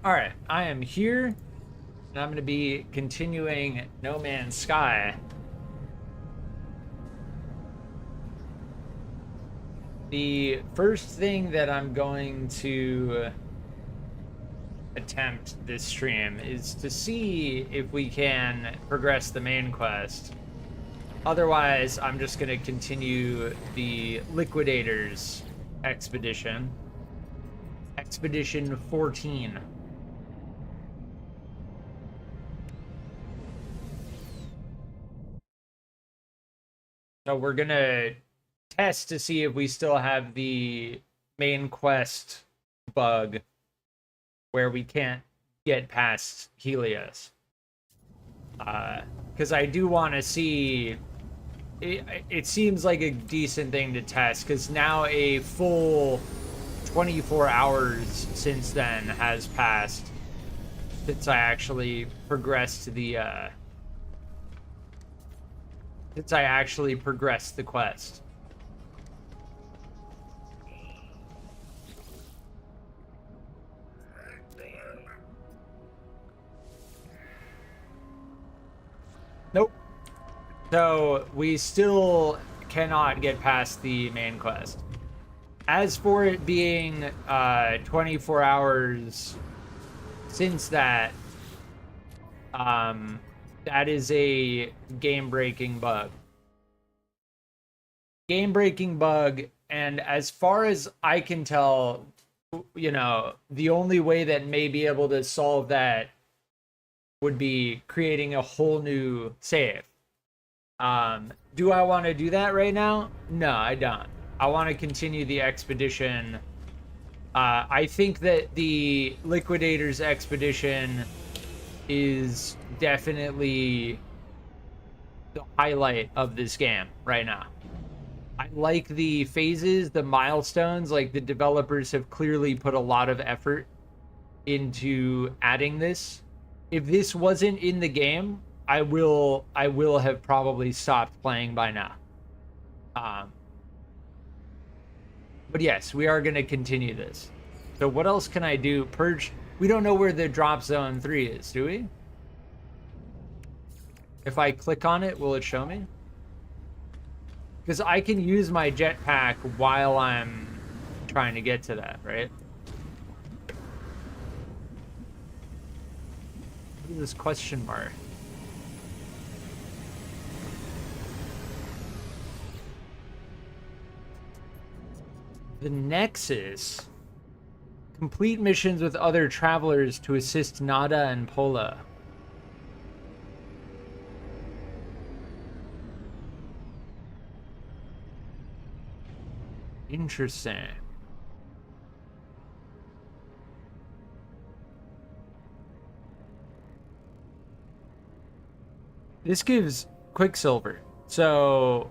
All right, I am here, and I'm going to be continuing No Man's Sky. The first thing that I'm going to attempt this stream is to see if we can progress the main quest. Otherwise, I'm just going to continue the Liquidators expedition. Expedition 14. So we're going to test to see if we still have the main quest bug where we can't get past Helios. Because I do want to see... It seems like a decent thing to test, because now a full 24 hours since then has passed since I actually progressed the quest. Nope. So we still cannot get past the main quest. As for it being 24 hours since that, that is a game-breaking bug. Game-breaking bug, and as far as I can tell, you know, the only way that may be able to solve that would be creating a whole new save. Do I want to do that right now? No, I don't. I want to continue the expedition. I think that the Liquidators expedition is definitely the highlight of this game right now. I like the phases, the milestones. Like, the developers have clearly put a lot of effort into adding this. If this wasn't in the game, I will have probably stopped playing by now. But yes, we are going to continue this. So what else can I do? Purge. We don't know where the drop zone 3 is, do we? If I click on it, will it show me? Because I can use my jetpack while I'm trying to get to that, right? What is this question mark? The Nexus. Complete missions with other travelers to assist Nada and Pola. Interesting. This gives Quicksilver. So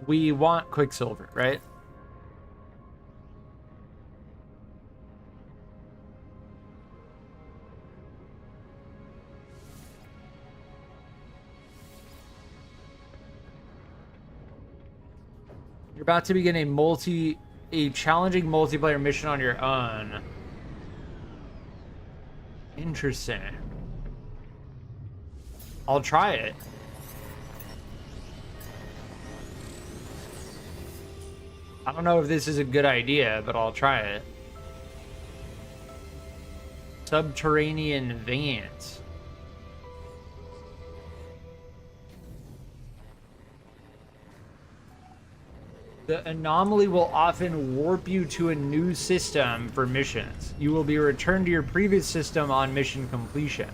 we want Quicksilver, right? You're about to begin a challenging multiplayer mission on your own. Interesting. I'll try it. I don't know if this is a good idea, but I'll try it. Subterranean veins. The anomaly will often warp you to a new system for missions. You will be returned to your previous system on mission completion.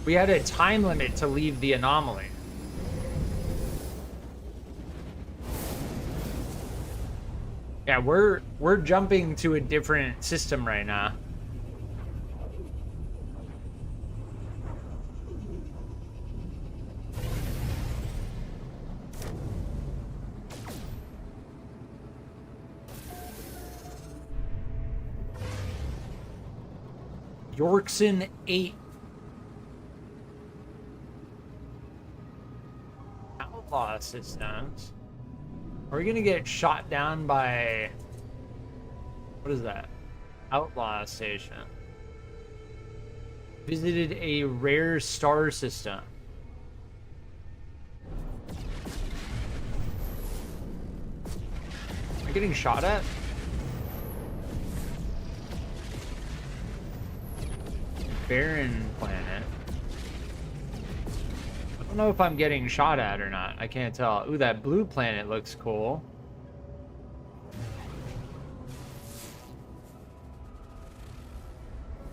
We had a time limit to leave the anomaly. Yeah, we're jumping to a different system right now. Yorkson 8. Outlaw outlaw systems. Are we gonna get shot down by... What is that? Outlaw station. Visited a rare star system. Am I getting shot at? Barren planet. I don't know if I'm getting shot at or not. I can't tell. Ooh, that blue planet looks cool.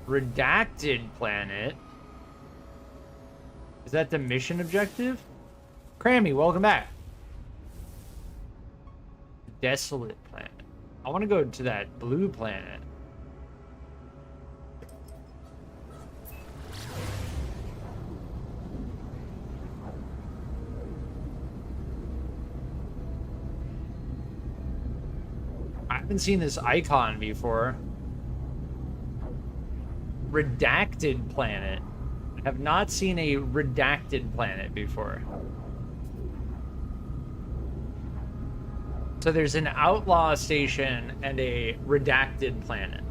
Redacted planet. Is that the mission objective? Crammy, welcome back. Desolate planet. I want to go to that blue planet. I haven't seen this icon before. Redacted planet. I have not seen a redacted planet before. So there's an outlaw station and a redacted planet.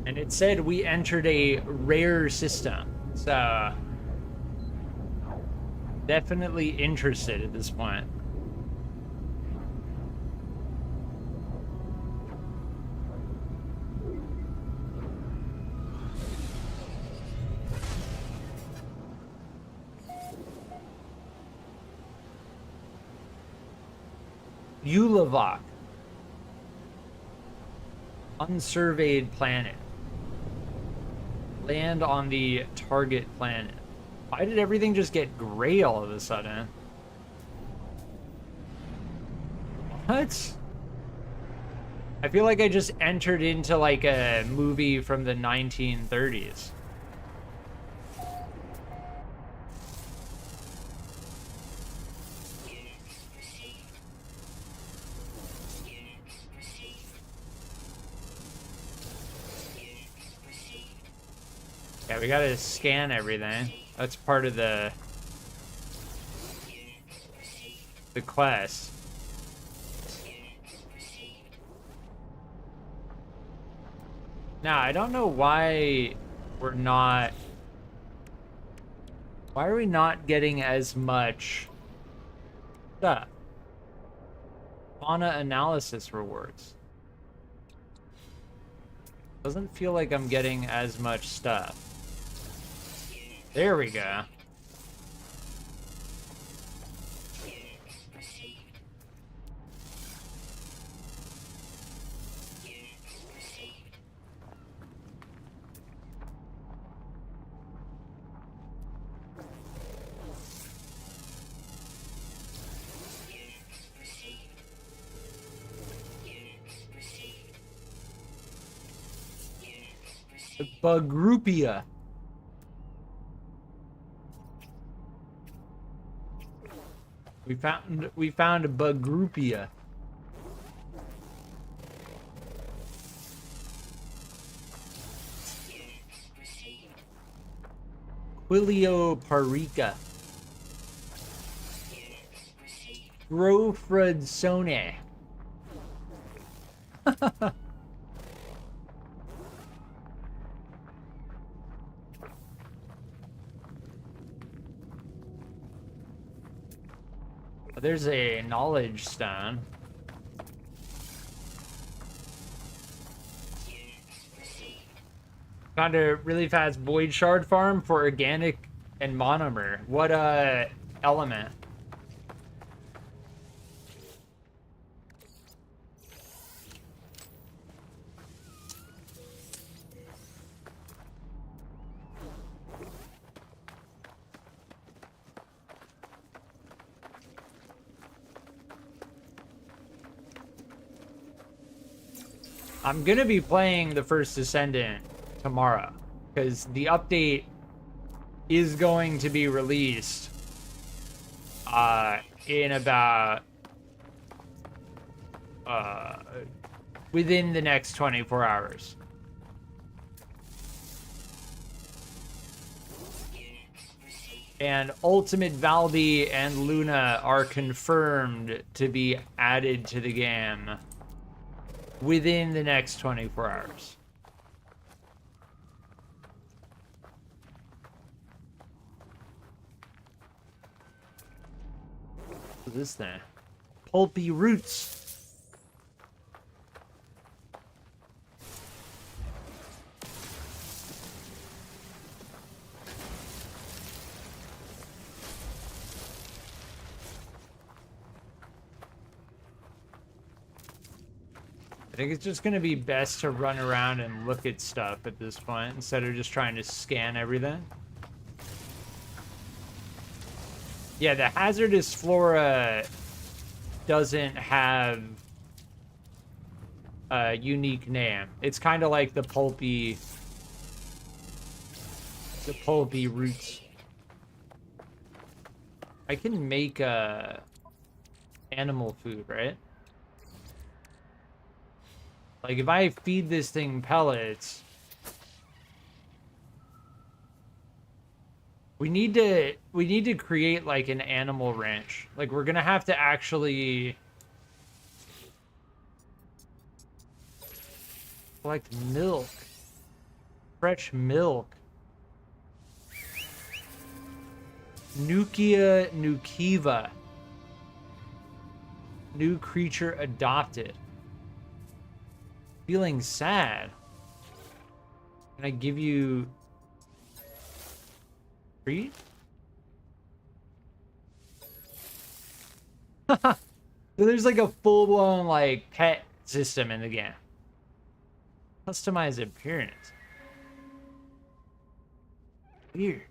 And it said we entered a rare system. So definitely interested at this point. Ulavok. Unsurveyed planet. Land on the target planet. Why did everything just get gray all of a sudden? What? I feel like I just entered into like a movie from the 1930s. Yeah, we gotta scan everything. That's part of the quest. Now, I don't know why we're not... Why are we not getting as much stuff? Fauna analysis rewards. Doesn't feel like I'm getting as much stuff. There we go. Bugroupia. We found a Bugroupia. Quilioparica. Grofredsone. There's a knowledge stone. Found a really fast void shard farm for organic and monomer. What element? I'm gonna be playing the First Descendant tomorrow because the update is going to be released in about within the next 24 hours. And Ultimate Valby and Luna are confirmed to be added to the game within the next 24 hours. What's this thing? Pulpy Roots. I think it's just going to be best to run around and look at stuff at this point instead of just trying to scan everything. Yeah, the hazardous flora doesn't have a unique name. It's kind of like the pulpy roots. I can make animal food, right? Like, if I feed this thing pellets, we need to create like an animal ranch. Like, we're gonna have to actually collect milk, fresh milk. Nukia Nukiva, new creature adopted. Feeling sad. Can I give you treat? So there's like a full-blown like pet system in the game. Customize appearance. Weird.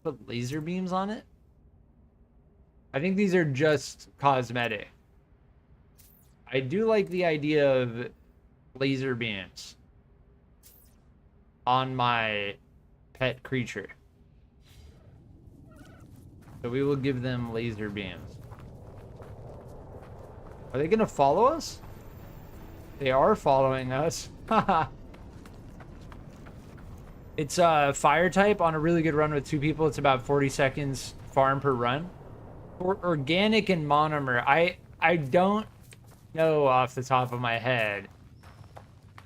Put laser beams on it? I think these are just cosmetic. I do like the idea of laser beams on my pet creature. So we will give them laser beams. Are they gonna follow us? They are following us. Haha. It's a fire type on a really good run with 2 people. It's about 40 seconds farm per run. For organic and monomer, I don't know off the top of my head.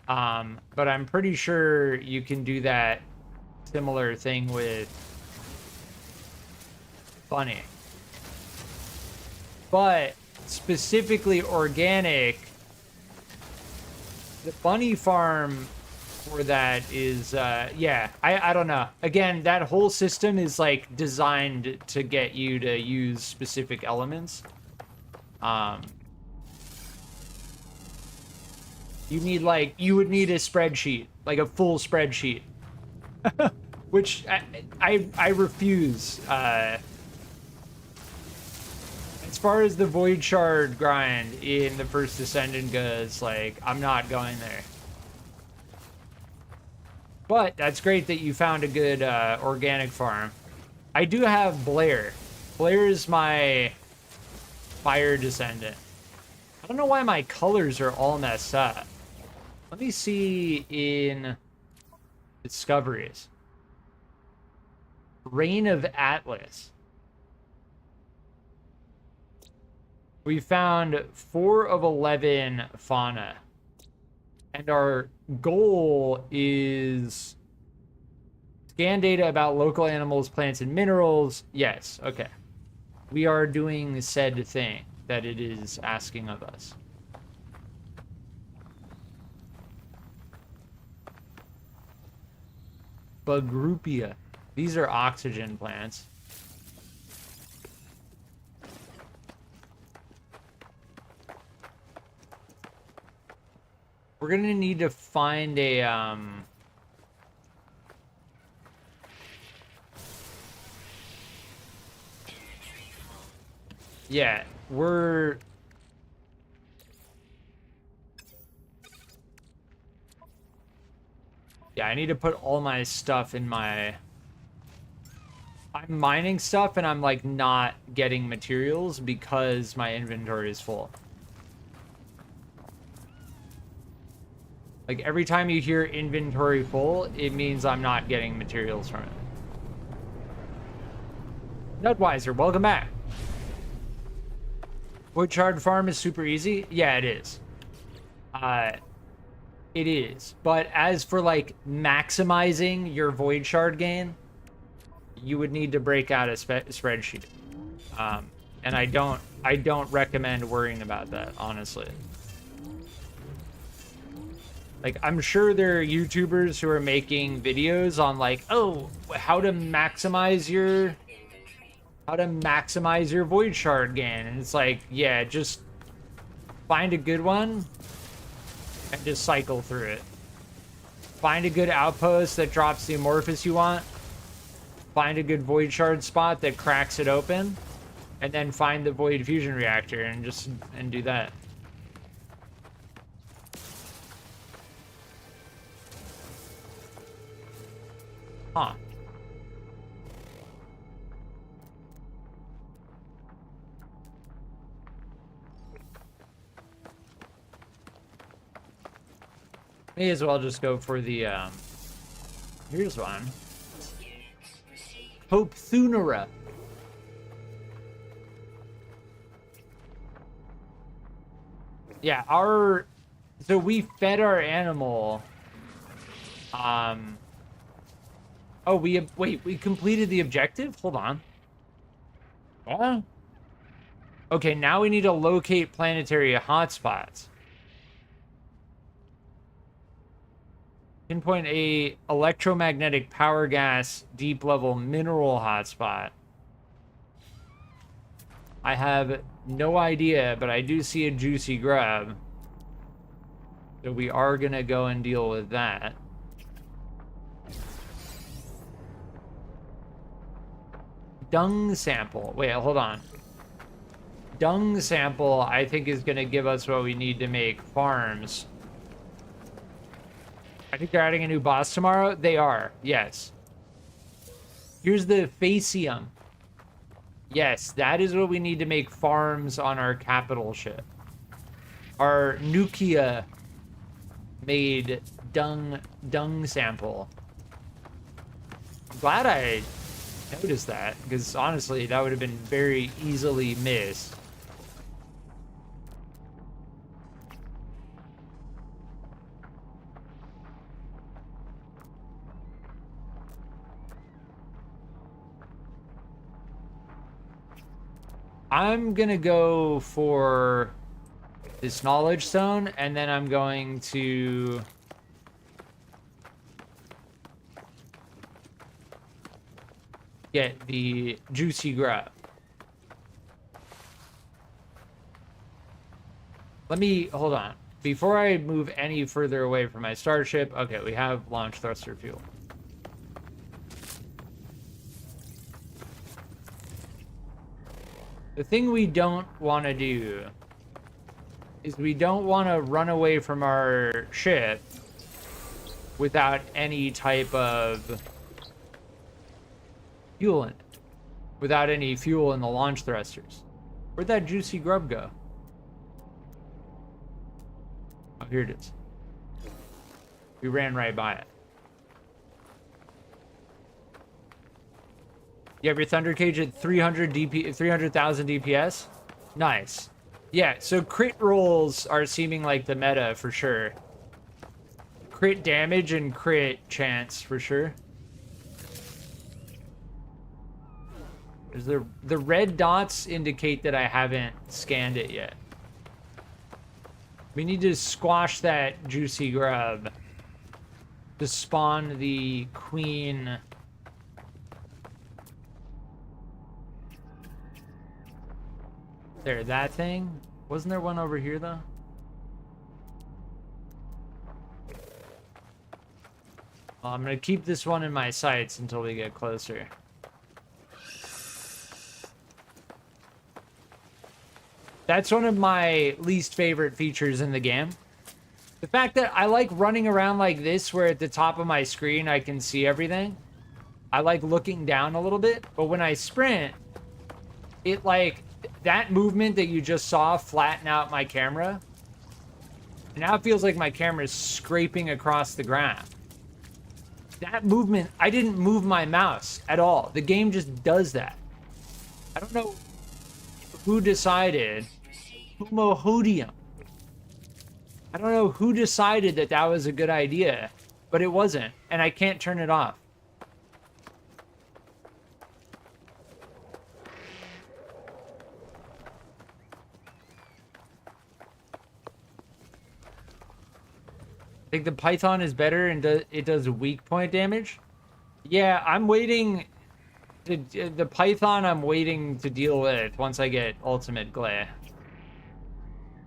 But I'm pretty sure you can do that similar thing with bunny. But specifically organic, the bunny farm for that is yeah, I don't know. Again, that whole system is like designed to get you to use specific elements. You would need a spreadsheet, like a full spreadsheet, which I refuse. As far as the Void Shard grind in the first Ascendant goes, like, I'm not going there. But that's great that you found a good organic farm. I do have Blair. Blair is my fire descendant. I don't know why my colors are all messed up. Let me see in discoveries. Reign of Atlas. We found 4 of 11 fauna. And our goal is scan data about local animals, plants, and minerals. Yes, okay. We are doing said thing that it is asking of us. Bugrupia. These are oxygen plants. We're gonna need to find a yeah, I need to put all my stuff in my... I'm mining stuff and I'm like not getting materials because my inventory is full. Like every time you hear inventory full, it means I'm not getting materials from it. Nutwiser, welcome back. Void shard farm is super easy. Yeah, it is. It is. But as for like maximizing your void shard gain, you would need to break out a spreadsheet. And I don't recommend worrying about that, honestly. Like, I'm sure there are YouTubers who are making videos on like, oh, how to maximize your void shard gain. And it's like, yeah, just find a good one and just cycle through it. Find a good outpost that drops the amorphous you want. Find a good void shard spot that cracks it open. And then find the void fusion reactor and do that. Huh. May as well just go for the, here's one. Hope Thunera. Yeah, so we fed our animal, oh, we completed the objective? Hold on. Oh. Okay, now we need to locate planetary hotspots. Pinpoint a electromagnetic power gas deep level mineral hotspot. I have no idea, but I do see a juicy grub. So we are gonna go and deal with that. Dung sample. Wait, hold on. Dung sample, I think, is gonna give us what we need to make farms. I think they're adding a new boss tomorrow. They are, yes. Here's the Facium. Yes, that is what we need to make farms on our capital ship. Our Nukia made dung sample. I'm glad I noticed that, because honestly, that would have been very easily missed. I'm gonna go for this knowledge stone, and then I'm going to get the juicy grub. Let me hold on before I move any further away from my starship. Okay, we have launch thruster fuel. The thing we don't want to do is we don't want to run away from our ship without any type of fuel in it. Without any fuel in the launch thrusters. Where'd that juicy grub go? Oh, here it is. We ran right by it. You have your Thunder Cage at 300,000 DPS? Nice. Yeah, so crit rolls are seeming like the meta for sure. Crit damage and crit chance for sure. There's the red dots indicate that I haven't scanned it yet. We need to squash that juicy grub to spawn the queen. There, that thing. Wasn't there one over here though? Well, I'm gonna keep this one in my sights until we get closer. That's one of my least favorite features in the game. The fact that I like running around like this, where at the top of my screen I can see everything. I like looking down a little bit, but when I sprint, it like, that movement that you just saw flatten out my camera, Now it feels like my camera is scraping across the ground. That movement, I didn't move my mouse at all. The game just does that. I don't know who decided. Humohodium. I don't know who decided that that was a good idea, but it wasn't, and I can't turn it off. I think the Python is better and it does weak point damage. Yeah, I'm waiting to, the Python I'm waiting to deal with once I get ultimate glare.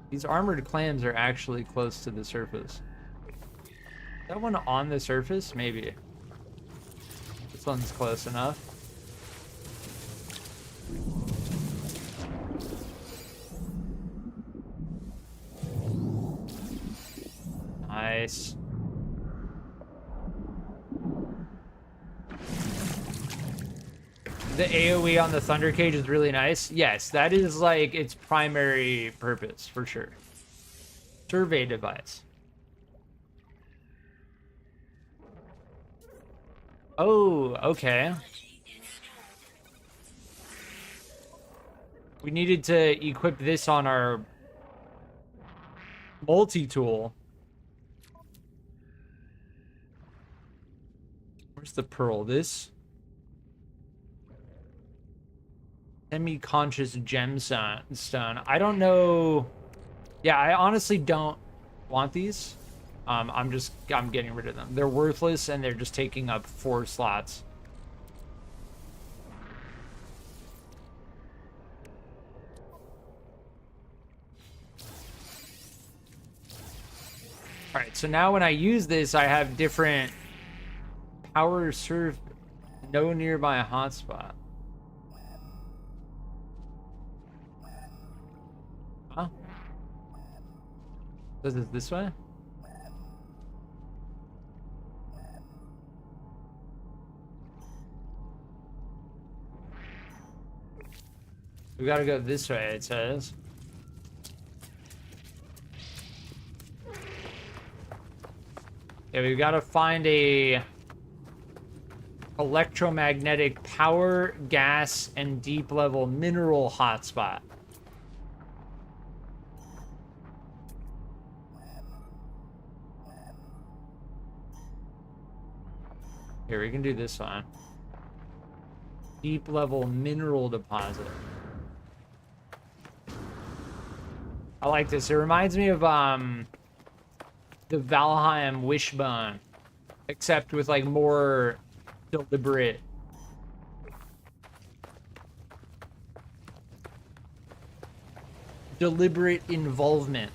These armored clams are actually close to the surface. Is that one on the surface? Maybe. This one's close enough. Nice. The AoE on the Thunder Cage is really nice. Yes, that is like its primary purpose for sure. Survey device. Oh, okay. We needed to equip this on our multi-tool. Where's the pearl? This? Semi-conscious gemstone. I don't know. Yeah, I honestly don't want these. I'm getting rid of them. They're worthless and they're just taking up 4 slots. All right, so now when I use this, I have different power serve, no nearby hotspot. Huh? Does it this way? We gotta go this way, it says. Yeah, we've got to find a electromagnetic power, gas, and deep level mineral hotspot. Here, we can do this one. Deep level mineral deposit. I like this. It reminds me of the Valheim Wishbone, except with like more deliberate. Deliberate involvement.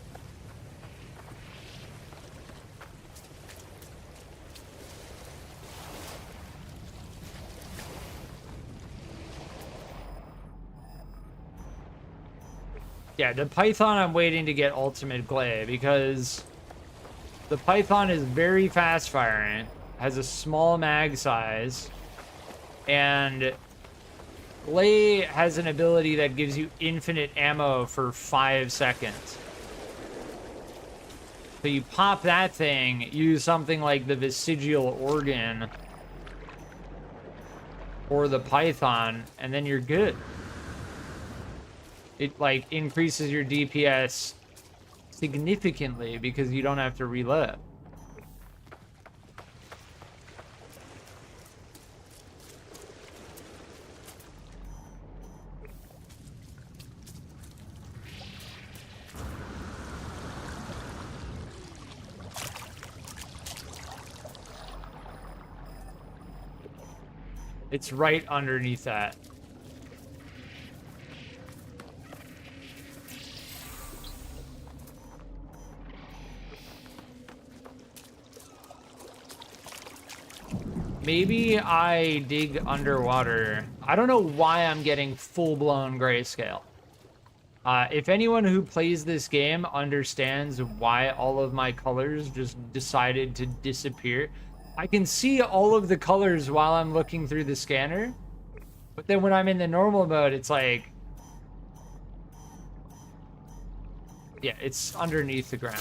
Yeah, the Python I'm waiting to get ultimate glare because the Python is very fast firing, has a small mag size, and glare has an ability that gives you infinite ammo for 5 seconds. So you pop that thing, use something like the vestigial organ or the Python, and then you're good. It like increases your DPS significantly because you don't have to reload. It's right underneath that. Maybe I dig underwater. I don't know why I'm getting full-blown grayscale. If anyone who plays this game understands why all of my colors just decided to disappear. I can see all of the colors while I'm looking through the scanner. But then when I'm in the normal mode, it's like... yeah, it's underneath the ground.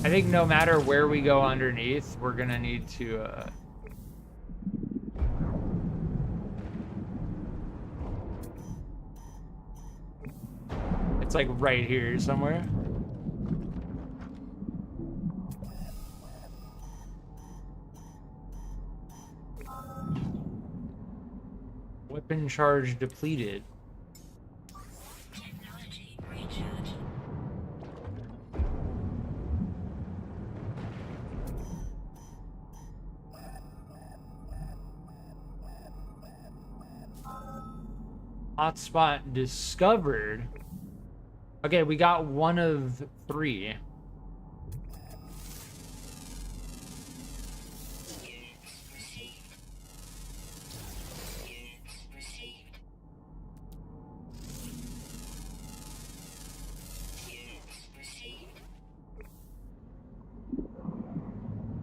I think no matter where we go underneath, we're gonna need to it's like right here somewhere. Weapon charge depleted. Technology recharge. Hotspot discovered. Okay, we got 1 of 3.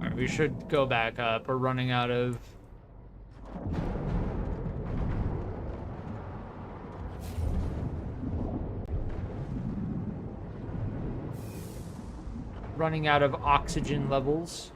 Alright, we should go back up. We're running out of... running out of oxygen levels.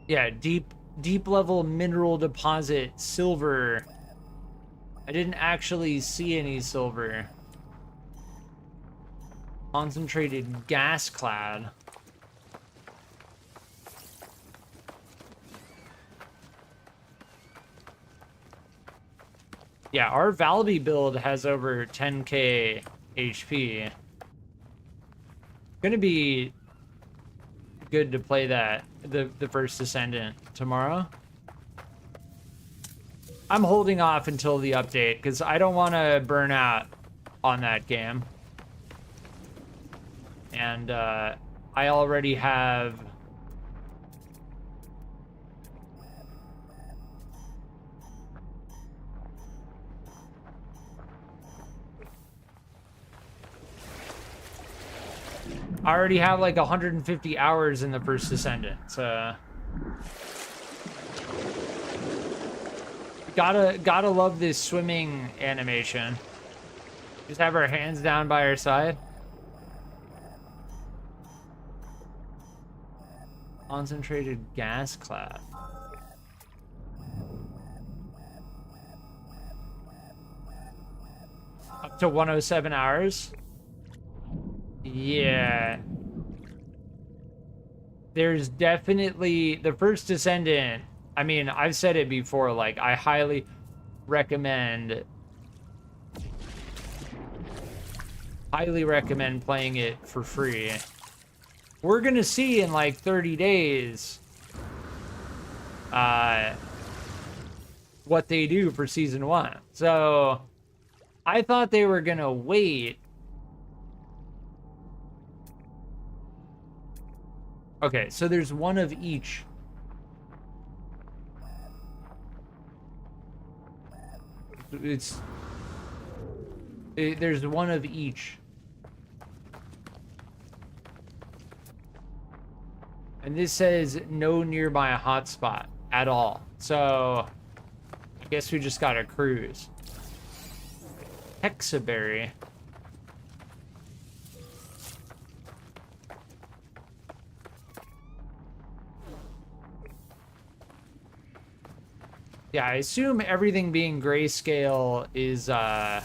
Yeah, deep level mineral deposit, silver. I didn't actually see any silver. Concentrated gas clad. Yeah, our Valby build has over 10k HP. Gonna be good to play that, the first Descendant tomorrow. I'm holding off until the update because I don't want to burn out on that game. And I already have... I already have like 150 hours in the first Descendant, so... Gotta love this swimming animation. Just have our hands down by our side. Concentrated gas clad. Up to 107 hours. Yeah. There's definitely the first Descendant. I mean, I've said it before, like, I highly recommend playing it for free. We're gonna see in like 30 days what they do for season 1. So I thought they were gonna wait. Okay, so there's 1 of each. There's 1 of each. And this says no nearby hotspot at all. So I guess we just gotta cruise. Hexaberry. Yeah, I assume everything being grayscale is an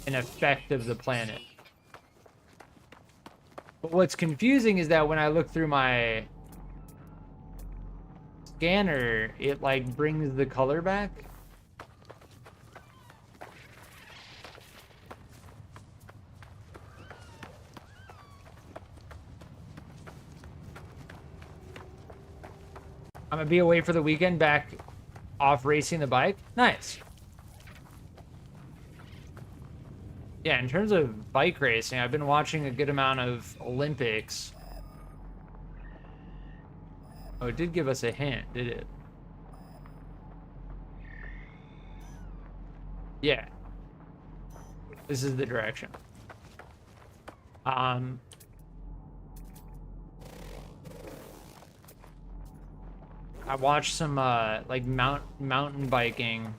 effect of the planet. But what's confusing is that when I look through my scanner, it like brings the color back. I'm gonna be away for the weekend, back off racing the bike. Nice. Yeah, in terms of bike racing, I've been watching a good amount of Olympics. Oh, it did give us a hint, did it? Yeah. This is the direction. I watched some like mountain biking.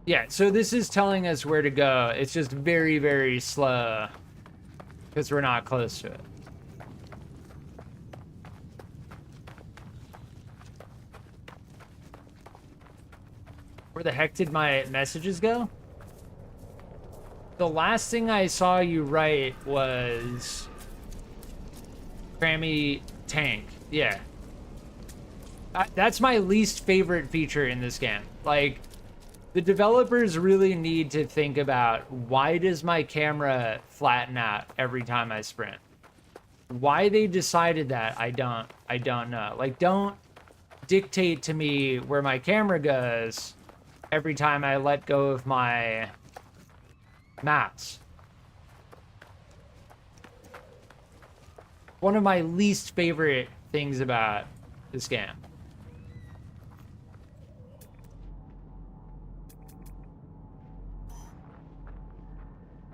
Yeah, so this is telling us where to go. It's just very, very slow because we're not close to it. Where the heck did my messages go? The last thing I saw you write was Crammy Tank. Yeah. That's my least favorite feature in this game. Like, the developers really need to think about, why does my camera flatten out every time I sprint? Why they decided that, I don't know. Like, don't dictate to me where my camera goes every time I let go of my mouse. One of my least favorite things about this game.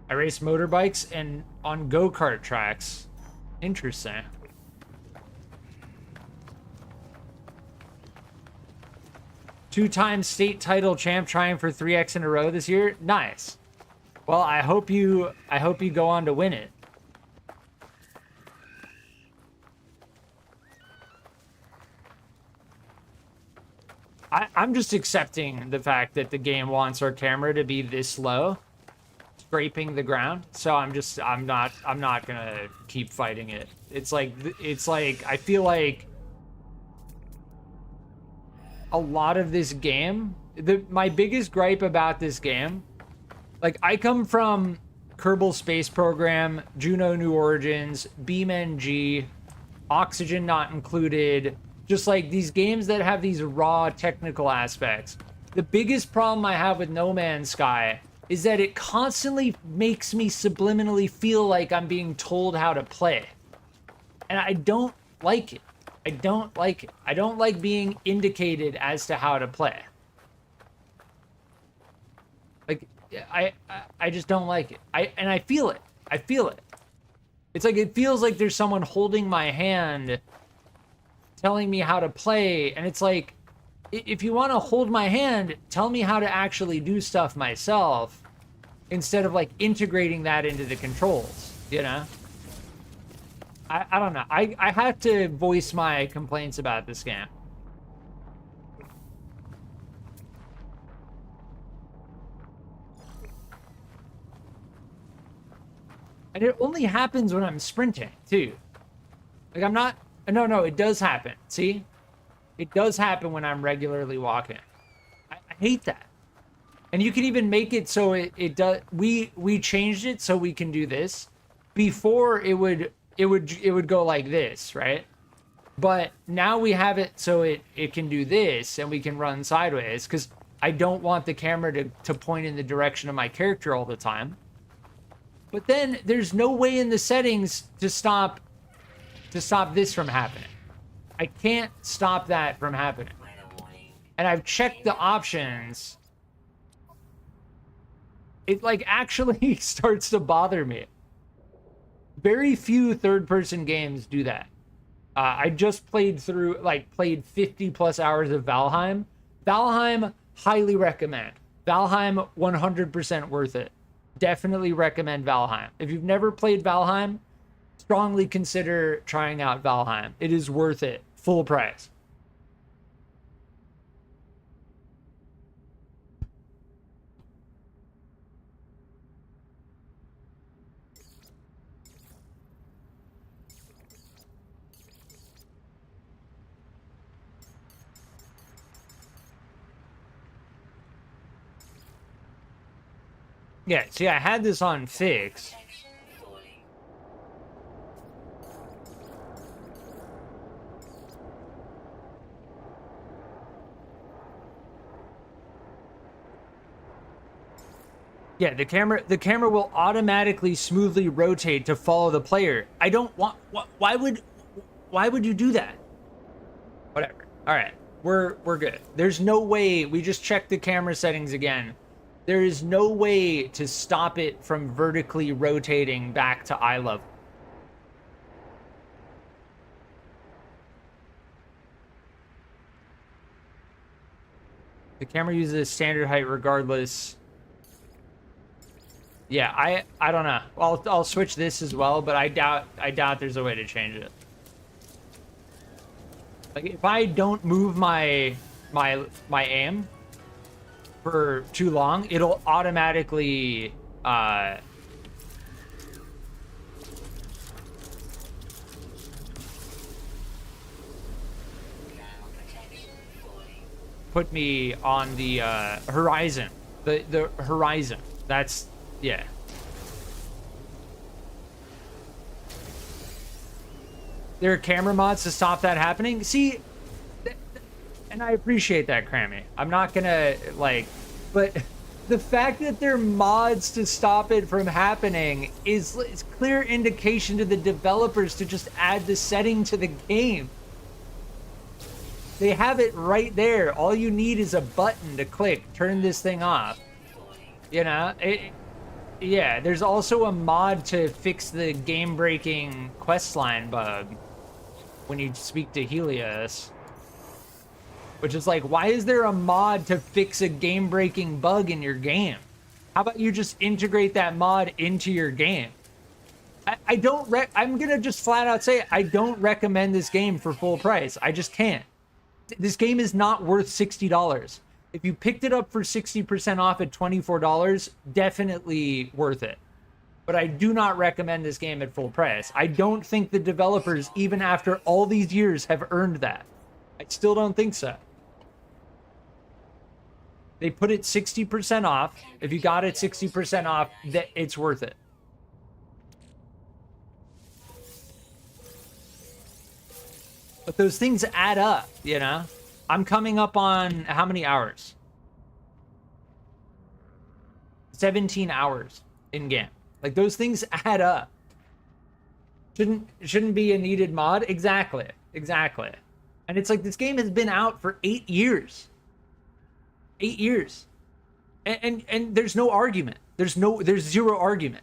I race motorbikes and on go-kart tracks. Interesting. Two-time state title champ trying for 3x in a row this year. Nice. Well, I hope you go on to win it. I'm just accepting the fact that the game wants our camera to be this low, scraping the ground. So I'm not gonna keep fighting it. It's like I feel like a lot of this game, my biggest gripe about this game, like, I come from Kerbal Space Program, Juno New Origins, BeamNG, Oxygen Not Included, just like these games that have these raw technical aspects. The biggest problem I have with No Man's Sky is that it constantly makes me subliminally feel like I'm being told how to play. And I don't like it. I don't like it. I don't like being indicated as to how to play. Like, I just don't like it. I feel it. I feel it. It's like, it feels like there's someone holding my hand telling me how to play, and it's like, if you want to hold my hand, tell me how to actually do stuff myself instead of like integrating that into the controls, you know? I don't know. I have to voice my complaints about this game. And it only happens when I'm sprinting, too. Like, I'm not... No, it does happen. See? It does happen when I'm regularly walking. I hate that. And you can even make it so it does... We changed it so we can do this. Before, it would go like this, right? But now we have it so it can do this, and we can run sideways, because I don't want the camera to point in the direction of my character all the time. But then there's no way in the settings to stop this from happening. I can't stop that from happening. And I've checked the options. It like actually starts to bother me. Very few third-person games do that. I just played 50 plus hours of Valheim. Valheim, highly recommend. Valheim, 100% worth it. Definitely recommend Valheim. If you've never played Valheim, strongly consider trying out Valheim. It is worth it. Full price. Yeah, see, I had this on fix. Yeah, the camera will automatically smoothly rotate to follow the player. I don't want, why would you do that? Whatever. All right. We're good. There's no way. We just checked the camera settings again. There is no way to stop it from vertically rotating back to eye level. The camera uses standard height regardless. Yeah, I don't know. I'll switch this as well, but I doubt there's a way to change it. Like if I don't move my aim for too long, it'll automatically put me on the horizon. The horizon. That's, yeah. There are camera mods to stop that happening. See, and I appreciate that, Crammy. I'm not gonna like, but the fact that there are mods to stop it from happening is clear indication to the developers to just add the setting to the game. They have it right there. All you need is a button to click, turn this thing off. You know, yeah, there's also a mod to fix the game-breaking questline bug when you speak to Helios. Which is like, why is there a mod to fix a game-breaking bug in your game? How about you just integrate that mod into your game? I'm gonna just flat out say, I don't recommend this game for full price. I just can't. This game is not worth $60. If you picked it up for 60% off at $24, definitely worth it. But I do not recommend this game at full price. I don't think the developers, even after all these years, have earned that. I still don't think so. They put it 60% off. If you got it 60% off, that it's worth it. But those things add up, you know? I'm coming up on how many hours? 17 hours in game. Like, those things add up. Shouldn't be a needed mod? Exactly. Exactly. And it's like, this game has been out for 8 years. 8 years. And there's no argument. There's zero argument.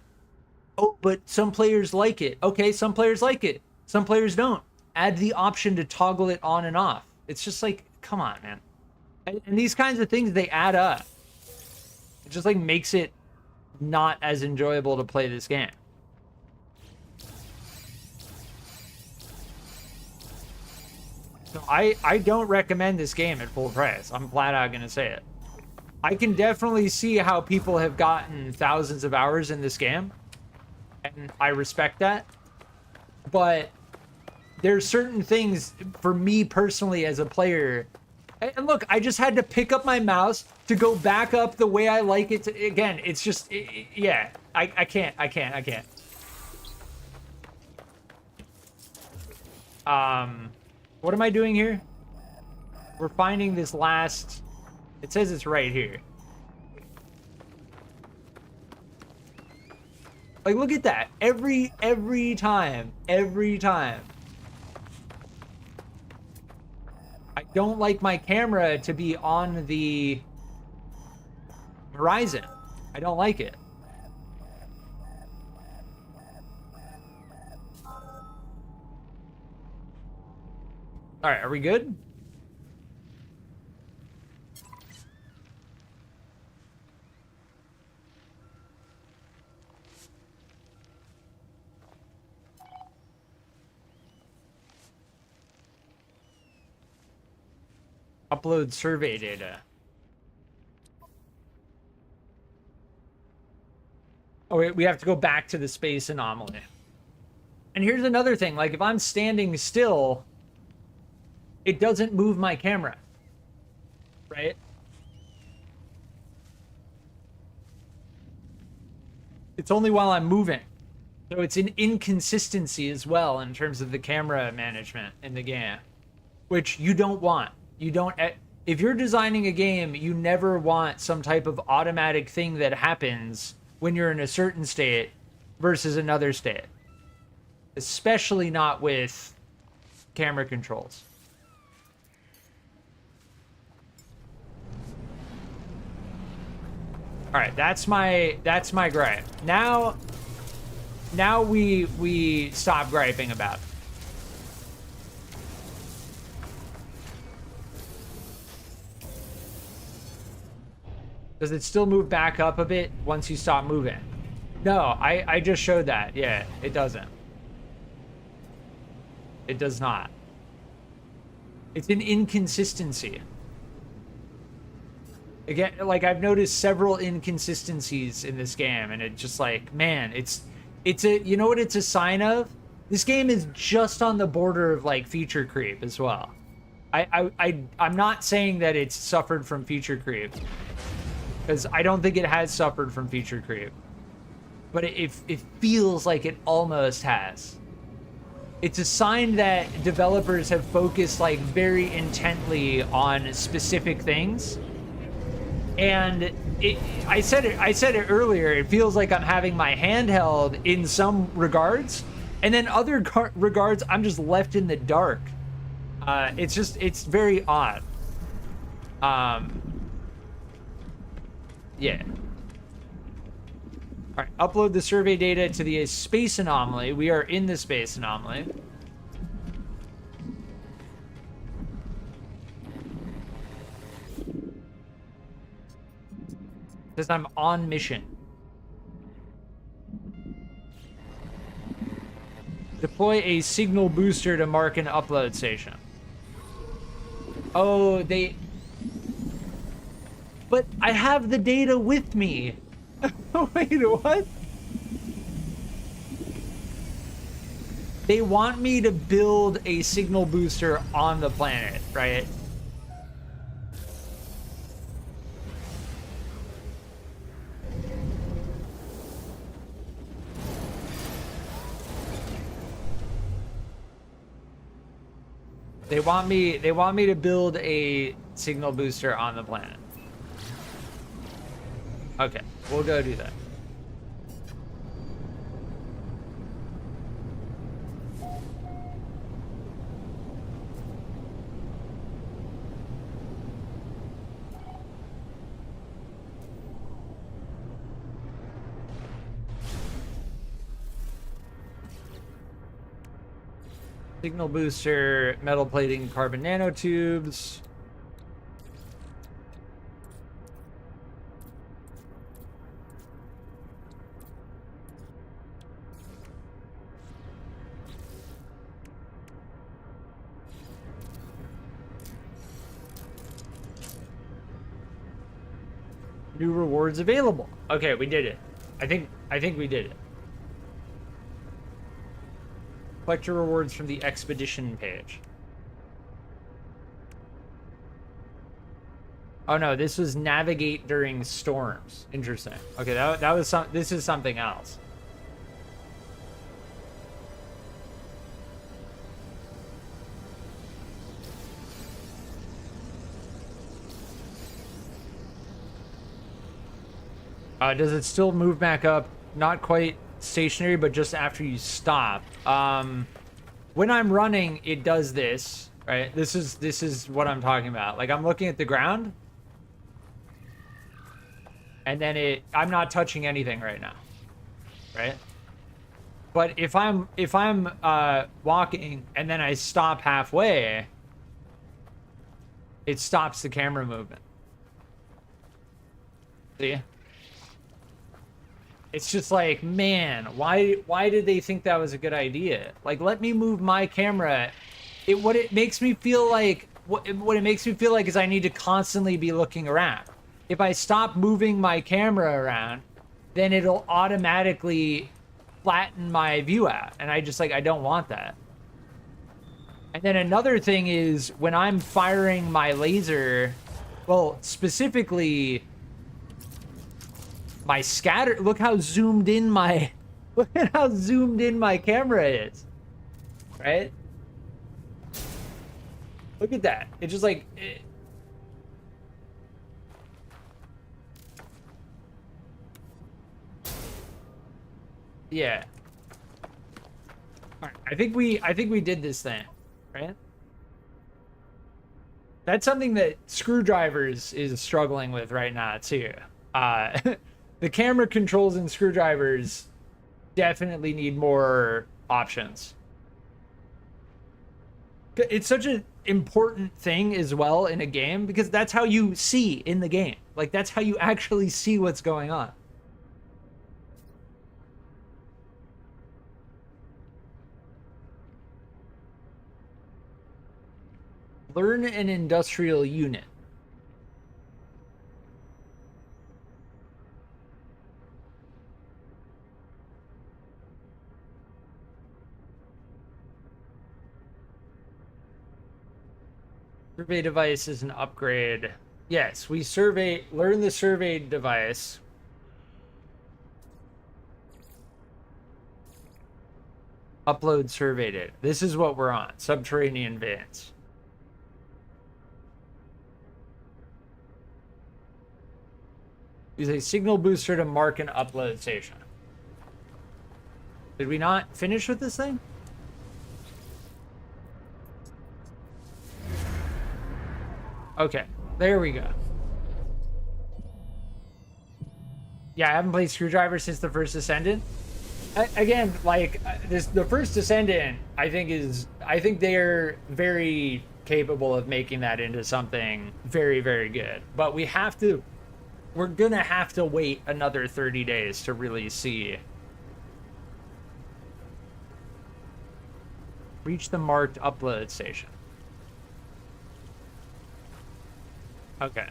Oh, but some players like it. Okay, some players like it. Some players don't. Add the option to toggle it on and off. It's just like, come on, man. And these kinds of things, they add up. It just like makes it not as enjoyable to play this game. So I don't recommend this game at full price. I'm flat out gonna say it. I can definitely see how people have gotten thousands of hours in this game, and I respect that. But there's certain things for me personally as a player. And look, I just had to pick up my mouse to go back up the way I like it to, again, it's just, yeah, I can't. What am I doing here? We're finding this last, it says it's right here. Like, look at that. Every time. I don't like my camera to be on the horizon. I don't like it. All right, are we good? Upload survey data. Oh, wait, we have to go back to the space anomaly. And here's another thing. Like, if I'm standing still, it doesn't move my camera. Right? It's only while I'm moving. So it's an inconsistency as well in terms of the camera management in the game, which you don't want. You don't, if you're designing a game, you never want some type of automatic thing that happens when you're in a certain state versus another state. Especially not with camera controls. All right, that's my gripe. Now we stop griping about it. Does it still move back up a bit once you stop moving? No, I just showed that. Yeah, it doesn't. It does not. It's an inconsistency. Again, like, I've noticed several inconsistencies in this game, and it's just like, man, it's a, you know what it's a sign of? This game is just on the border of, like, feature creep as well. I'm not saying that it's suffered from feature creep, because I don't think it has suffered from feature creep, but it feels like it almost has. It's a sign that developers have focused, like, very intently on specific things. And I said it earlier, it feels like I'm having my hand held in some regards, and then other regards I'm just left in the dark. It's very odd. Yeah. All right, upload the survey data to the space anomaly. We are in the space anomaly. Says I'm on mission. Deploy a signal booster to mark an upload station. Oh, but I have the data with me. Wait, what? They want me to build a signal booster on the planet, right? They want me to build a signal booster on the planet. Okay, we'll go do that. Signal booster, metal plating, carbon nanotubes. New rewards available. Okay, we did it. I think we did it. Collect your rewards from the expedition page. Oh no, this was navigate during storms. Interesting. Okay, that was some. This is something else. Does it still move back up? Not quite stationary, but just after you stop. When I'm running, it does this, right? This is what I'm talking about. Like, I'm looking at the ground, and then I'm not touching anything right now, right? But if I'm walking and then I stop halfway, it stops the camera movement. See? It's just like, man, why did they think that was a good idea? Like, let me move my camera. What it makes me feel like is I need to constantly be looking around. If I stop moving my camera around, then it'll automatically flatten my view out, and I don't want that. And then another thing is when I'm firing my laser, well, specifically my scatter, look at how zoomed in my camera is, right? Look at that. It's just like, Yeah. All right. I think we did this thing, right? That's something that screwdrivers is struggling with right now too. Uh, the camera controls and screwdrivers definitely need more options. It's such an important thing as well in a game because that's how you see in the game. Like that's how you actually see what's going on. Learn an industrial unit. Survey device is an upgrade. Yes, we learn the survey device. Upload survey data. This is what we're on. Subterranean veins. Use a signal booster to mark an upload station. Did we not finish with this thing? Okay, there we go. Yeah, I haven't played Screwdriver since the first Ascendant. Again, like the first Descendant, I think they're very capable of making that into something very, very good. But we're gonna have to wait another 30 days to really see. Reach the marked upload station. Okay.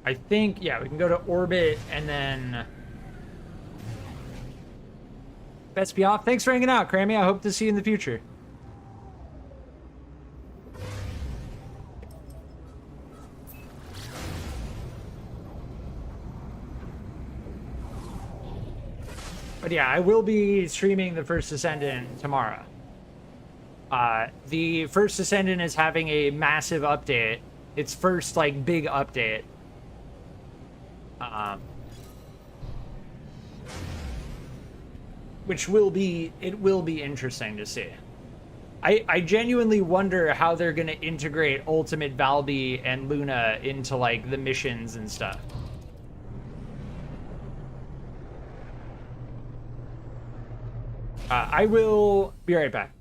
I think, yeah, we can go to orbit and then best be off. Thanks for hanging out, Crammy. I hope to see you in the future. But yeah, I will be streaming the first Ascendant tomorrow. The first Ascendant is having a massive update. Its first, like, big update. Which will be interesting to see. I genuinely wonder how they're going to integrate Ultimate Valby and Luna into, like, the missions and stuff. I will be right back.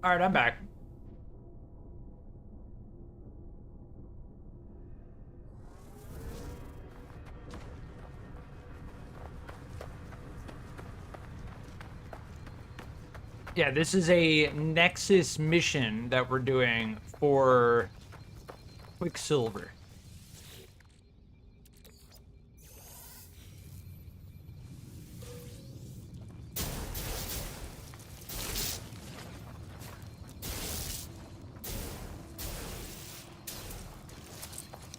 All right, I'm back. Yeah, this is a Nexus mission that we're doing for Quicksilver.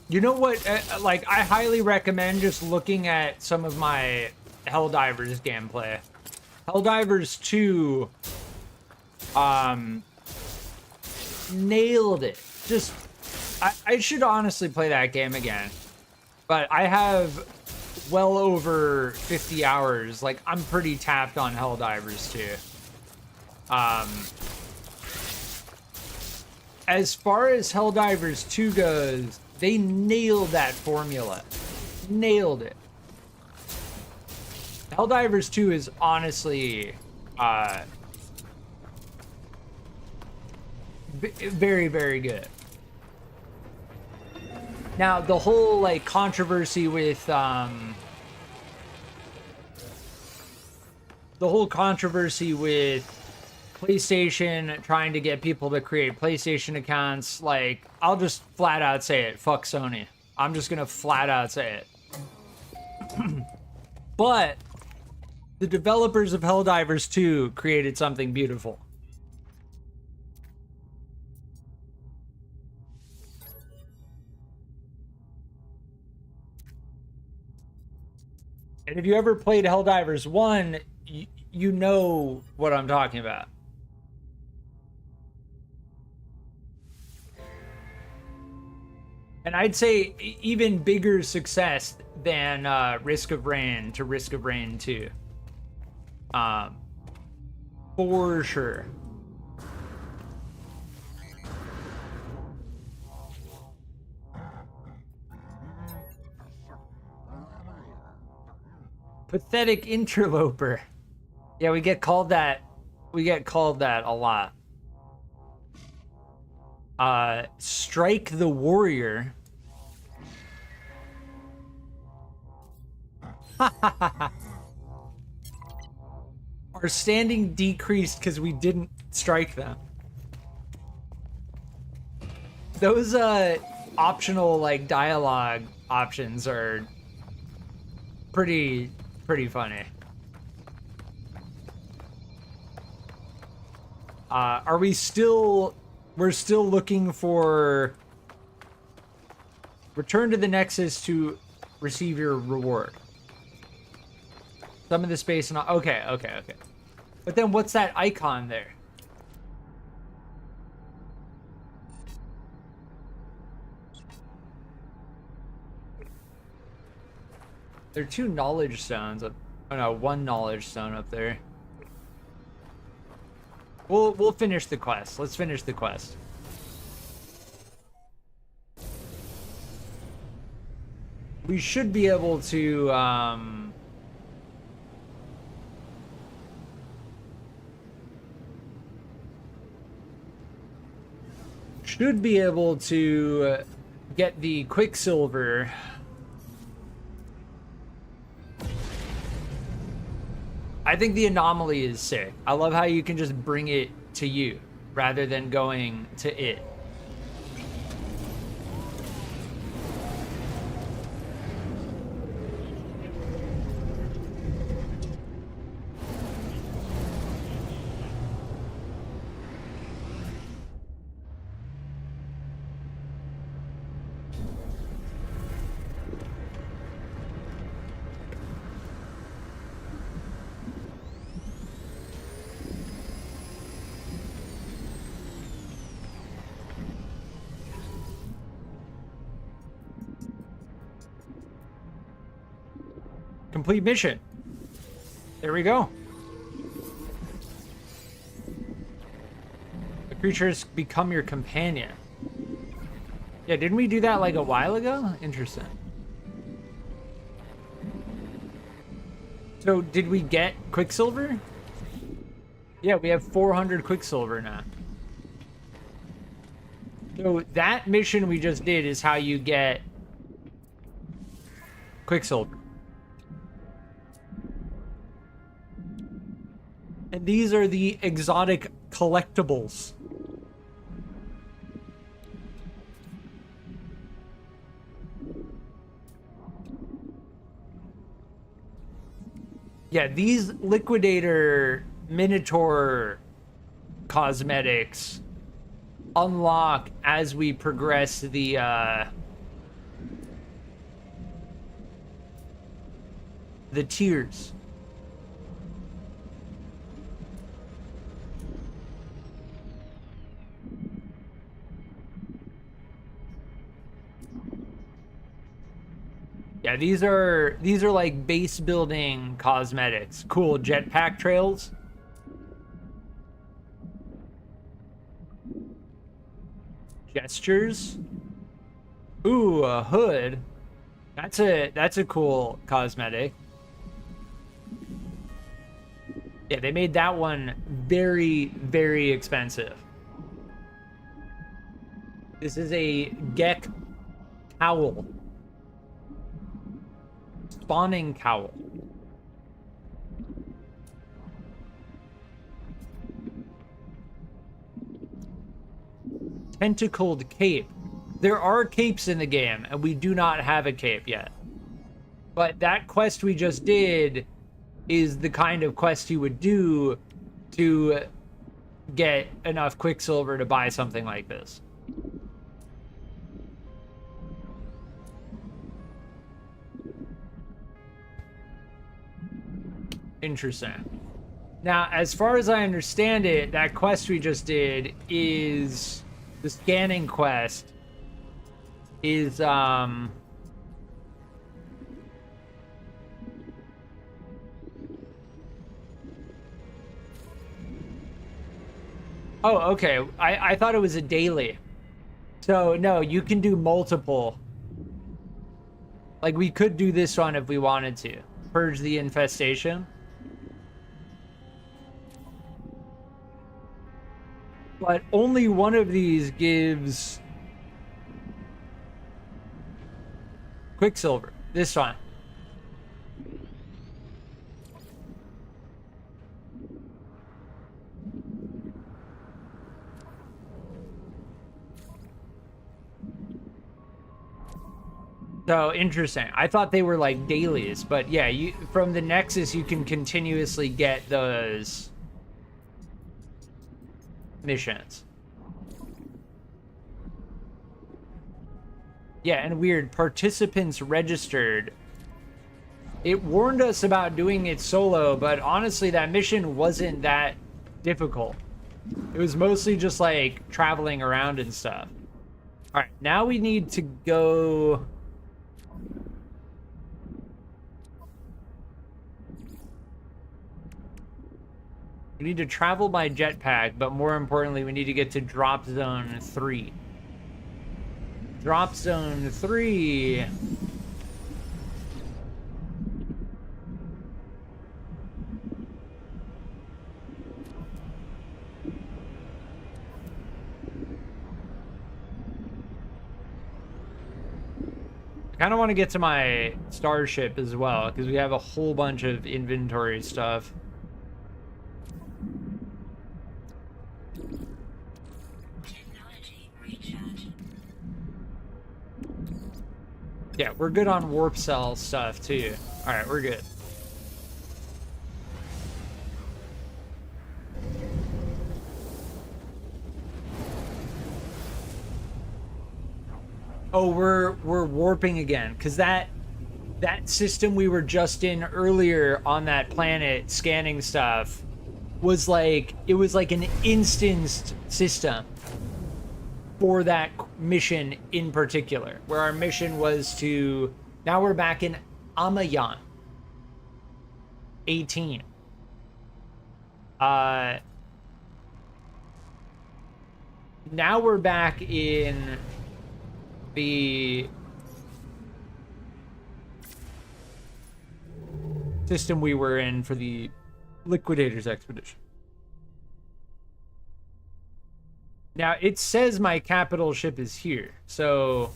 You know what? Like, I highly recommend just looking at some of my Helldivers gameplay. Helldivers 2, nailed it. Just, I should honestly play that game again. But I have well over 50 hours. Like, I'm pretty tapped on Helldivers 2. As far as Helldivers 2 goes, they nailed that formula. Nailed it. Helldivers 2 is honestly very, very good. Now, the whole like controversy with PlayStation trying to get people to create PlayStation accounts, like, I'll just flat out say it. Fuck Sony. I'm just gonna flat out say it. But the developers of Helldivers 2 created something beautiful. And if you ever played Helldivers 1, you know what I'm talking about. And I'd say even bigger success than Risk of Rain to Risk of Rain 2. For sure. Pathetic interloper. Yeah, we get called that. We get called that a lot. Strike the Warrior. Our standing decreased because we didn't strike them. Those optional like dialogue options are pretty funny. Are we still... We're still looking for... Return to the Nexus to receive your reward. Some of the space and... Okay. But then what's that icon there? There are 2 knowledge stones. Oh no, 1 knowledge stone up there. We'll finish the quest. Let's finish the quest. We should be able to get the Quicksilver. I think the anomaly is sick. I love how you can just bring it to you rather than going to it. Complete mission. There we go. The creature has become your companion. Yeah, didn't we do that like a while ago? Interesting. So, did we get Quicksilver? Yeah, we have 400 Quicksilver now. So that mission we just did is how you get Quicksilver. And these are the exotic collectibles. Yeah, these Liquidator Minotaur cosmetics unlock as we progress the tiers. Yeah, these are like base building cosmetics. Cool jetpack trails. Gestures. Ooh, a hood. That's a cool cosmetic. Yeah, they made that one very, very expensive. This is a Gek cowl. Spawning cowl. Tentacled cape. There are capes in the game, and we do not have a cape yet. But that quest we just did is the kind of quest you would do to get enough Quicksilver to buy something like this. Interesting. Now, as far as I understand it, that quest we just did is the scanning quest is oh, okay. I thought it was a daily. So no, you can do multiple. Like we could do this one if we wanted to. Purge the infestation. But only one of these gives Quicksilver. This one. So interesting. I thought they were like dailies, but yeah, you from the Nexus you can continuously get those missions. Yeah, and weird, participants registered. It warned us about doing it solo, but honestly that mission wasn't that difficult. It was mostly just like traveling around and stuff. All right, now we need to go. We need to travel by jetpack, but more importantly, we need to get to Drop Zone 3. Drop Zone 3. I kind of want to get to my starship as well, because we have a whole bunch of inventory stuff. Yeah, we're good on warp cell stuff too. All right, we're good. Oh, we're warping again because that system we were just in earlier on that planet scanning stuff was like it was like an instanced system for that mission in particular, where our mission was to, now we're back in Amayan 18. Now we're back in the system we were in for the Liquidators expedition. Now, it says my capital ship is here, so...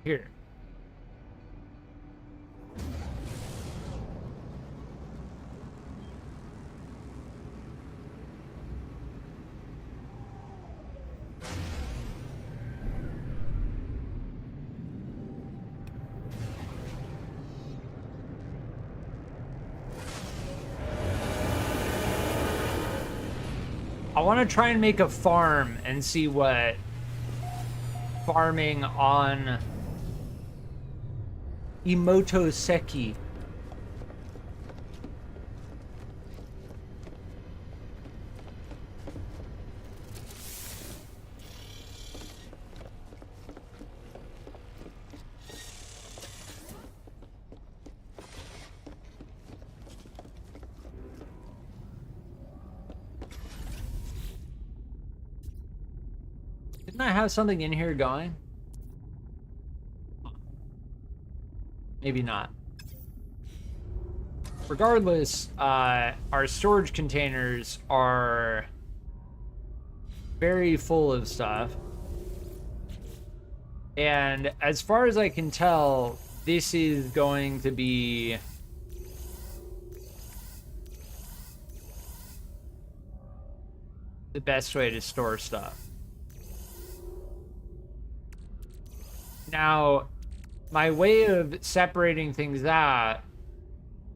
Here. I want to try and make a farm and see what farming on Imotoseki. Didn't I have something in here going? Maybe not. Regardless, our storage containers are very full of stuff. And as far as I can tell, this is going to be the best way to store stuff. Now, my way of separating things out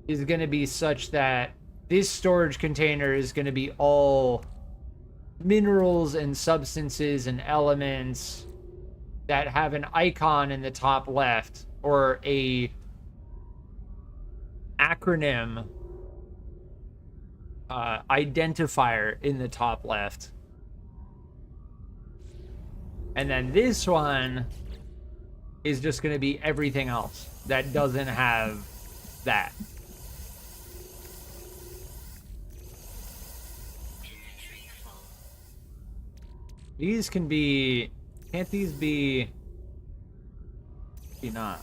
is going to be such that this storage container is going to be all minerals and substances and elements that have an icon in the top left or a acronym identifier in the top left. And then this one is just going to be everything else that doesn't have that. These can be... Can't these be... Maybe not.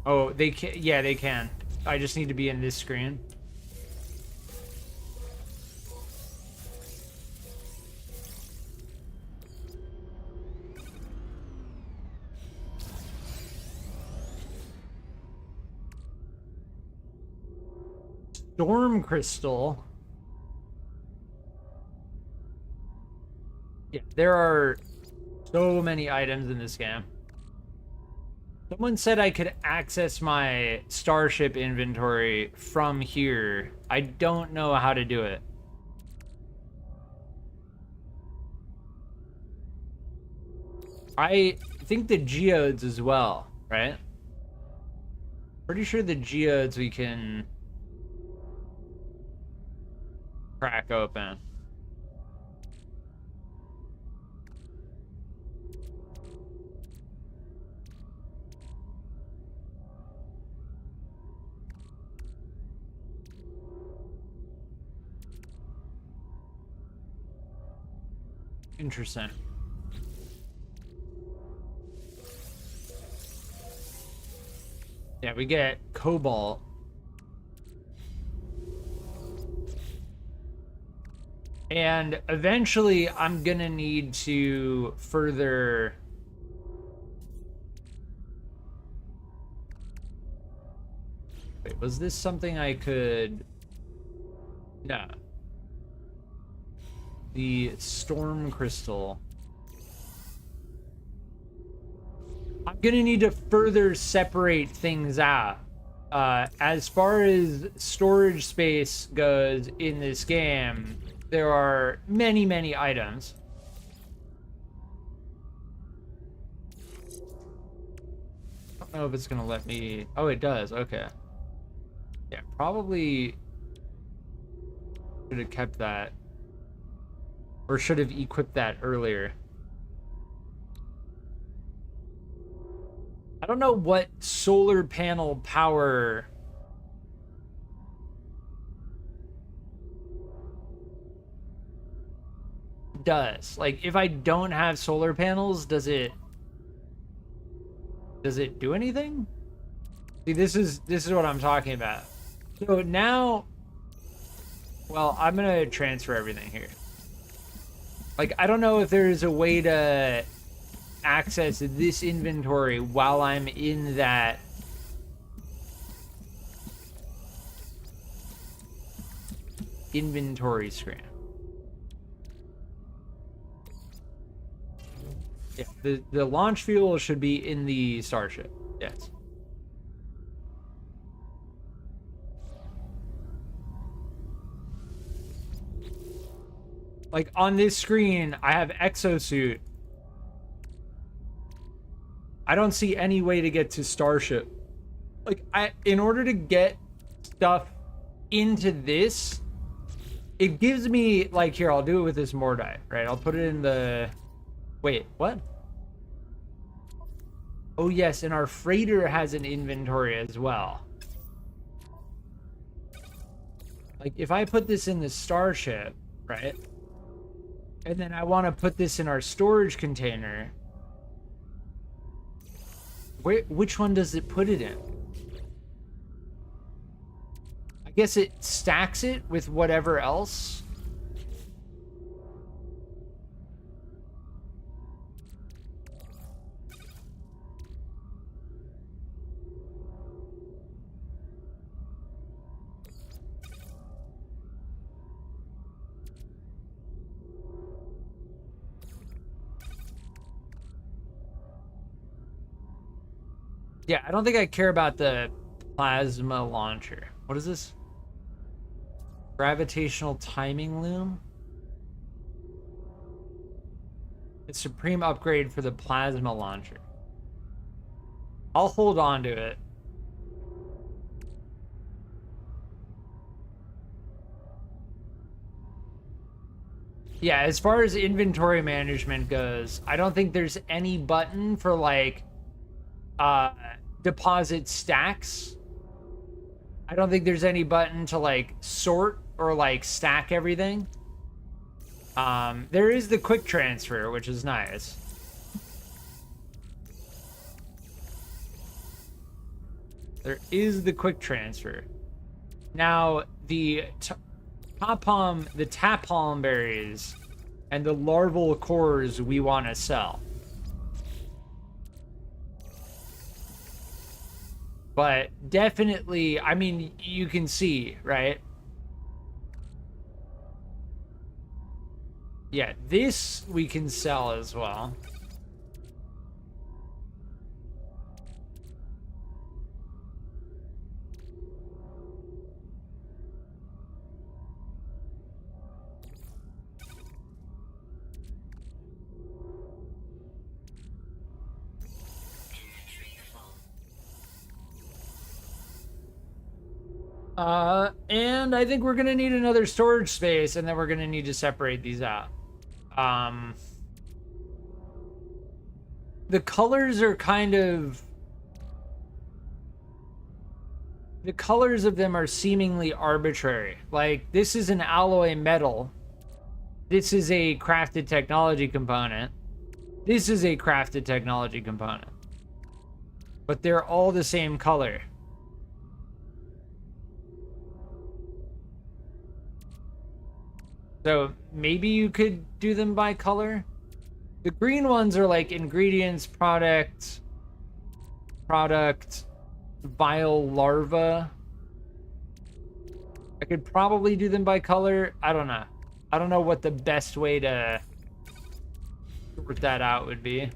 Oh, they can... Yeah, they can. I just need to be in this screen. Storm crystal. Yeah, there are so many items in this game. Someone said I could access my starship inventory from here. I don't know how to do it. I think the geodes as well, right? Pretty sure the geodes we can crack open. Interesting. Yeah, we get cobalt. And eventually I'm gonna need to further wait, was this something I could... No. The storm crystal. I'm gonna need to further separate things out. As far as storage space goes in this game, there are many, many items. I don't know if it's gonna let me... Oh, it does. Okay. Yeah, probably should have kept that. Or should have equipped that earlier. I don't know what solar panel power does. Like, if I don't have solar panels, does it do anything? See, this is what I'm talking about. So now, well, I'm gonna transfer everything here. Like, I don't know if there's a way to access this inventory while I'm in that inventory screen. Yeah, the launch fuel should be in the Starship. Yes. Like, on this screen, I have Exosuit. I don't see any way to get to Starship. Like, in order to get stuff into this, it gives me, like, here, I'll do it with this Mordite, right? I'll put it in the... Wait, what? Oh, yes, and our freighter has an inventory as well. Like, if I put this in the Starship, right? And then I want to put this in our storage container. Which one does it put it in? I guess it stacks it with whatever else. Yeah, I don't think I care about the plasma launcher. What is this? Gravitational timing loom? It's supreme upgrade for the plasma launcher. I'll hold on to it. Yeah, as far as inventory management goes, I don't think there's any button for, like, deposit stacks. I don't think there's any button to, like, sort or, like, stack everything. There is the quick transfer, which is nice. There is the quick transfer. Now, the Tapalm berries and the larval cores we want to sell. But definitely, I mean, you can see, right? Yeah, this we can sell as well. And I think we're gonna need another storage space, and then we're gonna need to separate these out. The colors are kind of... The colors of them are seemingly arbitrary. Like, this is an alloy metal. This is a crafted technology component. This is a crafted technology component. But they're all the same color. So maybe you could do them by color. The green ones are like ingredients, product, vial larva. I could probably do them by color. I don't know. I don't know what the best way to sort that out would be.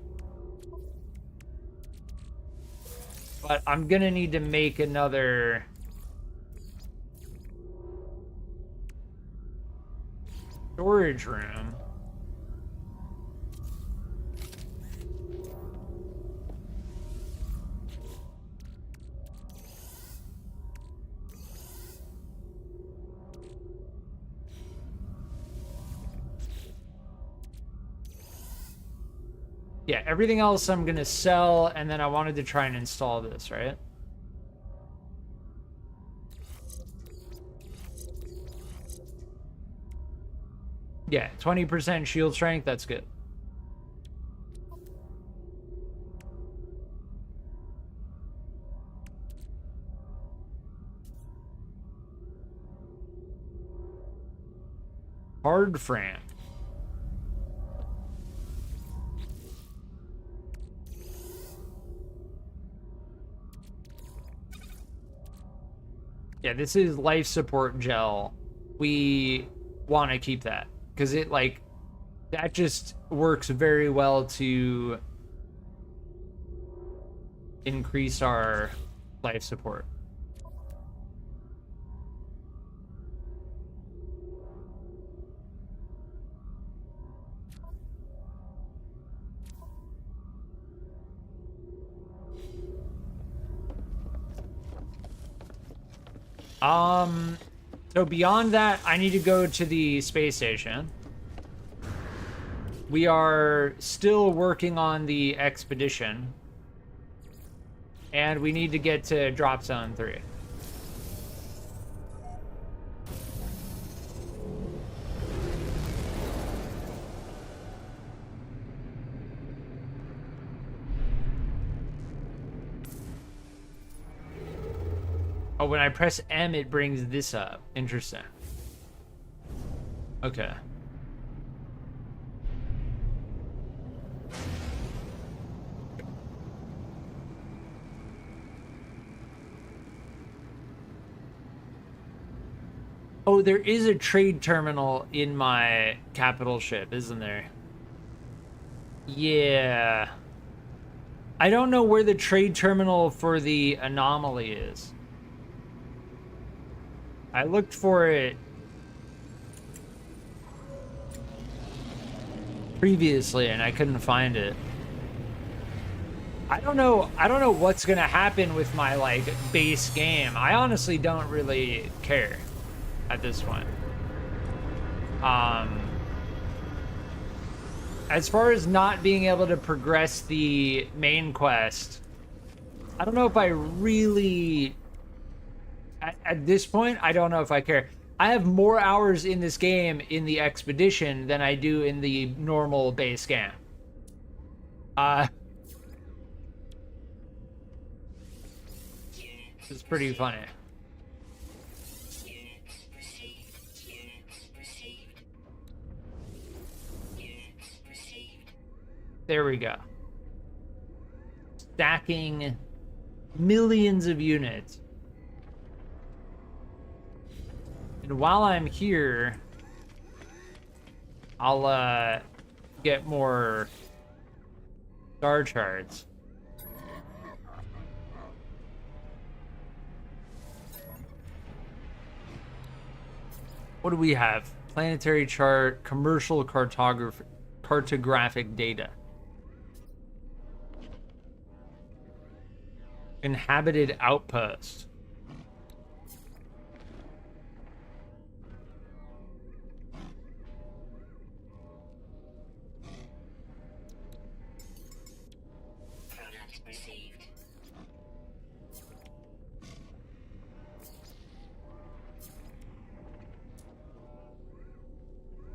But I'm gonna need to make another... storage room. Yeah, everything else I'm gonna sell, and then I wanted to try and install this, right? Yeah, 20% shield strength, that's good. Hard frame. Yeah, this is life support gel. We want to keep that because it like that just works very well to increase our life support. So beyond that, I need to go to the space station. We are still working on the expedition. And we need to get to drop zone 3. Oh, when I press M, it brings this up. Interesting. Okay. Oh, there is a trade terminal in my capital ship, isn't there? Yeah. I don't know where the trade terminal for the anomaly is. I looked for it previously and I couldn't find it. I don't know what's gonna happen with my like base game. I honestly don't really care at this point. As far as not being able to progress the main quest, I don't know if I really at this point, I don't know if I care. I have more hours in this game in the expedition than I do in the normal base game. It's pretty funny. There we go. Stacking millions of units. And while I'm here, I'll get more star charts. What do we have? Planetary chart, commercial cartographic data. Inhabited outpost.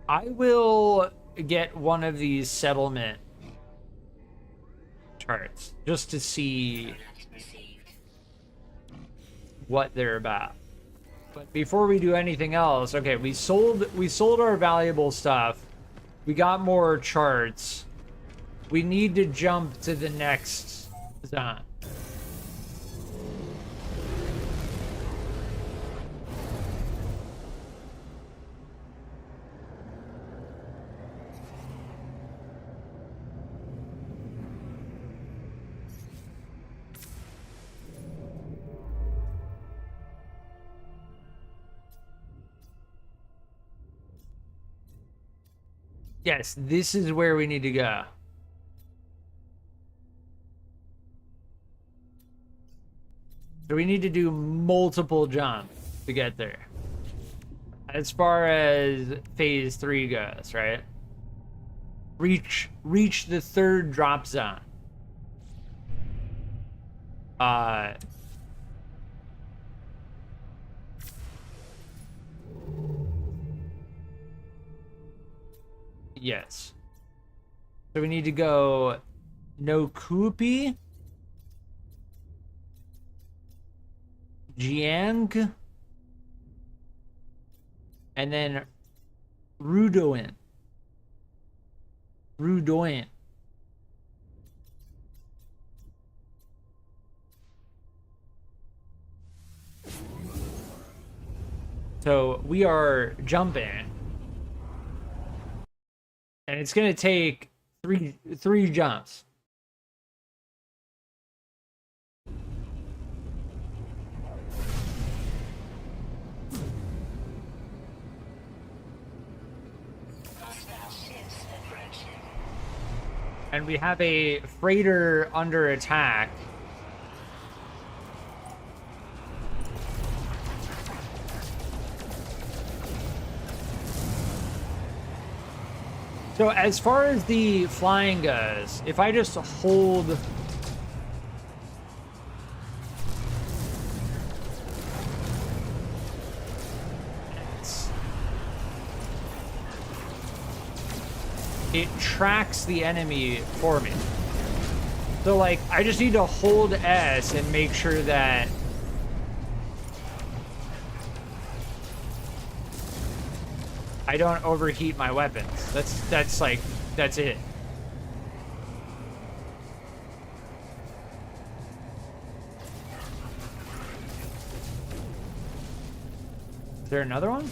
I will get one of these settlement charts just to see what they're about. But before we do anything else, okay, we sold our valuable stuff. We got more charts. We need to jump to the next zone. Yes, this is where we need to go. So we need to do multiple jumps to get there. As far as phase 3 goes, right? Reach the 3rd drop zone. Yes. So we need to go no Kupi, Jiang, and then Rudoin. Rudoin. So we are jumping. And it's gonna take three jumps. And we have a freighter under attack. So as far as the flying goes, if I just hold it tracks the enemy for me. So like I just need to hold S and make sure that I don't overheat my weapons. That's it. Is there another one?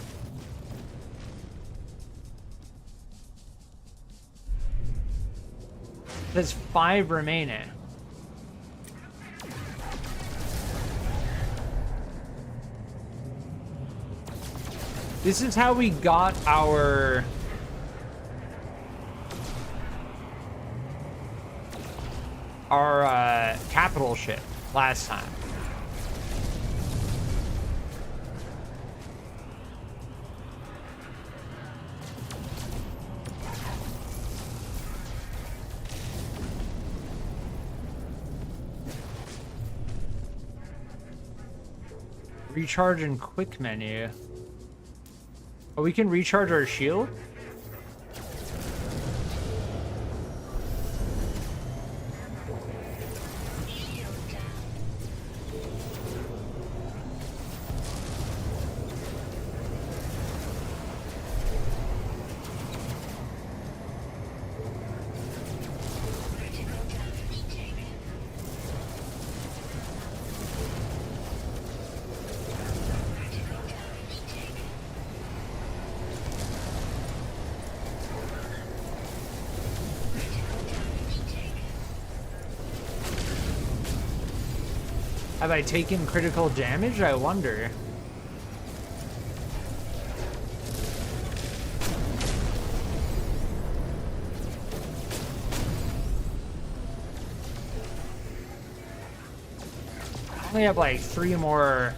There's 5 remaining. This is how we got our capital ship last time. Recharge in quick menu. Oh, we can recharge our shield? Have I taken critical damage? I wonder. I only have like 3 more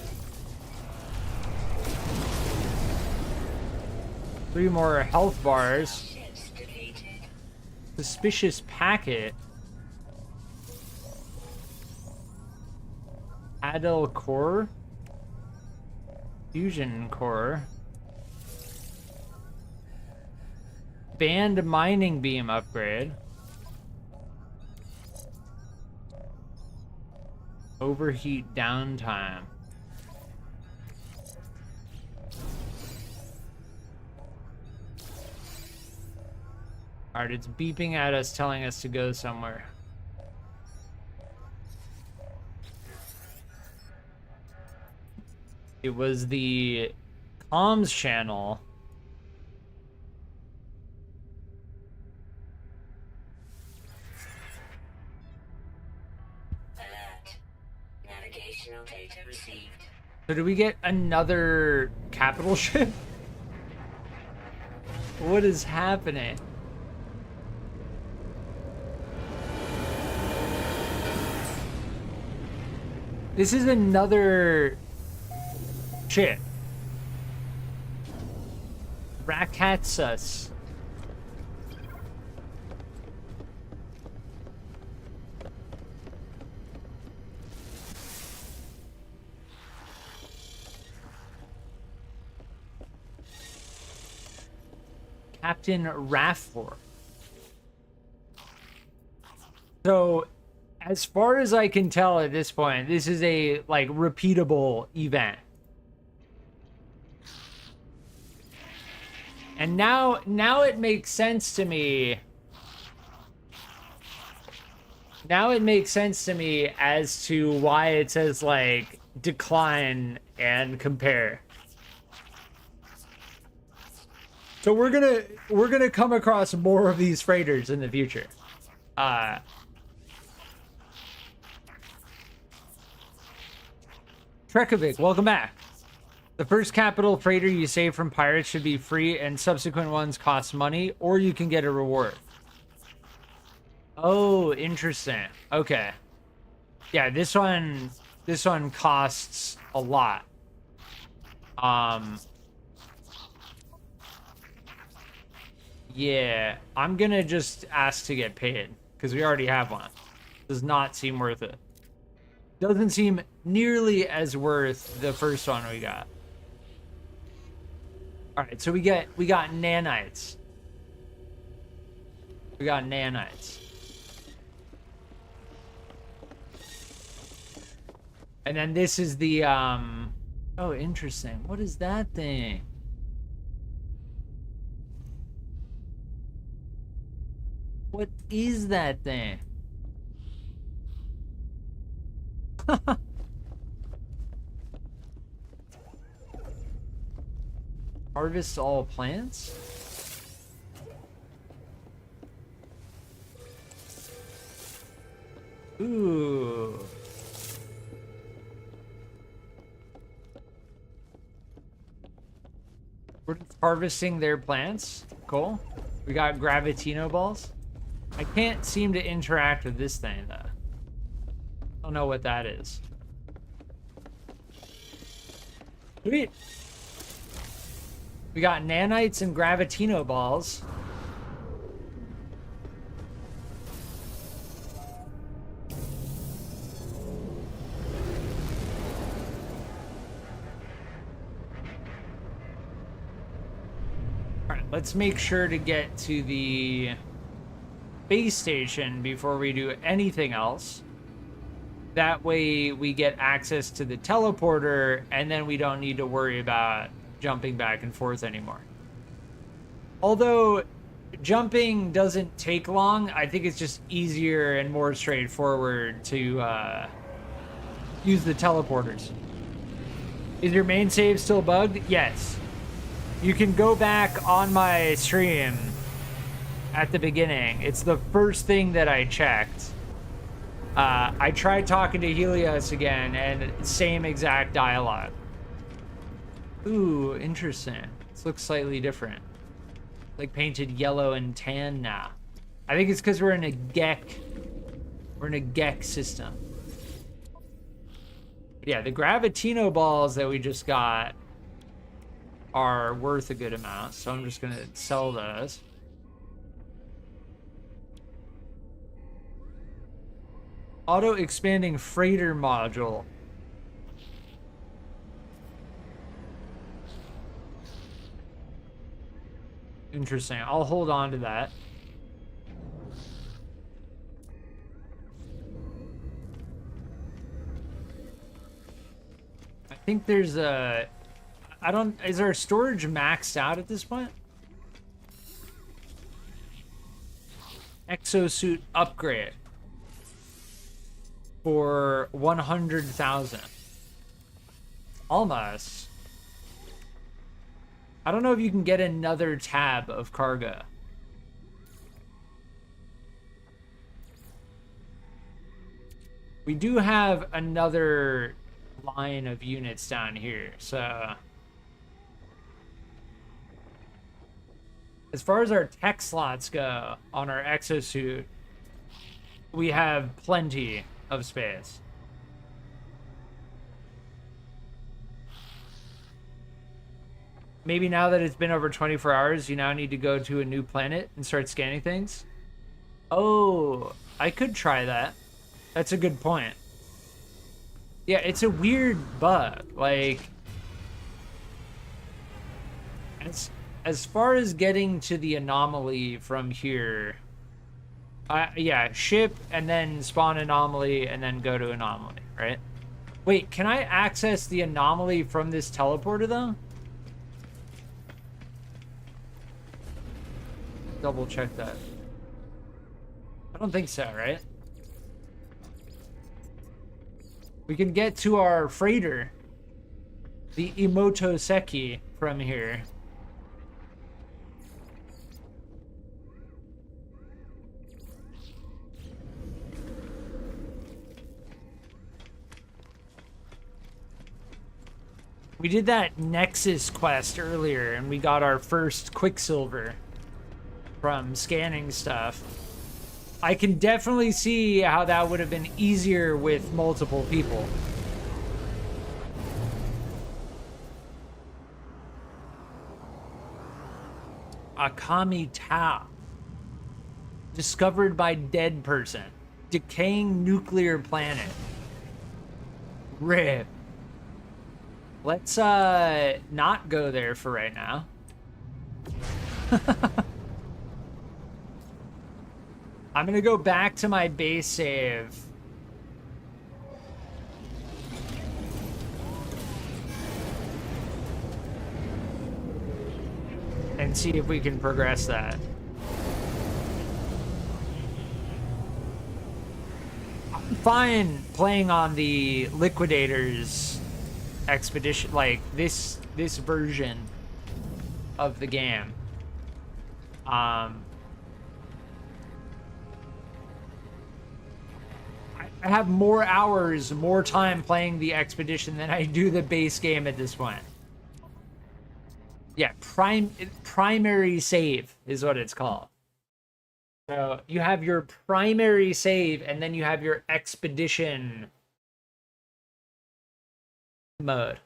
health bars. Suspicious packet. Adel core, fusion core, band mining beam upgrade, overheat downtime. All right, it's beeping at us, telling us to go somewhere. It was the comms channel. Alert. Navigational data received. So do we get another capital ship? What is happening? This is another shit. Rakatsus. Captain Rafford. So, as far as I can tell at this point, this is a, like, repeatable event. And now it makes sense to me. Now it makes sense to me as to why it says, like, decline and compare. So we're gonna come across more of these freighters in the future. Trekovic, welcome back. The first capital freighter you save from pirates should be free, and subsequent ones cost money, or you can get a reward. Oh, interesting. Okay. Yeah, this one costs a lot. Yeah, I'm gonna just ask to get paid because we already have one. Does not seem worth it. Doesn't seem nearly as worth the first one we got. All right, so we got nanites. We got nanites. And then this is the oh, interesting. What is that thing? What is that thing? Harvest all plants? Ooh. We're harvesting their plants. Cool. We got gravitino balls. I can't seem to interact with this thing, though. I don't know what that is. Sweet. We got nanites and gravitino balls. All right, let's make sure to get to the base station before we do anything else. That way we get access to the teleporter, and then we don't need to worry about jumping back and forth anymore. Although jumping doesn't take long, I think it's just easier and more straightforward to use the teleporters. Is your main save still bugged? Yes. You can go back on my stream at the beginning. It's the first thing that I checked. I tried talking to Helios again, and same exact dialogue. Ooh, interesting. This looks slightly different. Like painted yellow and tan now. I think it's because we're in a GEC. We're in a GEC system. But yeah, the gravitino balls that we just got are worth a good amount, so I'm just gonna sell those. Auto-expanding freighter module. Interesting. I'll hold on to that. I think there's a... is our storage maxed out at this point? Exosuit upgrade. For 100,000. Almost. I don't know if you can get another tab of cargo. We do have another line of units down here, so... As far as our tech slots go on our exosuit, we have plenty of space. Maybe now that it's been over 24 hours, you now need to go to a new planet and start scanning things. Oh, I could try that. That's a good point. Yeah, it's a weird bug. Like, as far as getting to the anomaly from here, yeah, ship and then spawn anomaly and then go to anomaly, right? Wait, can I access the anomaly from this teleporter though? Double check that. I don't think so, right? We can get to our freighter, the Imotoseki, from here. We did that Nexus quest earlier, and we got our first Quicksilver from scanning stuff. I can definitely see how that would have been easier with multiple people. Akami Tau. Discovered by dead person. Decaying nuclear planet. RIP. Let's not go there for right now. I'm gonna go back to my base save. And see if we can progress that. I'm fine playing on the Liquidators expedition, like this version of the game. I have more hours, more time playing the expedition than I do the base game at this point. Yeah, primary save is what it's called. So you have your primary save and then you have your expedition mode.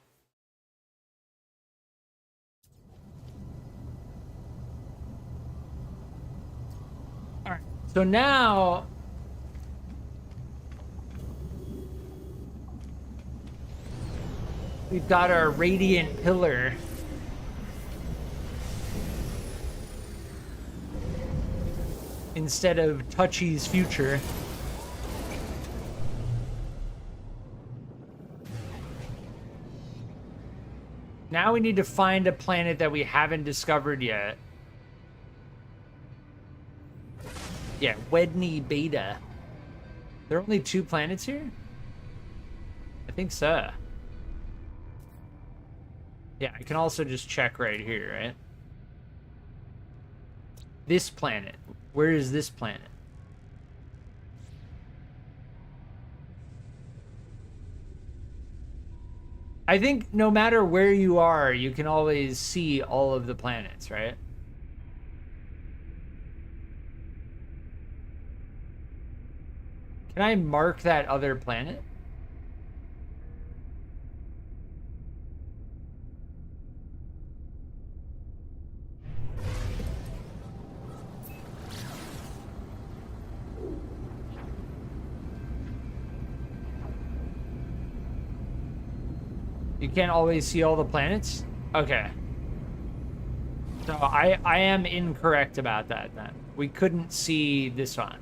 All right, so now we've got our radiant pillar. Instead of Touchy's future. Now we need to find a planet that we haven't discovered yet. Yeah, Wedney Beta. There are only 2 planets here? I think so. Yeah, I can also just check right here, right? This planet. Where is this planet? I think no matter where you are, you can always see all of the planets, right? Can I mark that other planet? You can't always see all the planets? Okay. So I am incorrect about that then. We couldn't see this one.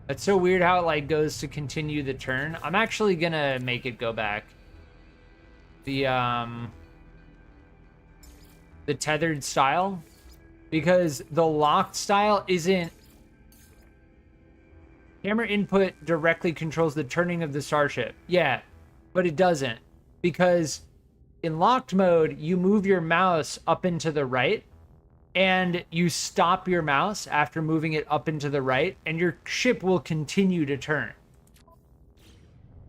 It's so weird how it like goes to continue the turn. I'm actually gonna make it go back. The tethered style, because the locked style isn't. Camera input directly controls the turning of the starship. Yeah, but it doesn't, because in locked mode you move your mouse up and to the right and you stop your mouse after moving it up and to the right and your ship will continue to turn.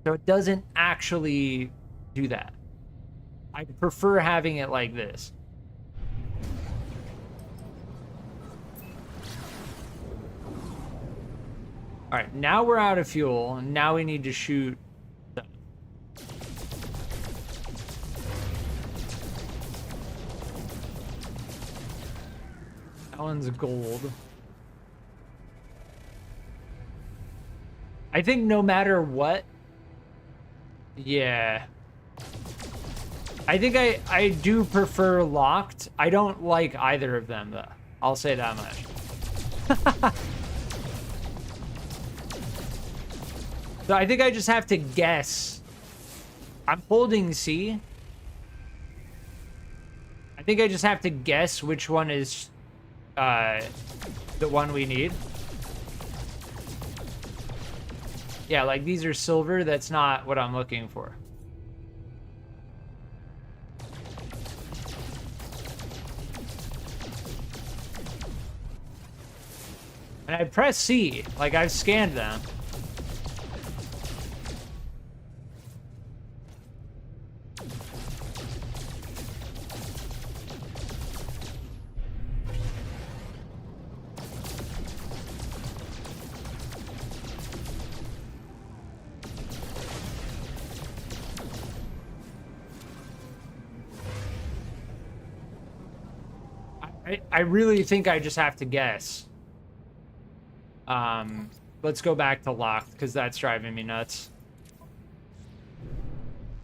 So it doesn't actually do that. I prefer having it like this. All right, now we're out of fuel, and now we need to shoot. one's gold. I think no matter what, yeah. I think I do prefer locked. I don't like either of them though. I'll say that much. So I think I just have to guess. I'm holding C. I think I just have to guess which one is the one we need. Yeah, like these are silver. That's not what I'm looking for. And I press C, like I've scanned them. I really think I just have to guess. Let's go back to locked because that's driving me nuts.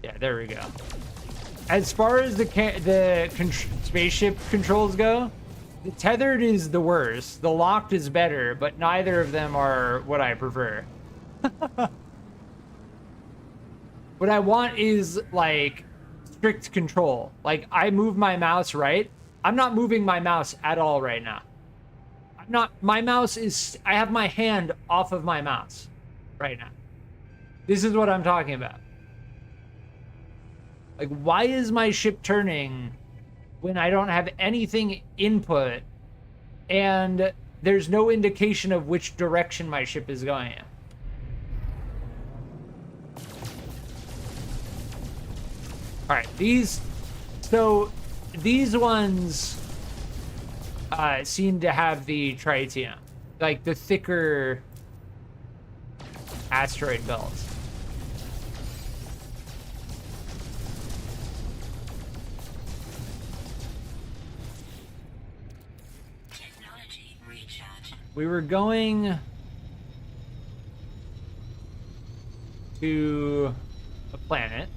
Yeah, there we go. As far as the spaceship controls go, the tethered is the worst. The locked is better, but neither of them are what I prefer. What I want is like strict control. Like I move my mouse right. I'm not moving my mouse at all right now. My mouse is, I have my hand off of my mouse right now. This is what I'm talking about. Like, why is my ship turning when I don't have anything input and there's no indication of which direction my ship is going in? All right, these ones seem to have the tritium, like the thicker asteroid belts. Technology recharge. We were going to a planet.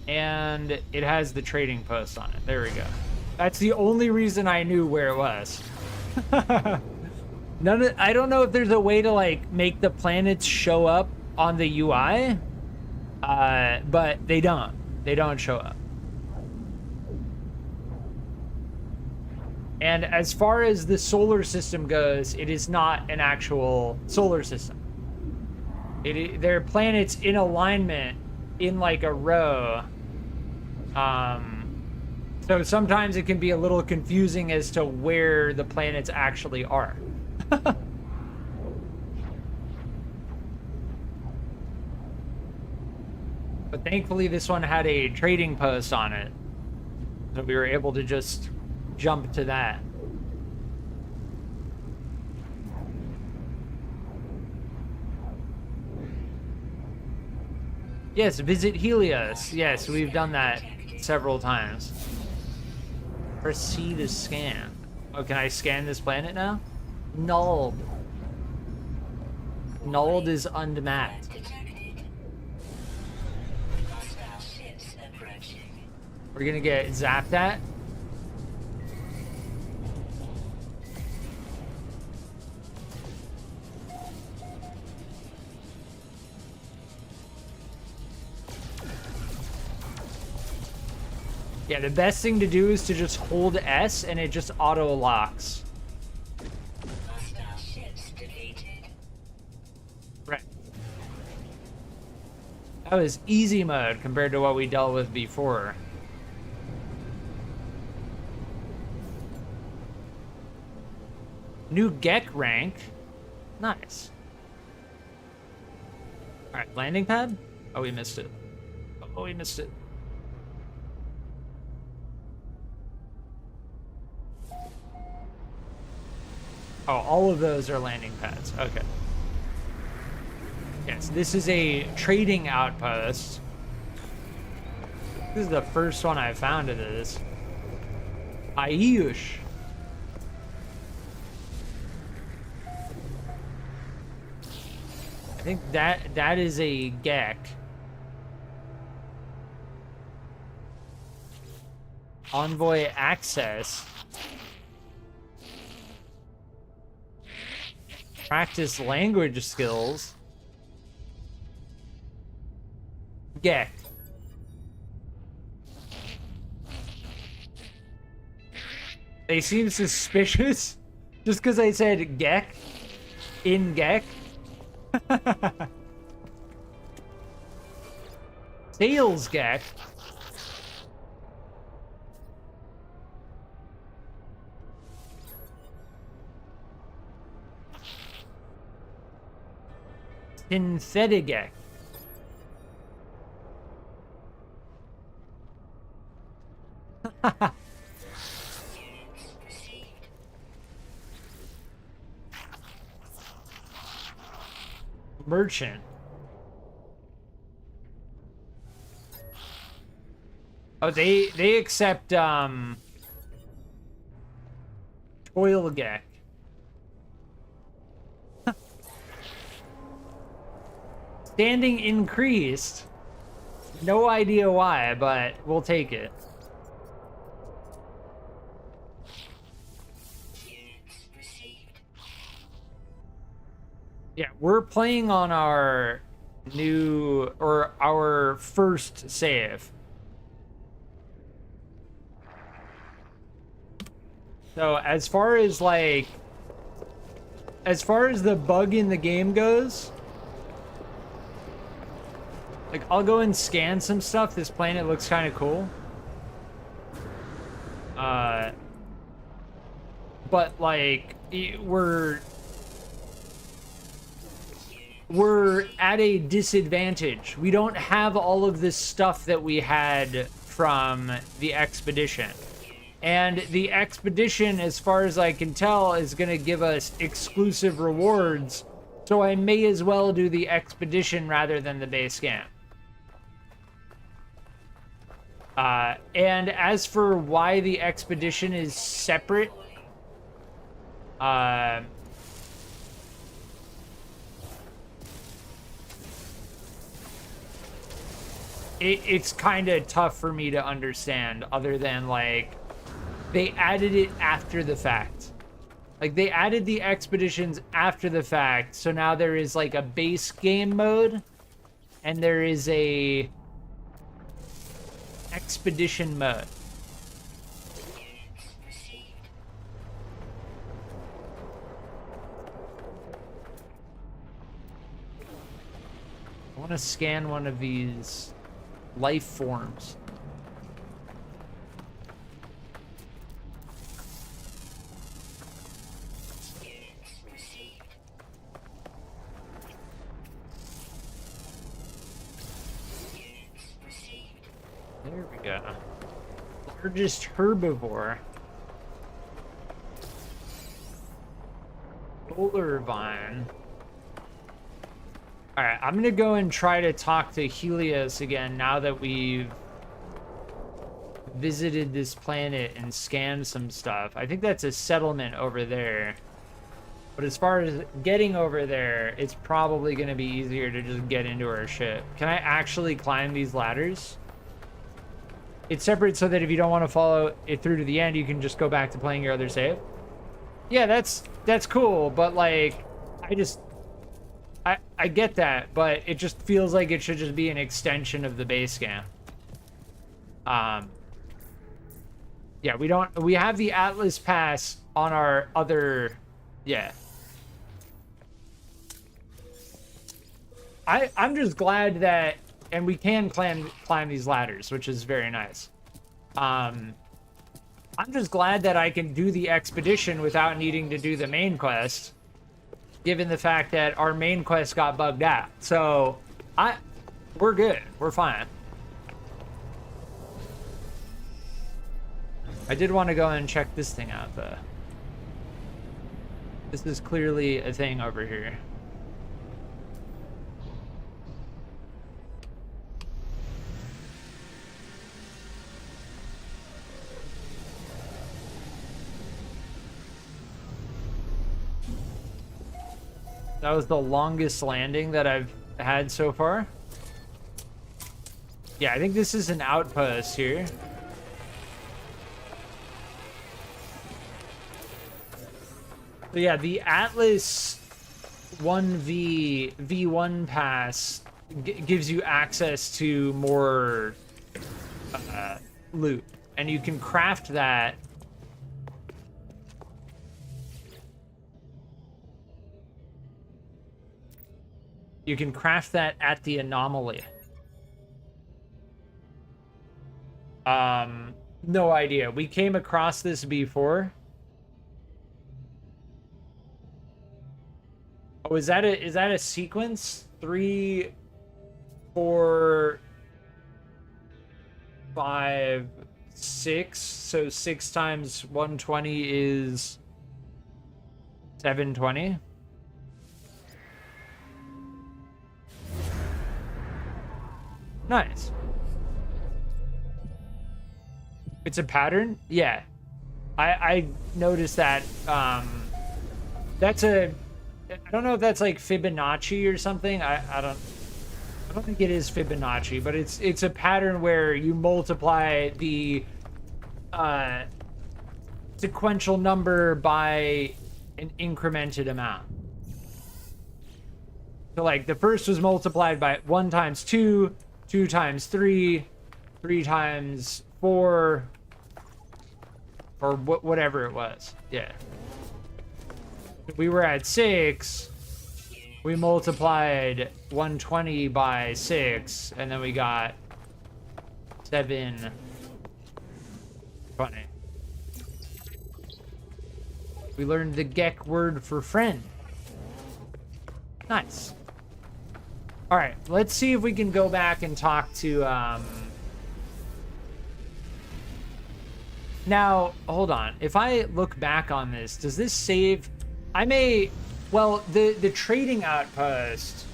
And it has the trading post on it. There we go. That's the only reason I knew where it was. I don't know if there's a way to like make the planets show up on the UI, but they don't. They don't show up. And as far as the solar system goes, it is not an actual solar system. They're planets in alignment in like a row. So sometimes it can be a little confusing as to where the planets actually are. But thankfully this one had a trading post on it, so we were able to just jump to that. Yes, visit Helios. Yes, we've done that several times. Proceed to scan. Oh, can I scan this planet now? Nulled. Nulled is unmapped. We're gonna get zapped at. Yeah, the best thing to do is to just hold S and it just auto locks. Right. That was easy mode compared to what we dealt with before. New GEC rank. Nice. Alright, landing pad? Oh, we missed it. Oh, we missed it. Oh, all of those are landing pads. Okay. Yes, this is a trading outpost. This is the first one I found of this. Ayush. I think that is a GEC. Envoy access. Practice language skills. GEC. They seem suspicious just because I said GEC in GEC. Sales GEC. Synthetic GEC. Merchant. Oh, they accept toil GEC. Standing increased. No idea why, but we'll take it. Yeah, we're playing on our new, or our first save. So as far as like, as far as the bug in the game goes, like I'll go and scan some stuff. This planet looks kind of cool. But like we're at a disadvantage. We don't have all of this stuff that we had from the expedition. And the expedition, as far as I can tell, is going to give us exclusive rewards. So I may as well do the expedition rather than the base game. And as for why the expedition is separate, it's kind of tough for me to understand, other than like they added it after the fact. Like they added the expeditions after the fact, so now there is like a base game mode and there is a expedition mode. I want to scan one of these life forms. There we go. Largest herbivore. Polar vine. Alright, I'm gonna go and try to talk to Helios again now that we've visited this planet and scanned some stuff. I think that's a settlement over there. But as far as getting over there, it's probably gonna be easier to just get into our ship. Can I actually climb these ladders? It's separate so that if you don't want to follow it through to the end, you can just go back to playing your other save. Yeah, that's cool, but like, I get that, but it just feels like it should just be an extension of the base game. Yeah, we have the Atlas Pass on our other, yeah. I'm just glad that, and we can climb these ladders, which is very nice. I'm just glad that I can do the expedition without needing to do the main quest, given the fact that our main quest got bugged out. So, we're good. We're fine. I did want to go and check this thing out, though. This is clearly a thing over here. That was the longest landing that I've had so far. Yeah, I think this is an outpost here. So yeah, the Atlas 1V V1 pass gives you access to more loot, and you can craft that. You can craft that at the anomaly. No idea. We came across this before. Oh, is that a sequence? 3, 4, 5, 6. So 6 times 120 is 720. Nice. It's a pattern? Yeah. I noticed that. That's a... I don't know if that's like Fibonacci or something. I don't think it is Fibonacci, but it's a pattern where you multiply the sequential number by an incremented amount. So like the first was multiplied by 1 times 2, 2 times 3, 3 times 4, or whatever it was. Yeah. We were at 6. We multiplied 120 by 6, and then we got 720. We learned the Gek word for friend. Nice. All right, let's see if we can go back and talk to Now, hold on. If I look back on this, does this save? I may, well, the trading outpost,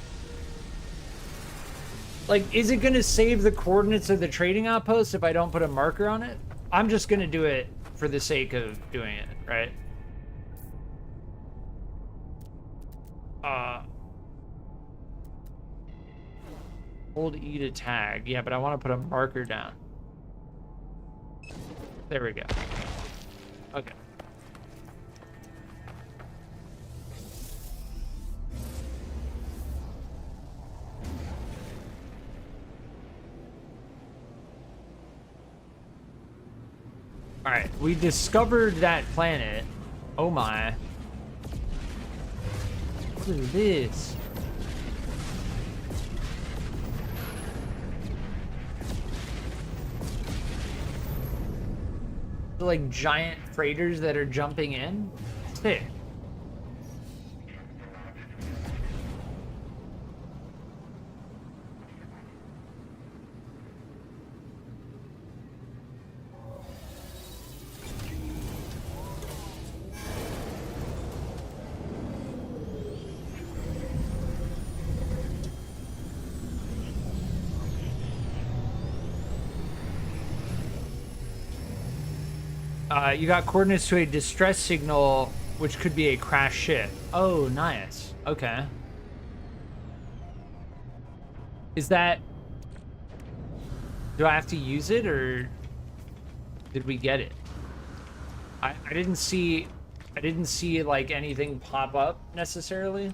like, is it going to save the coordinates of the trading outpost if I don't put a marker on it? I'm just going to do it for the sake of doing it, right? Hold E to tag. Yeah, but I want to put a marker down. There we go. Okay. All right, we discovered that planet. Oh my. What is this? Like giant freighters that are jumping in. Sick. You got coordinates to a distress signal, which could be a crash ship. Oh, nice. Okay. Is that... Do I have to use it, or did we get it? I didn't see... I didn't see, like, anything pop up, necessarily.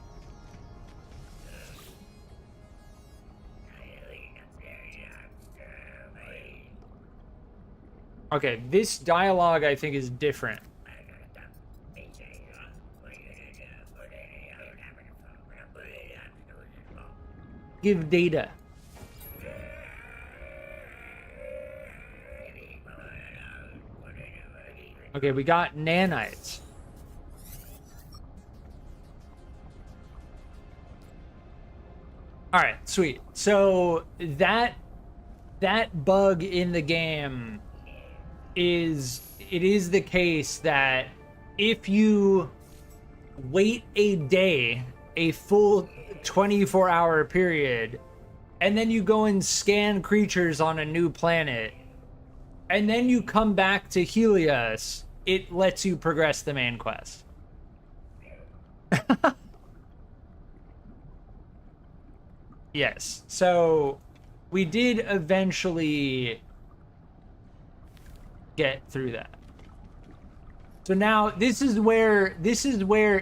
Okay, this dialogue, I think, is different. Give data. Okay, we got nanites. All right, sweet. So that bug in the game is the case that if you wait a day, a full 24-hour period, and then you go and scan creatures on a new planet, and then you come back to Helios, it lets you progress the main quest. Yes. So we did eventually get through that. So now this is where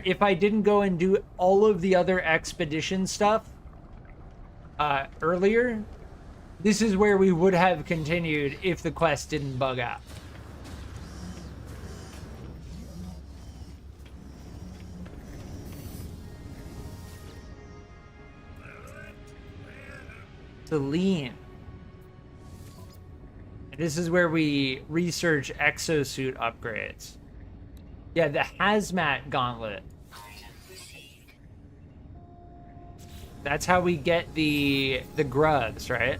if I didn't go and do all of the other expedition stuff earlier, this is where we would have continued if the quest didn't bug out. Celine. And this is where we research exosuit upgrades. Yeah, the hazmat gauntlet. That's how we get the grubs, right?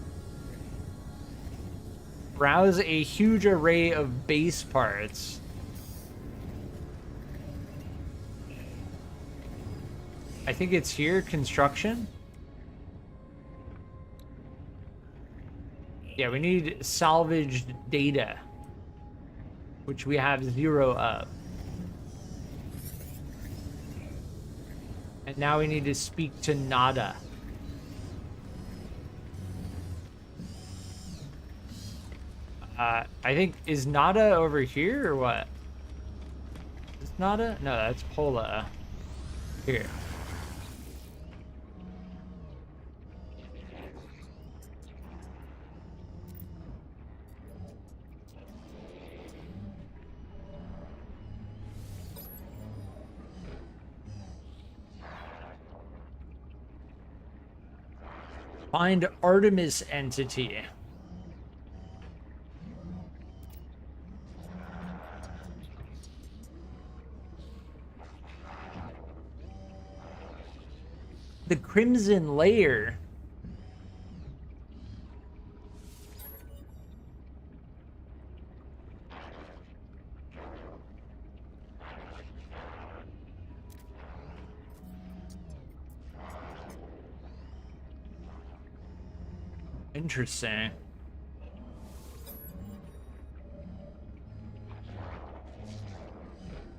Browse a huge array of base parts. I think it's here, construction. Yeah, we need salvaged data, which we have 0 of. And now we need to speak to Nada. I think, is Nada over here or what? Is Nada? No, that's Pola. Here. Find Artemis entity. The Crimson Layer. Interesting.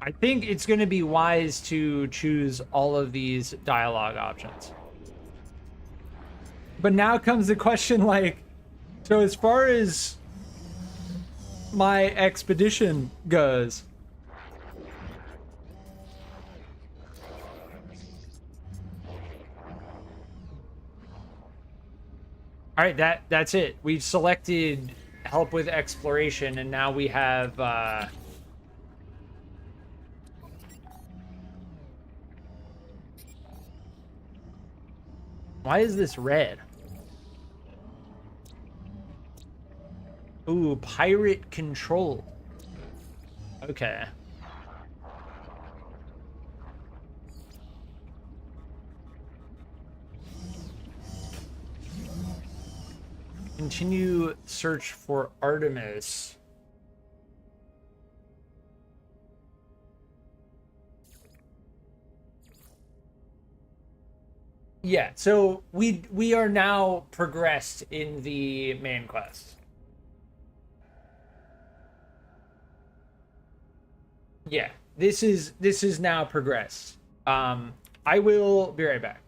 I think it's going to be wise to choose all of these dialogue options. But now comes the question, like, so as far as my expedition goes, all right, that's it. We've selected help with exploration, and now we have why is this red? Ooh, pirate control. Okay. Continue search for Artemis. Yeah, so we are now progressed in the main quest. Yeah, this is now progressed. I will be right back.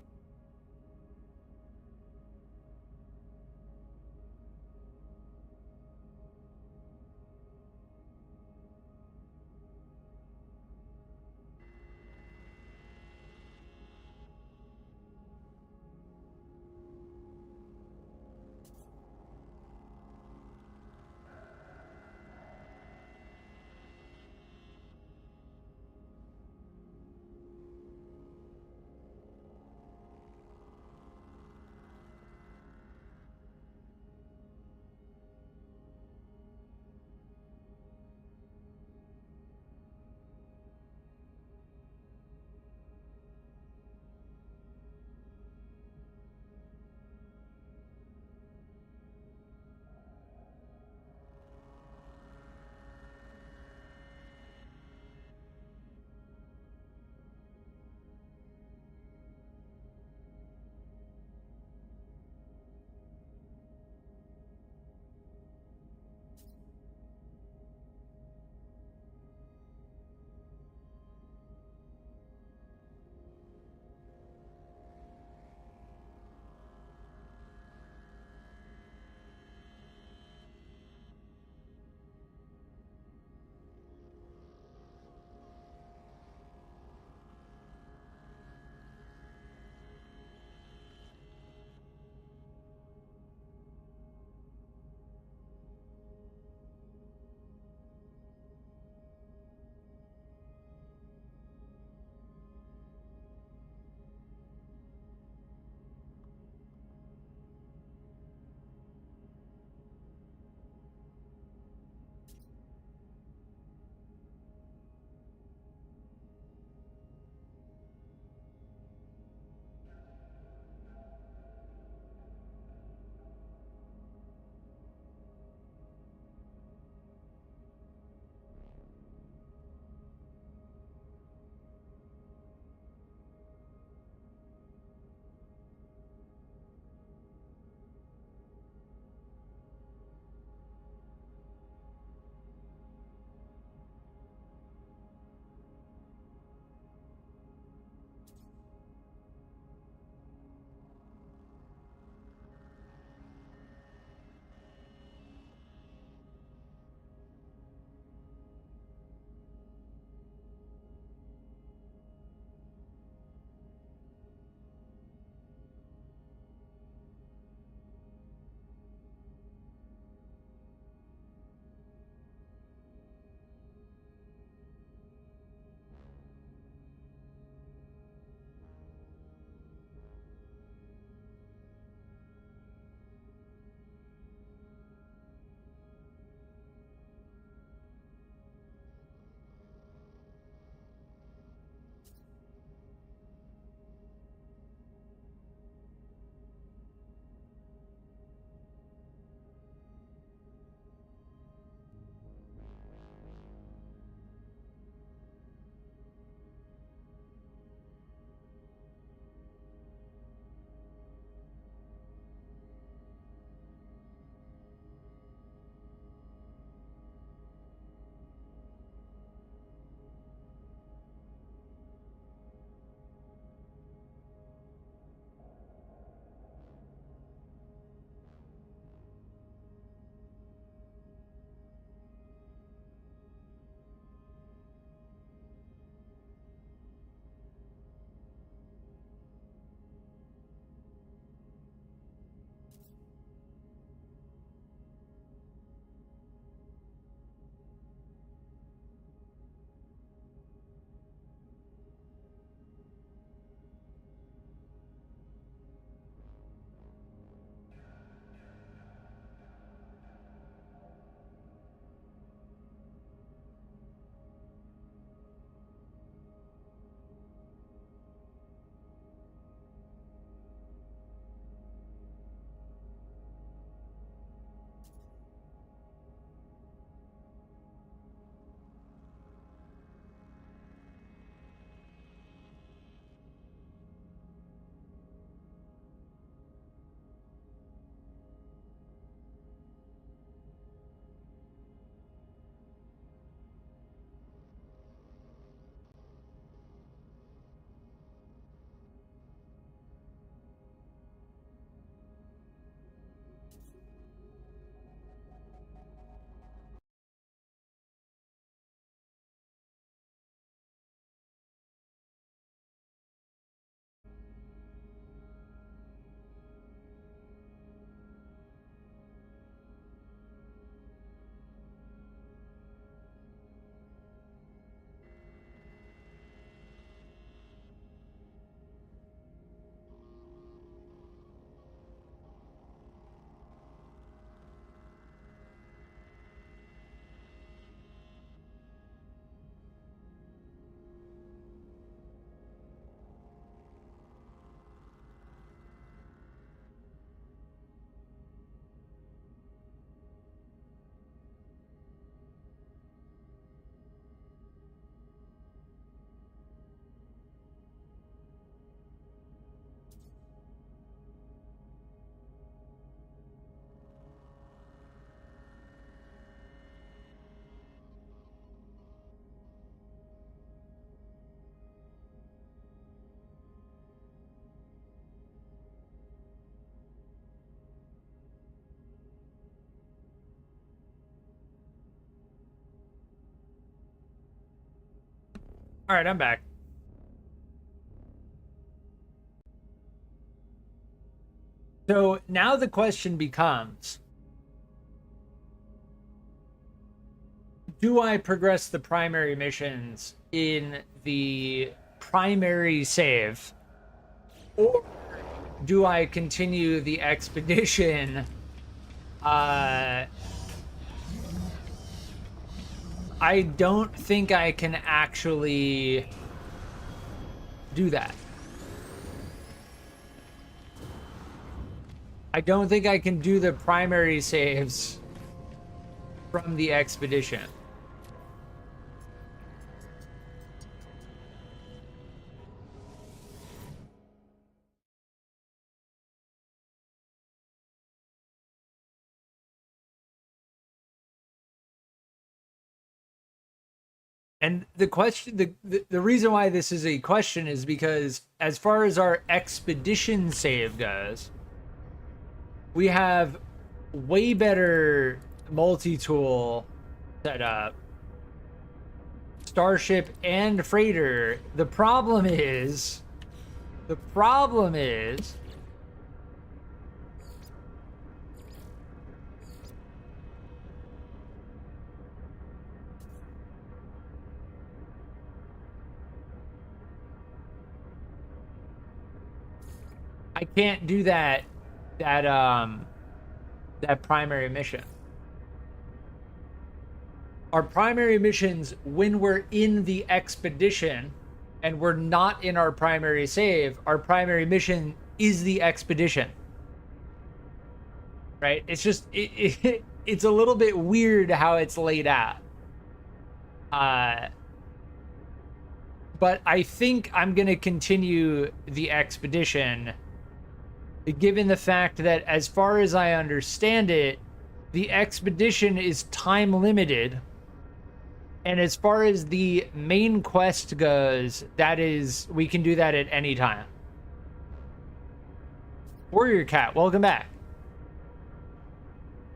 All right, I'm back. So now the question becomes, do I progress the primary missions in the primary save, or do I continue the expedition? I don't think I can actually do that. I don't think I can do the primary saves from the expedition. And the question, the reason why this is a question is because as far as our expedition save goes, we have way better multi-tool setup, Starship and Freighter. The problem is I can't do that primary mission. Our primary missions, when we're in the expedition and we're not in our primary save, our primary mission is the expedition. Right? It's just it's a little bit weird how it's laid out. But I think I'm gonna continue the expedition, given the fact that, as far as I understand it, the expedition is time limited, and as far as the main quest goes, that is, we can do that at any time. Warrior Cat, welcome back.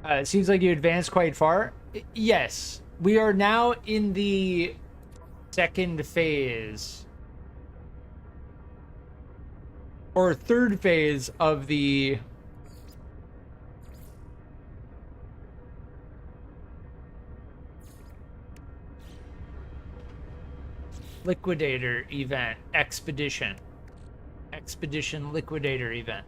It seems like you advanced quite far. Yes, we are now in the second phase, or third phase of the liquidator event, expedition liquidator event.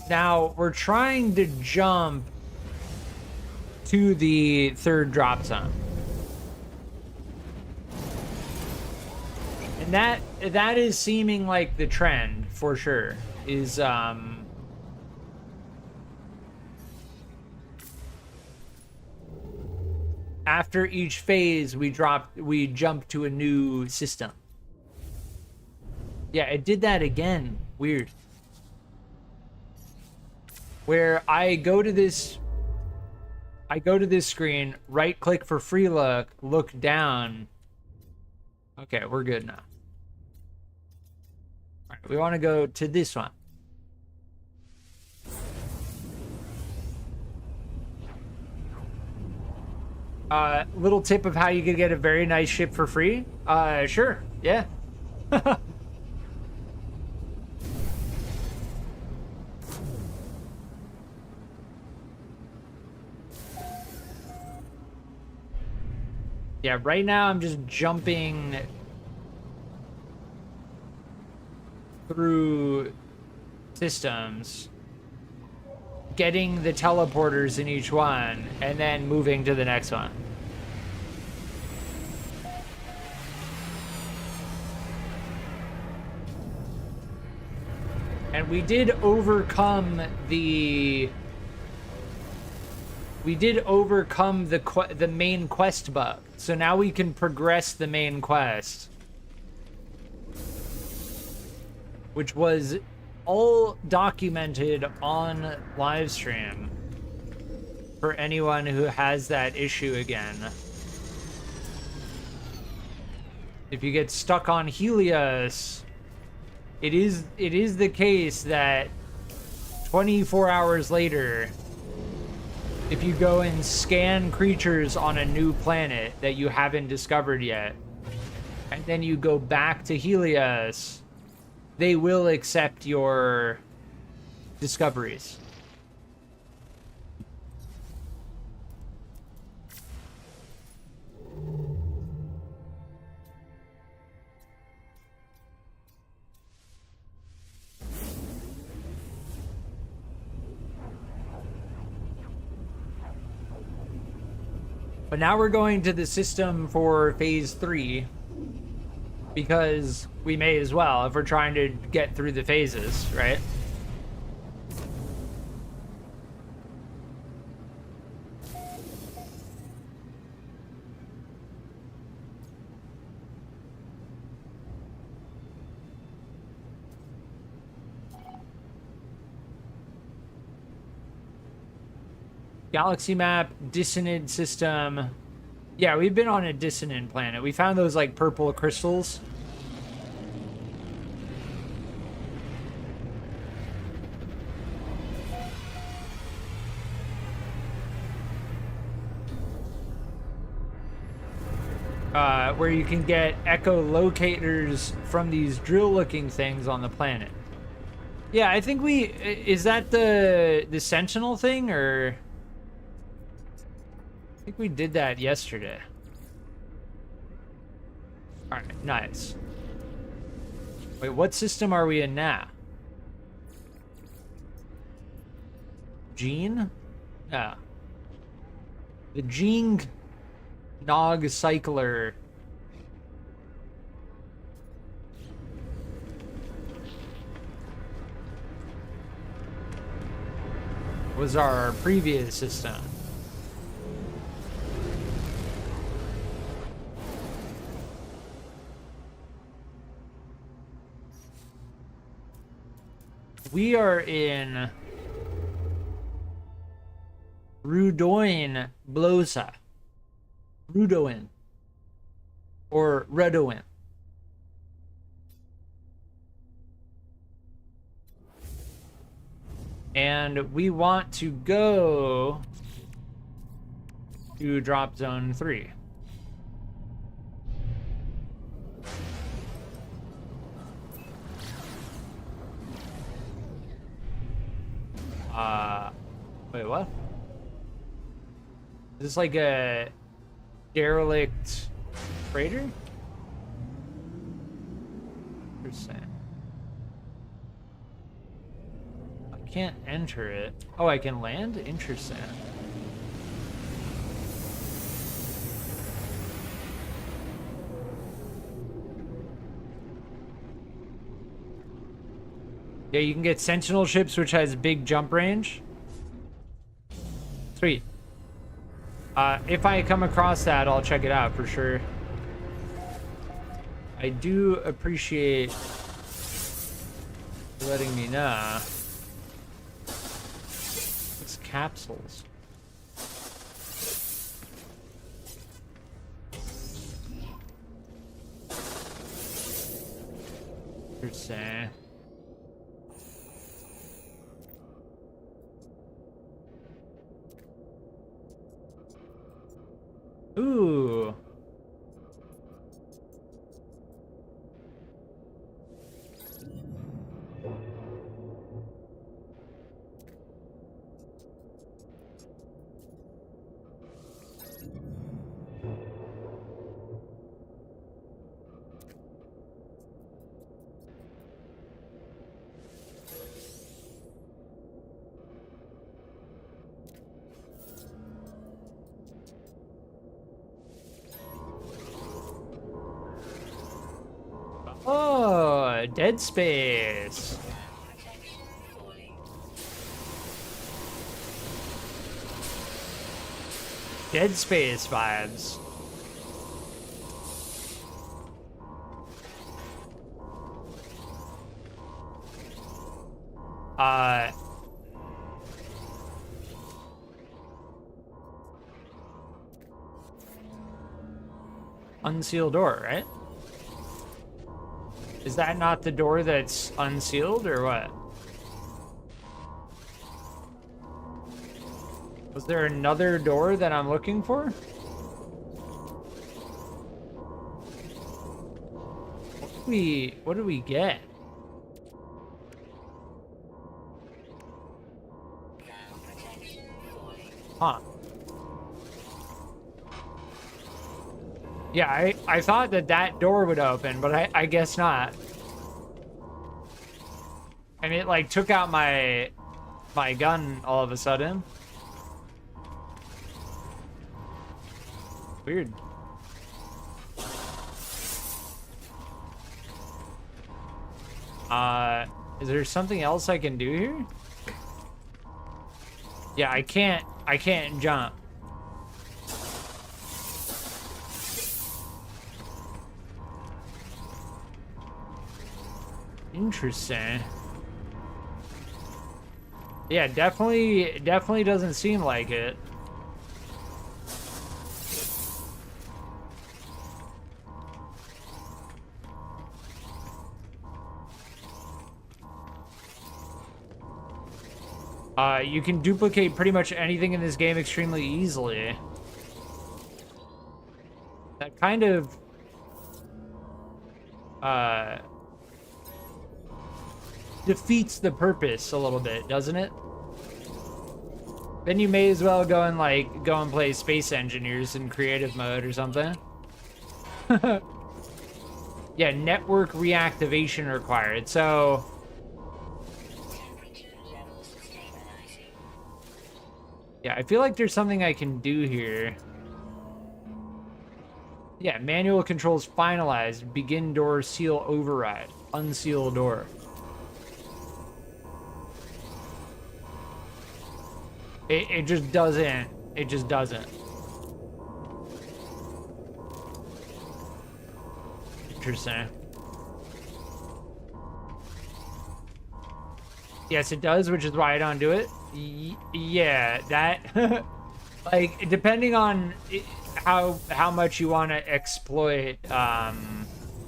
Now we're trying to jump to the third drop zone, and that is seeming like the trend for sure. Is after each phase we jump to a new system. Yeah, it did that again. Weird. Where I go to this screen, right click for free look down. Okay, we're good now. All right, we want to go to this one. Little tip of how you can get a very nice ship for free. Sure, yeah. Yeah, right now I'm just jumping through systems, getting the teleporters in each one, and then moving to the next one. And we did overcome the main quest bug. So now we can progress the main quest, which was all documented on live stream for anyone who has that issue again. If you get stuck on Helios, it is the case that 24 hours later, if you go and scan creatures on a new planet that you haven't discovered yet, and then you go back to Helios, they will accept your discoveries. But now we're going to the system for phase 3 because we may as well if we're trying to get through the phases, right? Galaxy map, dissonant system. Yeah, we've been on a dissonant planet. We found those like purple crystals. Where you can get echolocators from these drill-looking things on the planet. Yeah, I think we... Is that the Sentinel thing, or... I think we did that yesterday. Alright, nice. Wait, what system are we in now? Gene? Yeah. The Gene Nog Cycler. Was our previous system. We are in Rudoin Blosa. Rudoin. Or Redoin. And we want to go to drop zone 3. Wait, what? Is this like a derelict freighter? Interesting. I can't enter it. Oh, I can land? Interesting. Yeah, you can get Sentinel ships, which has big jump range. Sweet. If I come across that, I'll check it out for sure. I do appreciate letting me know. It's capsules. Interesting. Ooh. Oh, Dead Space. Dead Space vibes. Unsealed door, right? Is that not the door that's unsealed or what? Was there another door that I'm looking for? What did we get? Huh. Yeah, I thought that door would open, but I guess not. And it like took out my gun all of a sudden. Weird. Is there something else I can do here? Yeah, I can't jump. Interesting. Yeah, definitely doesn't seem like it. You can duplicate pretty much anything in this game extremely easily. That kind of defeats the purpose a little bit, doesn't it? Then you may as well go and play Space Engineers in creative mode or something. Yeah, network reactivation required. So yeah, I feel like there's something I can do here. Yeah, manual controls finalized. Begin door seal override. Unseal door. It just doesn't. It just doesn't. Interesting. Yes, it does, which is why I don't do it. Yeah, that like depending on how much you want to exploit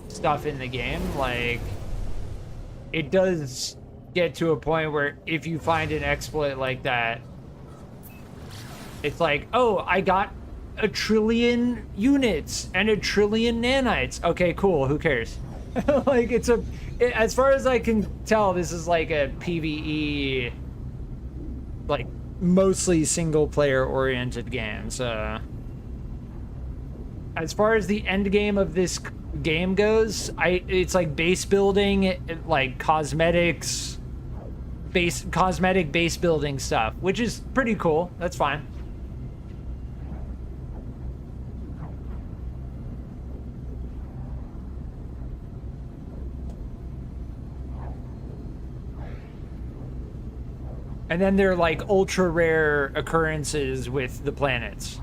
stuff in the game, like it does get to a point where if you find an exploit like that, it's like, oh, I got 1 trillion units and 1 trillion nanites. Okay, cool. Who cares? Like as far as I can tell, this is like a PvE, like mostly single player oriented game. So as far as the end game of this game goes, it's like base building, like cosmetic base building stuff, which is pretty cool. That's fine. And then they're like ultra rare occurrences with the planets.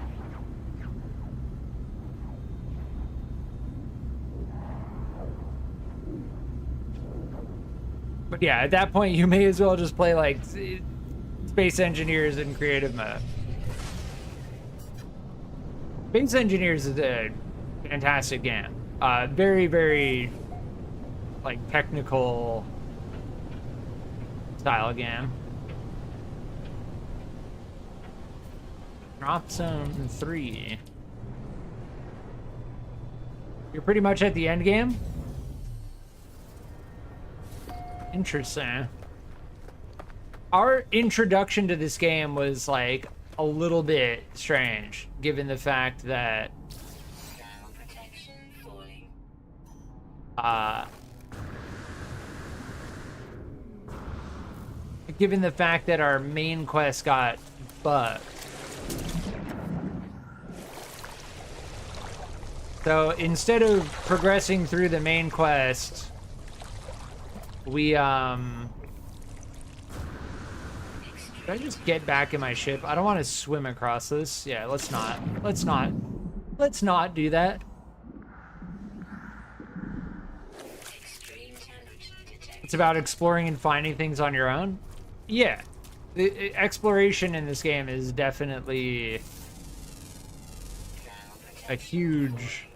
But yeah, at that point, you may as well just play like Space Engineers in creative mode. Space Engineers is a fantastic game. Very, very like technical style game. Drop Zone 3. You're pretty much at the end game? Interesting. Our introduction to this game was like a little bit strange, given the fact that our main quest got bugged. So instead of progressing through the main quest, we should I just get back in my ship? I don't want to swim across this. Yeah, let's not do that. It's about exploring and finding things on your own. Yeah, the exploration in this game is definitely a huge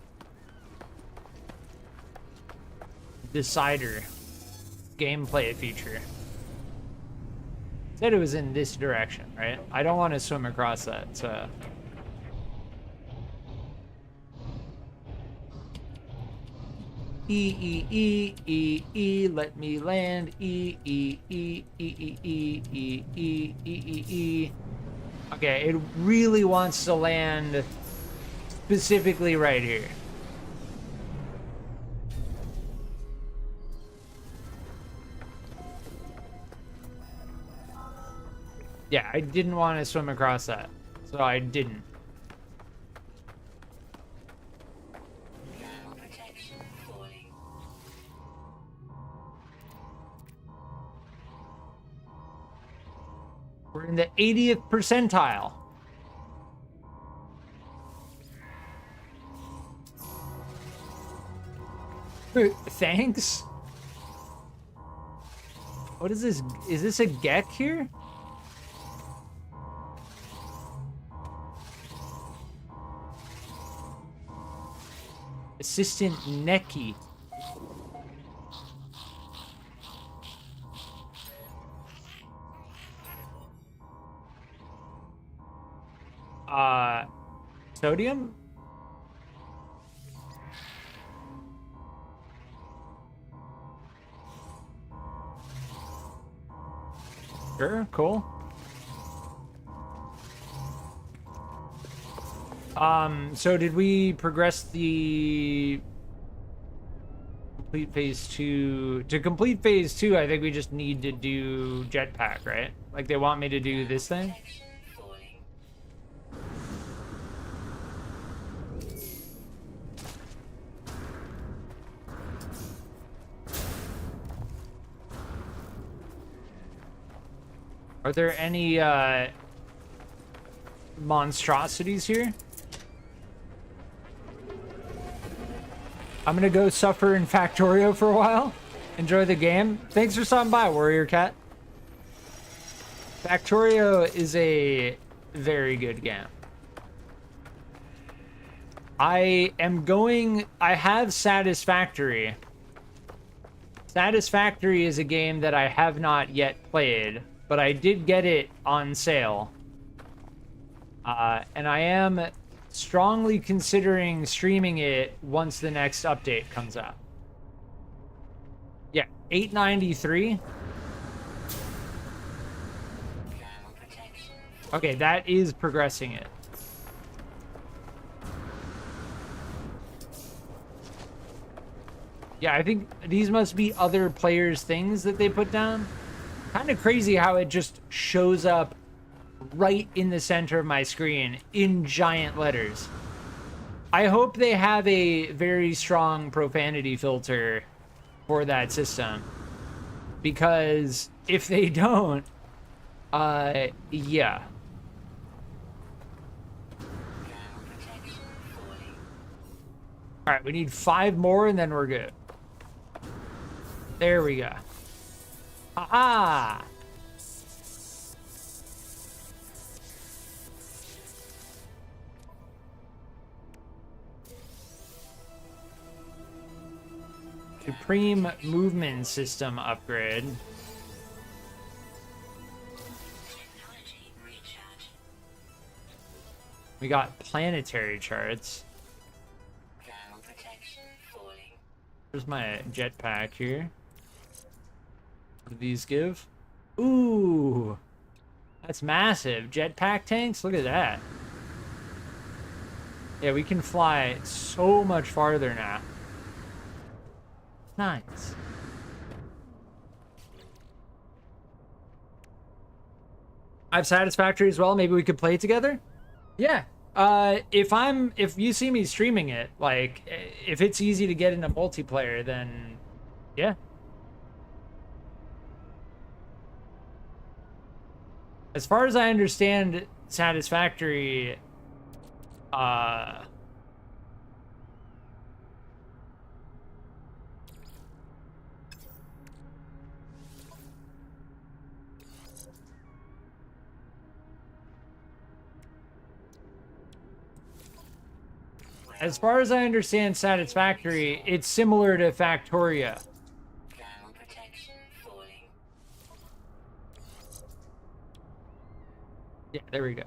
decider gameplay feature. Said it was in this direction, right? I don't want to swim across that, so. Let me land. Okay, it really wants to land specifically right here. Yeah, I didn't want to swim across that, so I didn't. Protection falling. We're in the 80th percentile. Thanks. What is this? Is this a Gek here? Assistant Neki. Sodium? Sure, cool. So did we progress the complete phase 2? To complete phase 2, I think we just need to do jetpack, right? Like they want me to do this thing? Protection falling. Are there any monstrosities here? I'm gonna go suffer in Factorio for a while. Enjoy the game. Thanks for stopping by, Warrior Cat. Factorio is a very good game. I have Satisfactory. Satisfactory is a game that I have not yet played, but I did get it on sale. And I am strongly considering streaming it once the next update comes out. Yeah, 893. Protection. Okay, that is progressing it. Yeah, I think these must be other players' things that they put down. Kind of crazy how it just shows up right in the center of my screen in giant letters. I hope they have a very strong profanity filter for that system, because if they don't, yeah. Protection falling. All right, we need 5 more and then we're good. There we go. Ah. Supreme movement system upgrade. Technology recharge. We got planetary charts. Protection falling. There's my jetpack here. What do these give? Ooh, that's massive. Jetpack tanks, look at that. Yeah, we can fly so much farther now. Nice. I have Satisfactory as well. Maybe we could play together. Yeah. If you see me streaming it, like, if it's easy to get into multiplayer, then yeah. As far as I understand, Satisfactory, as far as I understand Satisfactory, it's similar to Factoria. Protection falling. Yeah, there we go.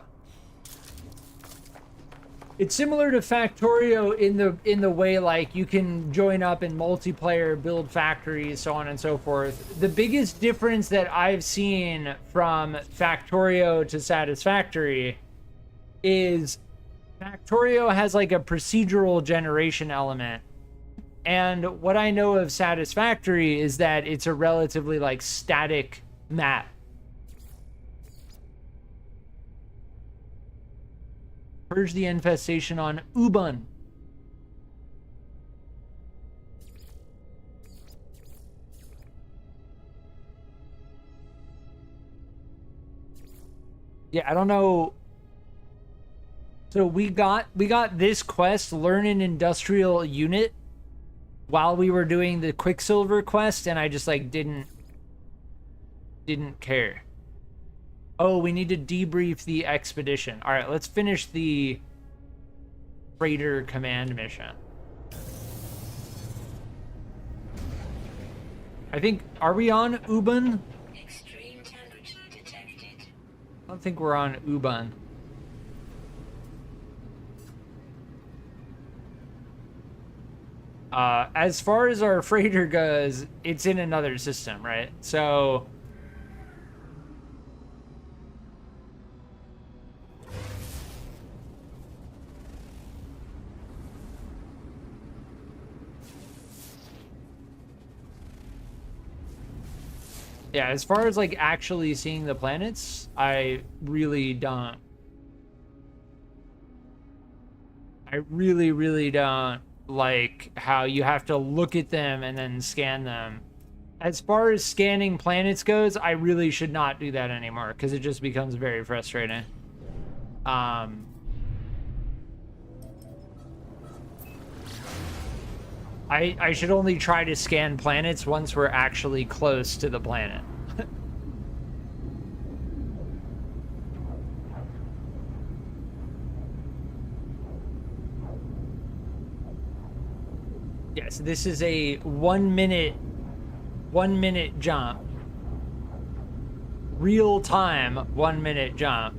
It's similar to Factorio in the way like you can join up in multiplayer, build factories, so on and so forth. The biggest difference that I've seen from Factorio to Satisfactory is Factorio has like a procedural generation element. And what I know of Satisfactory is that it's a relatively like static map. Purge the infestation on Ubun. Yeah, I don't know. So we got this quest, learn an industrial unit, while we were doing the Quicksilver quest, and I just like didn't care. Oh, we need to debrief the expedition. All right, let's finish the freighter command mission. I think, are we on Ubun? Extreme temperature detected. I don't think we're on Ubun. As far as our freighter goes, it's in another system, right? So yeah, as far as like actually seeing the planets, I really don't like how you have to look at them and then scan them. As far as scanning planets goes, I really should not do that anymore because it just becomes very frustrating. I should only try to scan planets once we're actually close to the planet. Yes, this is a 1 minute jump. Real time 1 minute jump.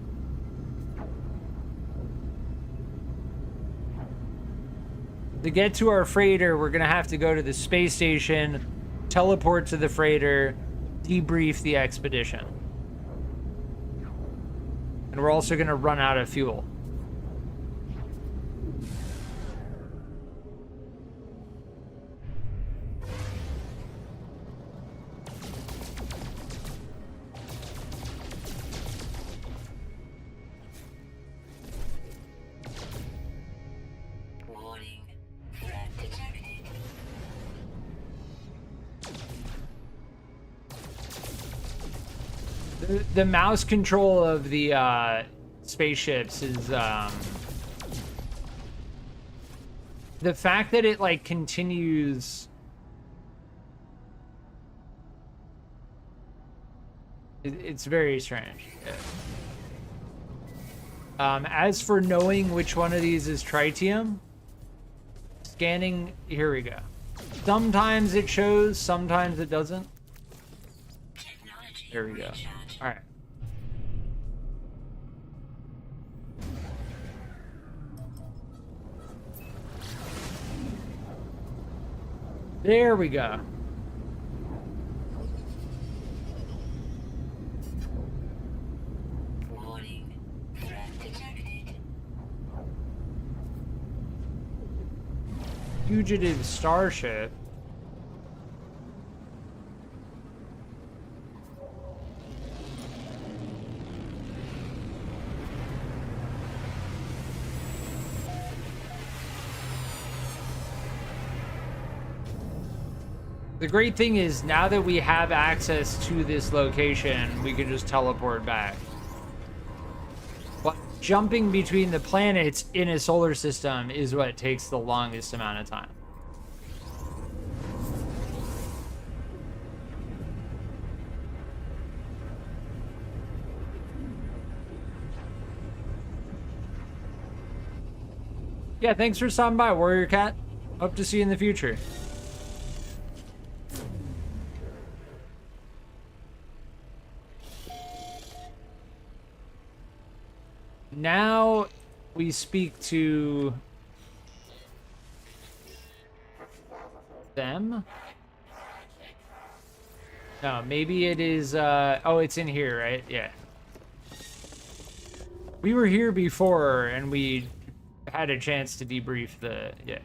To get to our freighter, we're gonna have to go to the space station, teleport to the freighter, debrief the expedition. And we're also gonna run out of fuel. Warning. Threat detected. The mouse control of the spaceships is the fact that it like continues. It's very strange. As for knowing which one of these is tritium, scanning, here we go. Sometimes it shows, sometimes it doesn't. Technology There we go. recharge. All right. There we go. Warning. Threat detected. Fugitive starship. The great thing is now that we have access to this location, we can just teleport back. But jumping between the planets in a solar system is what takes the longest amount of time. Yeah, thanks for stopping by, Warrior Cat. Hope to see you in the future. now we speak to them. No, maybe it is, oh, it's in here, right? Yeah. We were here before, and we had a chance to debrief the, yeah.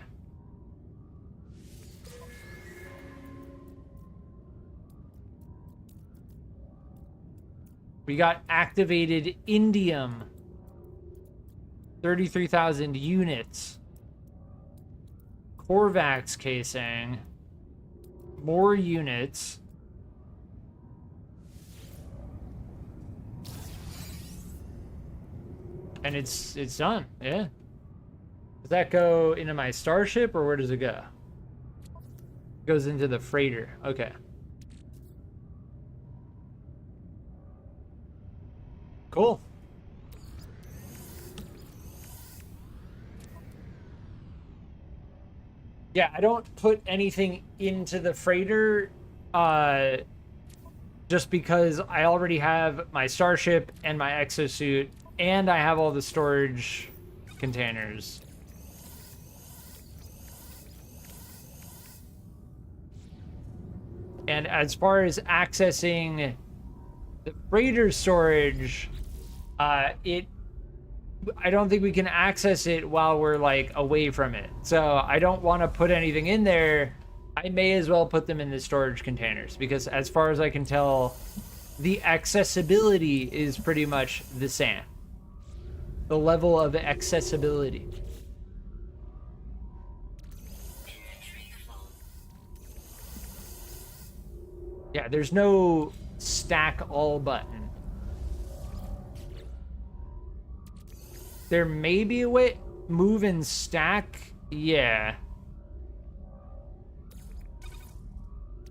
We got activated indium. 33,000 units. Corvax casing. More units. And it's done, yeah. Does that go into my starship, or where does it go? It goes into the freighter, okay. Cool. Yeah, I don't put anything into the freighter, just because I already have my starship and my exosuit, and I have all the storage containers. And as far as accessing the freighter storage, I don't think we can access it while we're like away from it. So I don't want to put anything in there. I may as well put them in the storage containers, because as far as I can tell, the accessibility is pretty much the same. The level of accessibility. Yeah, there's no stack all button. There may be a way. Move and stack. Yeah.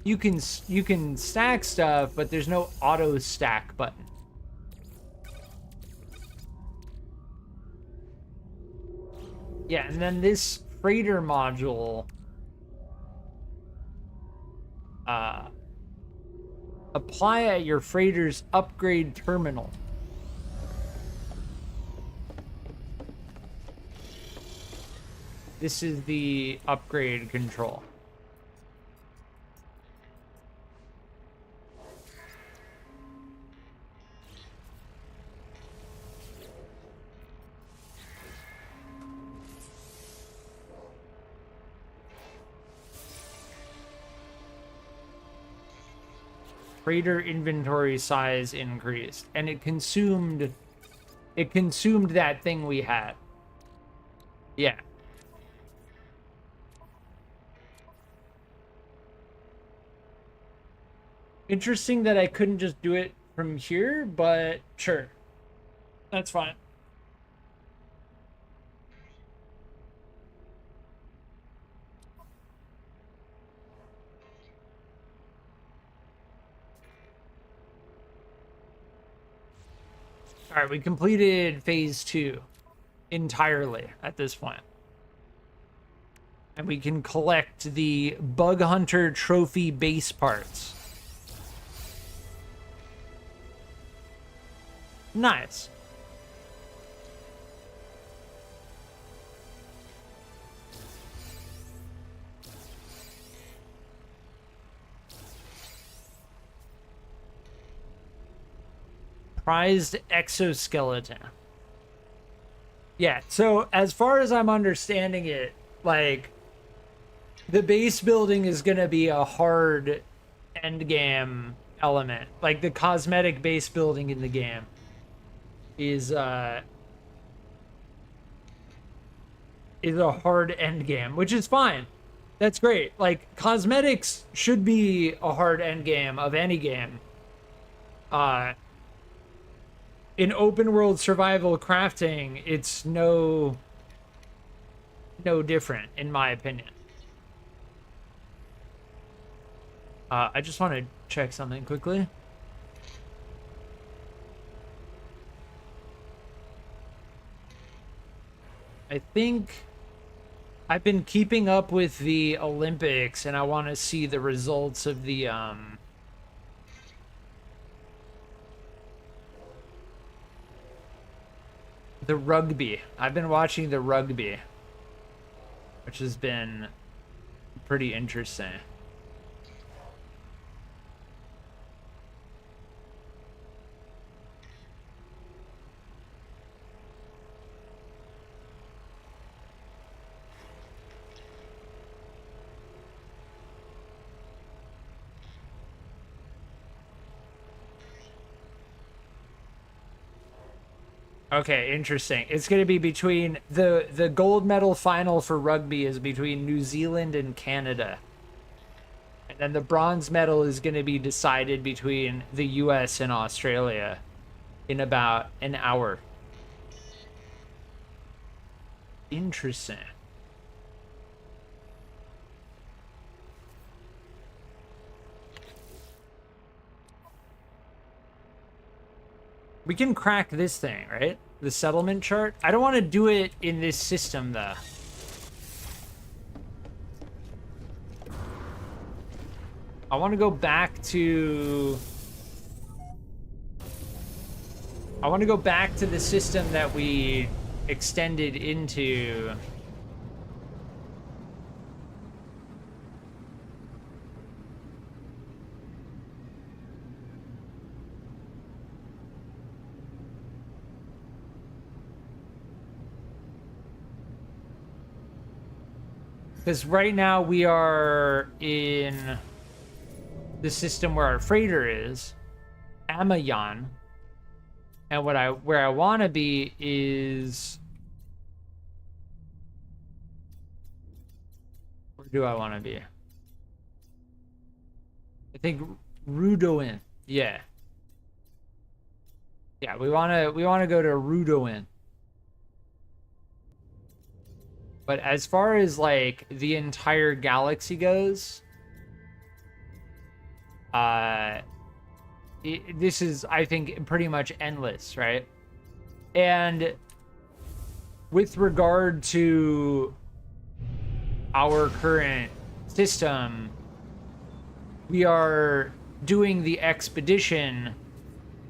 You can stack stuff, but there's no auto stack button. Yeah, and then this freighter module, apply at your freighter's upgrade terminal. This is the upgrade control. Freighter inventory size increased, and it consumed that thing we had. Yeah. Interesting that I couldn't just do it from here, but sure. That's fine. All right, we completed phase 2 entirely at this point. And we can collect the Bug Hunter trophy base parts. Nice. Prized exoskeleton. Yeah, so as far as I'm understanding it, like, the base building is going to be a hard endgame element. Like, the cosmetic base building in the game is a hard endgame, which is fine. That's great. Like, cosmetics should be a hard endgame of any game. In open world survival crafting, it's no different, in my opinion. I just want to check something quickly. I think I've been keeping up with the Olympics, and I want to see the results of the The rugby. I've been watching the rugby, which has been pretty interesting. Okay, interesting. It's going to be between the gold medal final for rugby is between New Zealand and Canada. And then the bronze medal is going to be decided between the US and Australia in about an hour. Interesting. We can crack this thing, right? The settlement chart. I don't want to do it in this system, though. I want to go back to... I want to go back to the system that we extended into. Because right now we are in the system where our freighter is, Amayan, and where I want to be is, where do I want to be? I think Rudoin. Yeah. Yeah, we want to go to Rudoin. But as far as like the entire galaxy goes, this is, I think, pretty much endless, right? And with regard to our current system, we are doing the expedition,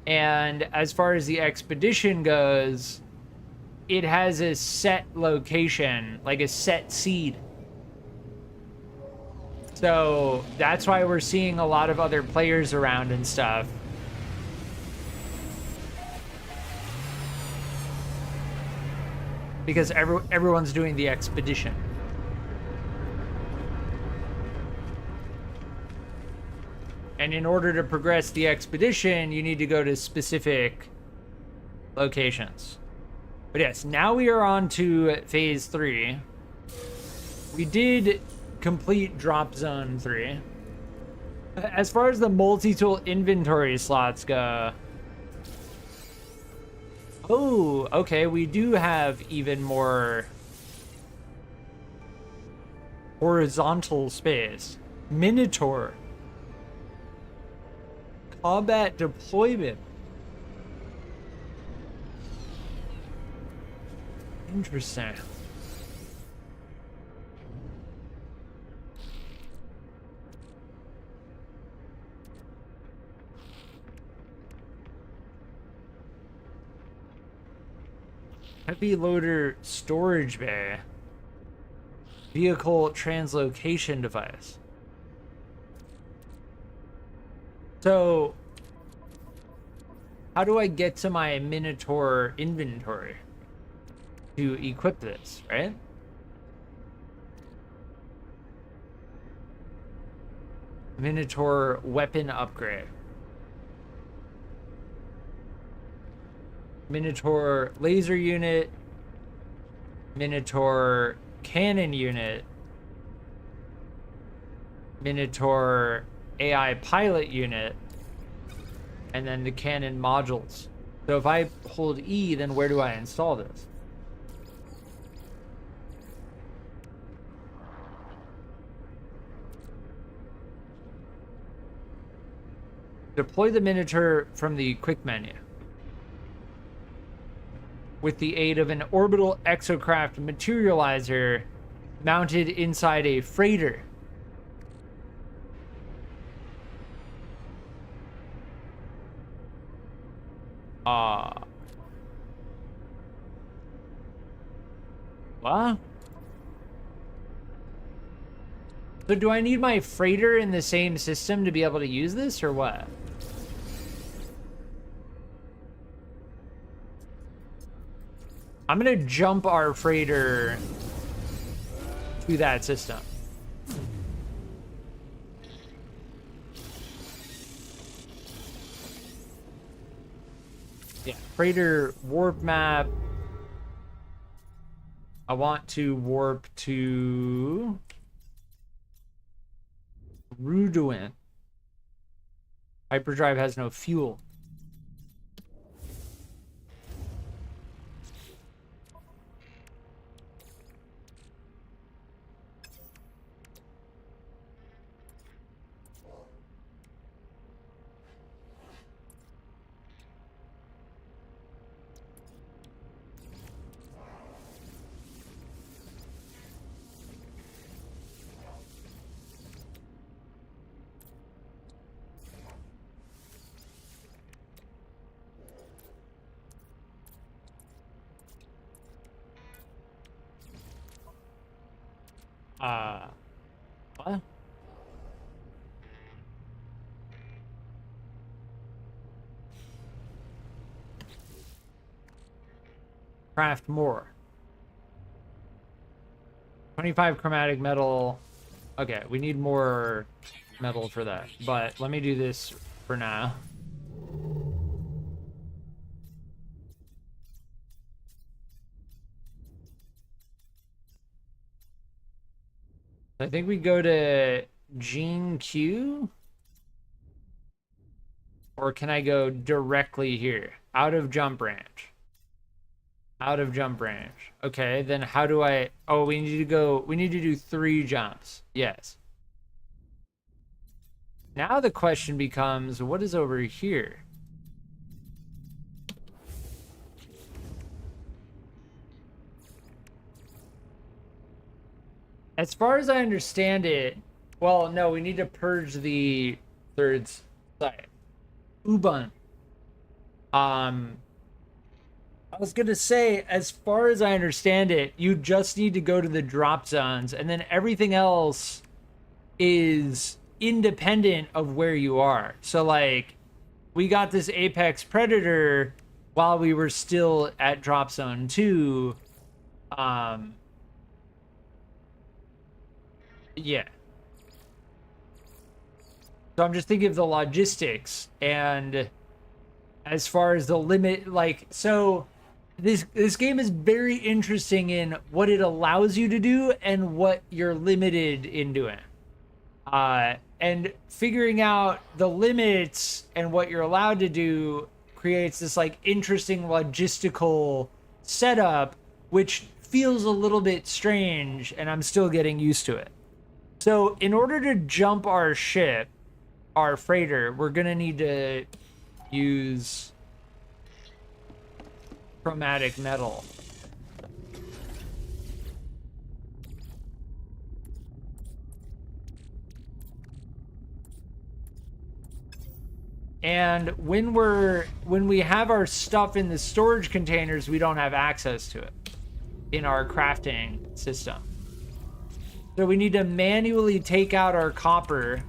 and as far as the expedition goes, it has a set location, like a set seed. So that's why we're seeing a lot of other players around and stuff. Because everyone's doing the expedition. And in order to progress the expedition, you need to go to specific locations. But yes, now we are on to phase 3. We did complete drop zone 3. As far as the multi-tool inventory slots go, oh, okay, we do have even more horizontal space. Minotaur. Combat deployment. Interesting. Heavy loader storage bay. Vehicle translocation device. So, how do I get to my Minotaur inventory to equip this, right? Minotaur weapon upgrade. Minotaur laser unit. Minotaur cannon unit. Minotaur AI pilot unit. And then the cannon modules. So if I hold E, then where do I install this? Deploy the Minotaur from the quick menu. With the aid of an orbital exocraft materializer mounted inside a freighter. What? So do I need my freighter in the same system to be able to use this, or what? I'm gonna jump our freighter to that system. Yeah, freighter warp map. I want to warp to Ruduin. Hyperdrive has no fuel. What? Craft more. 25 chromatic metal. Okay, we need more metal for that. But let me do this for now. I think we go to Gene Q. Or can I go directly here? Out of jump branch. Out of jump branch. Okay, then how do I... Oh, we need to go... We need to do 3 jumps. Yes. Now the question becomes, what is over here? As far as I understand it... Well, no, we need to purge the 3rd site. Uban. I was gonna say, as far as I understand it, you just need to go to the drop zones, and then everything else is independent of where you are. So, like, we got this Apex Predator while we were still at drop zone 2. Yeah. So I'm just thinking of the logistics, and as far as the limit, like, so this game is very interesting in what it allows you to do and what you're limited in doing. And figuring out the limits and what you're allowed to do creates this like interesting logistical setup, which feels a little bit strange, and I'm still getting used to it. So in order to jump our ship, our freighter, we're gonna need to use chromatic metal. And when we have our stuff in the storage containers, we don't have access to it in our crafting system. So we need to manually take out our copper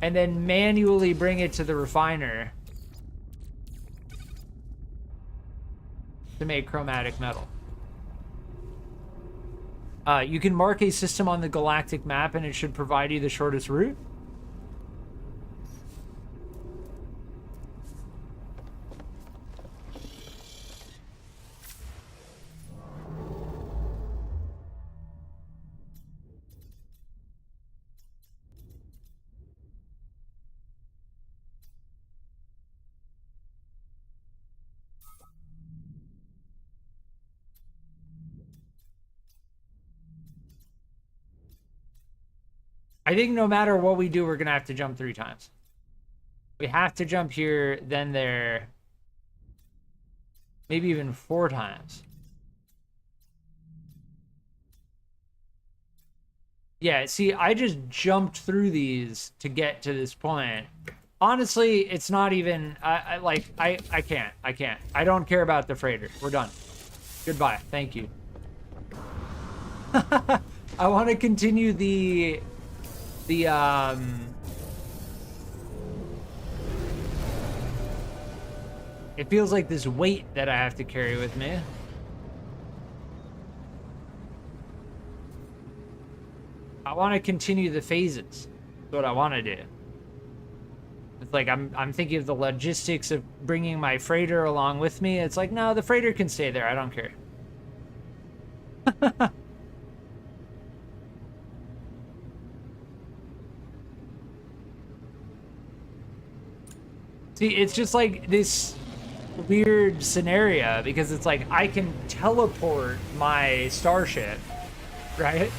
and then manually bring it to the refiner to make chromatic metal. You can mark a system on the galactic map and it should provide you the shortest route. I think no matter what we do, we're going to have to jump 3 times. We have to jump here, then there. Maybe even 4 times. Yeah, see, I just jumped through these to get to this point. Honestly, it's not even... I can't. I don't care about the freighter. We're done. Goodbye. Thank you. I want to continue the it feels like this weight that I have to carry with me. I want to continue the phases. That's what I want to do. It's like I'm thinking of the logistics of bringing my freighter along with me. It's like, no, the freighter can stay there. I don't care. See, it's just like this weird scenario because it's like I can teleport my starship, right?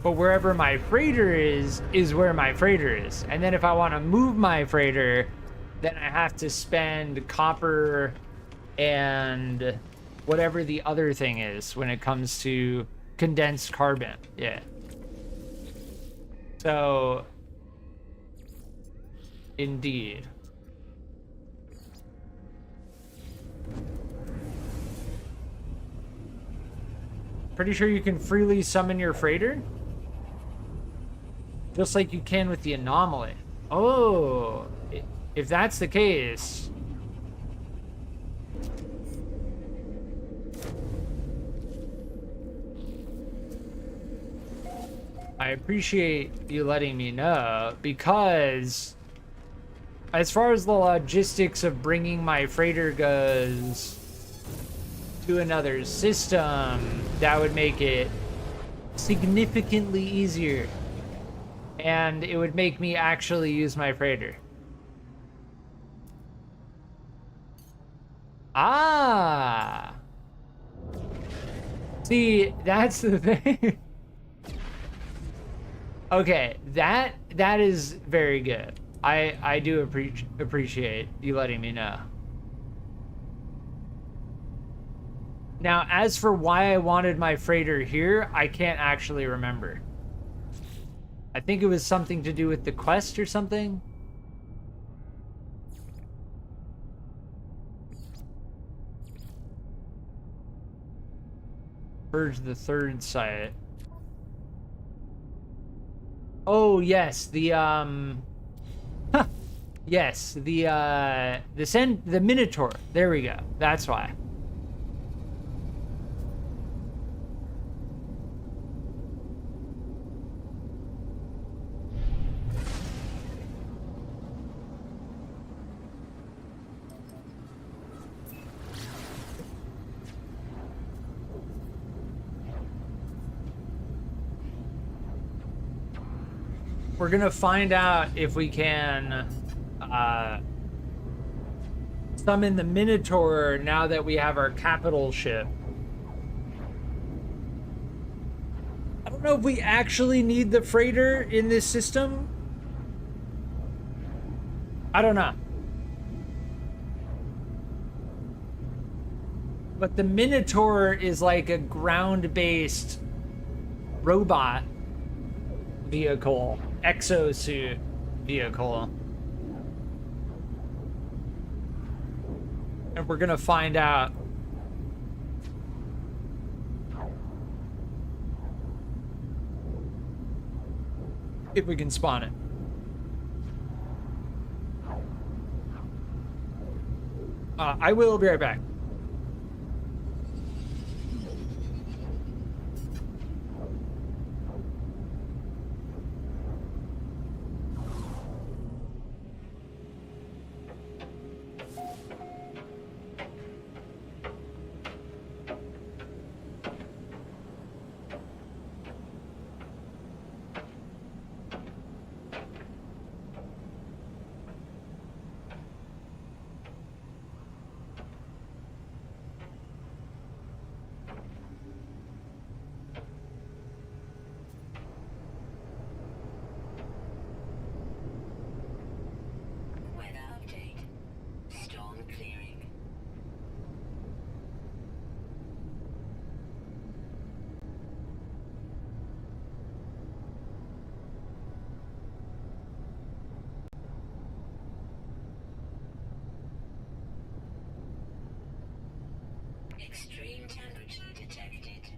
But wherever my freighter is where my freighter is. And then if I want to move my freighter, then I have to spend copper and whatever the other thing is when it comes to condensed carbon. Yeah. So, indeed. Pretty sure you can freely summon your freighter? Just like you can with the anomaly. Oh, if that's the case. I appreciate you letting me know because as far as the logistics of bringing my freighter goes to another system, that would make it significantly easier. And it would make me actually use my freighter. Ah! See, that's the thing. Okay, that is very good. I do appreciate you letting me know. Now, as for why I wanted my freighter here, I can't actually remember. I think it was something to do with the quest or something. Purge the third site. Oh yes, the yes, the Minotaur. There we go. That's why. We're gonna find out if we can summon the Minotaur now that we have our capital ship. I don't know if we actually need the freighter in this system. I don't know. But the Minotaur is like a ground-based robot vehicle, exosuit vehicle. And we're gonna find out. If we can spawn it. I will be right back. Extreme temperature detected.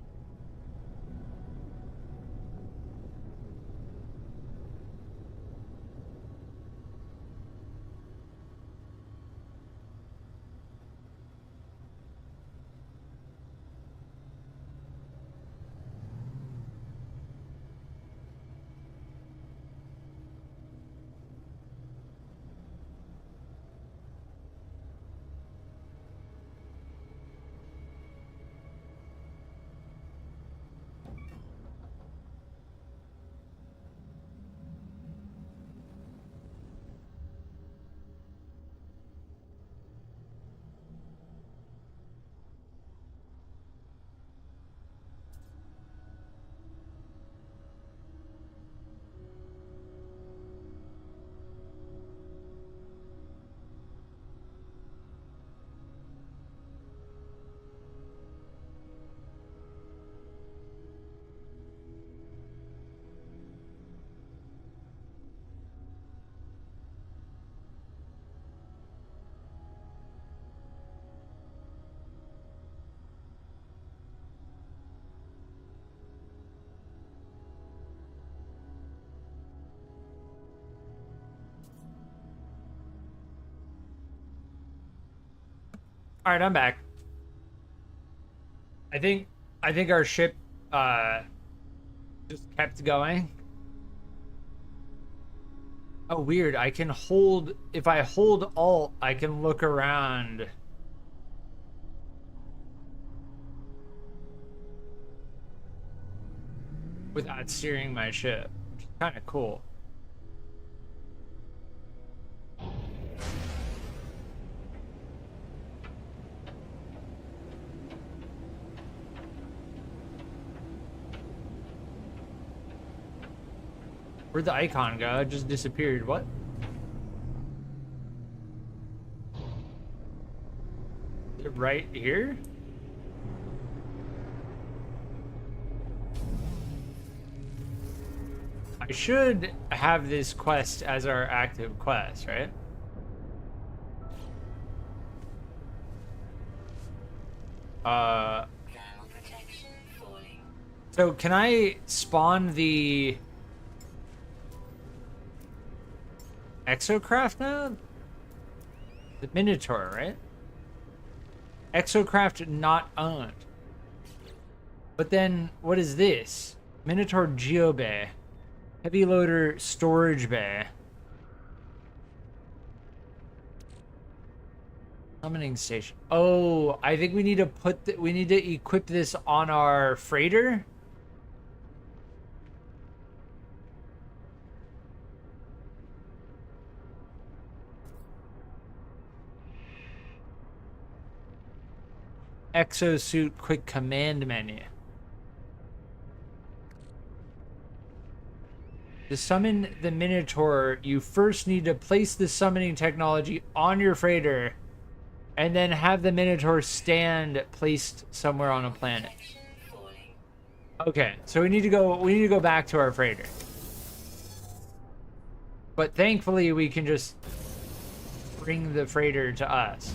All right, I'm back. I think our ship just kept going. Oh, weird. I can hold, if I hold Alt, I can look around. Without steering my ship. Which is kind of cool. Where'd the icon go? It just disappeared. What? Is it right here? I should have this quest as our active quest, right? Thermal protection falling. So can I spawn the Exocraft now? The Minotaur, right? Exocraft not owned. But then, what is this? Minotaur Geo Bay. Heavy Loader Storage Bay. Summoning Station. Oh, I think we need to put we need to equip this on our freighter. Exosuit quick command menu. To summon the Minotaur, you first need to place the summoning technology on your freighter and then have the Minotaur stand placed somewhere on a planet. Protection falling. Okay, so we need to go back to our freighter. But thankfully we can just bring the freighter to us.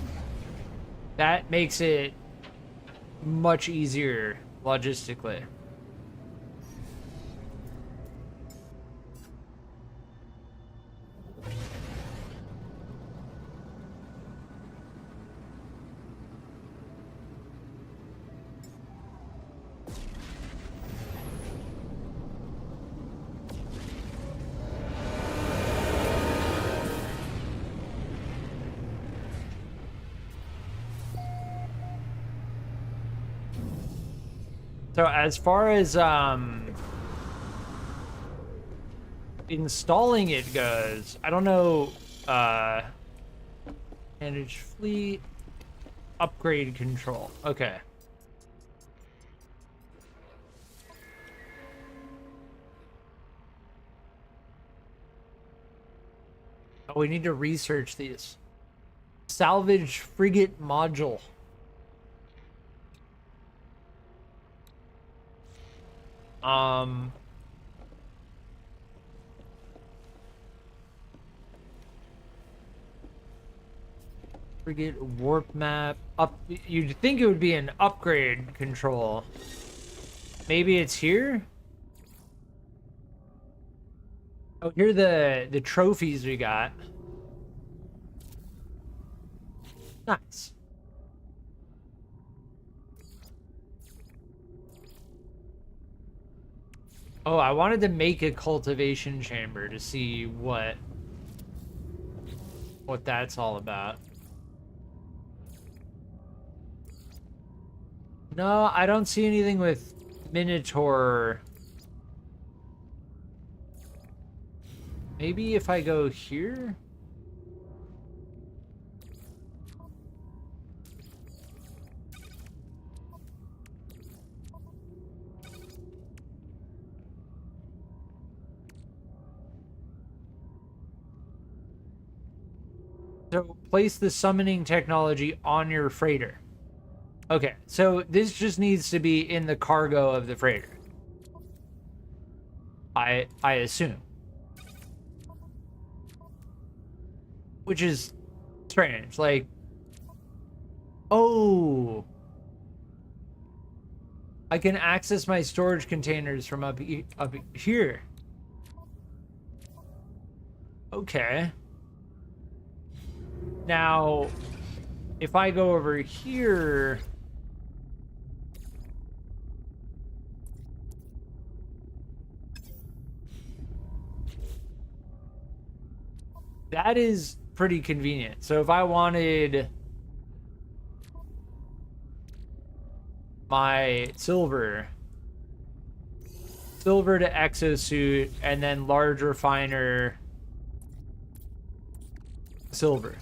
That makes it much easier logistically. So as far as installing it goes, I don't know. Manage fleet, upgrade control. Okay. Oh, we need to research these. Salvage frigate module. Frigate warp map. Up. You'd think it would be an upgrade control. Maybe it's here? Oh, here are the trophies we got. Nice. Oh, I wanted to make a cultivation chamber to see what that's all about. No, I don't see anything with Minotaur. Maybe if I go here? So place the summoning technology on your freighter. Okay, so this just needs to be in the cargo of the freighter. I assume. Which is strange. Like, oh, I can access my storage containers from up here. Okay. Now, if I go over here, that is pretty convenient. So if I wanted my silver to exosuit and then large refiner silver.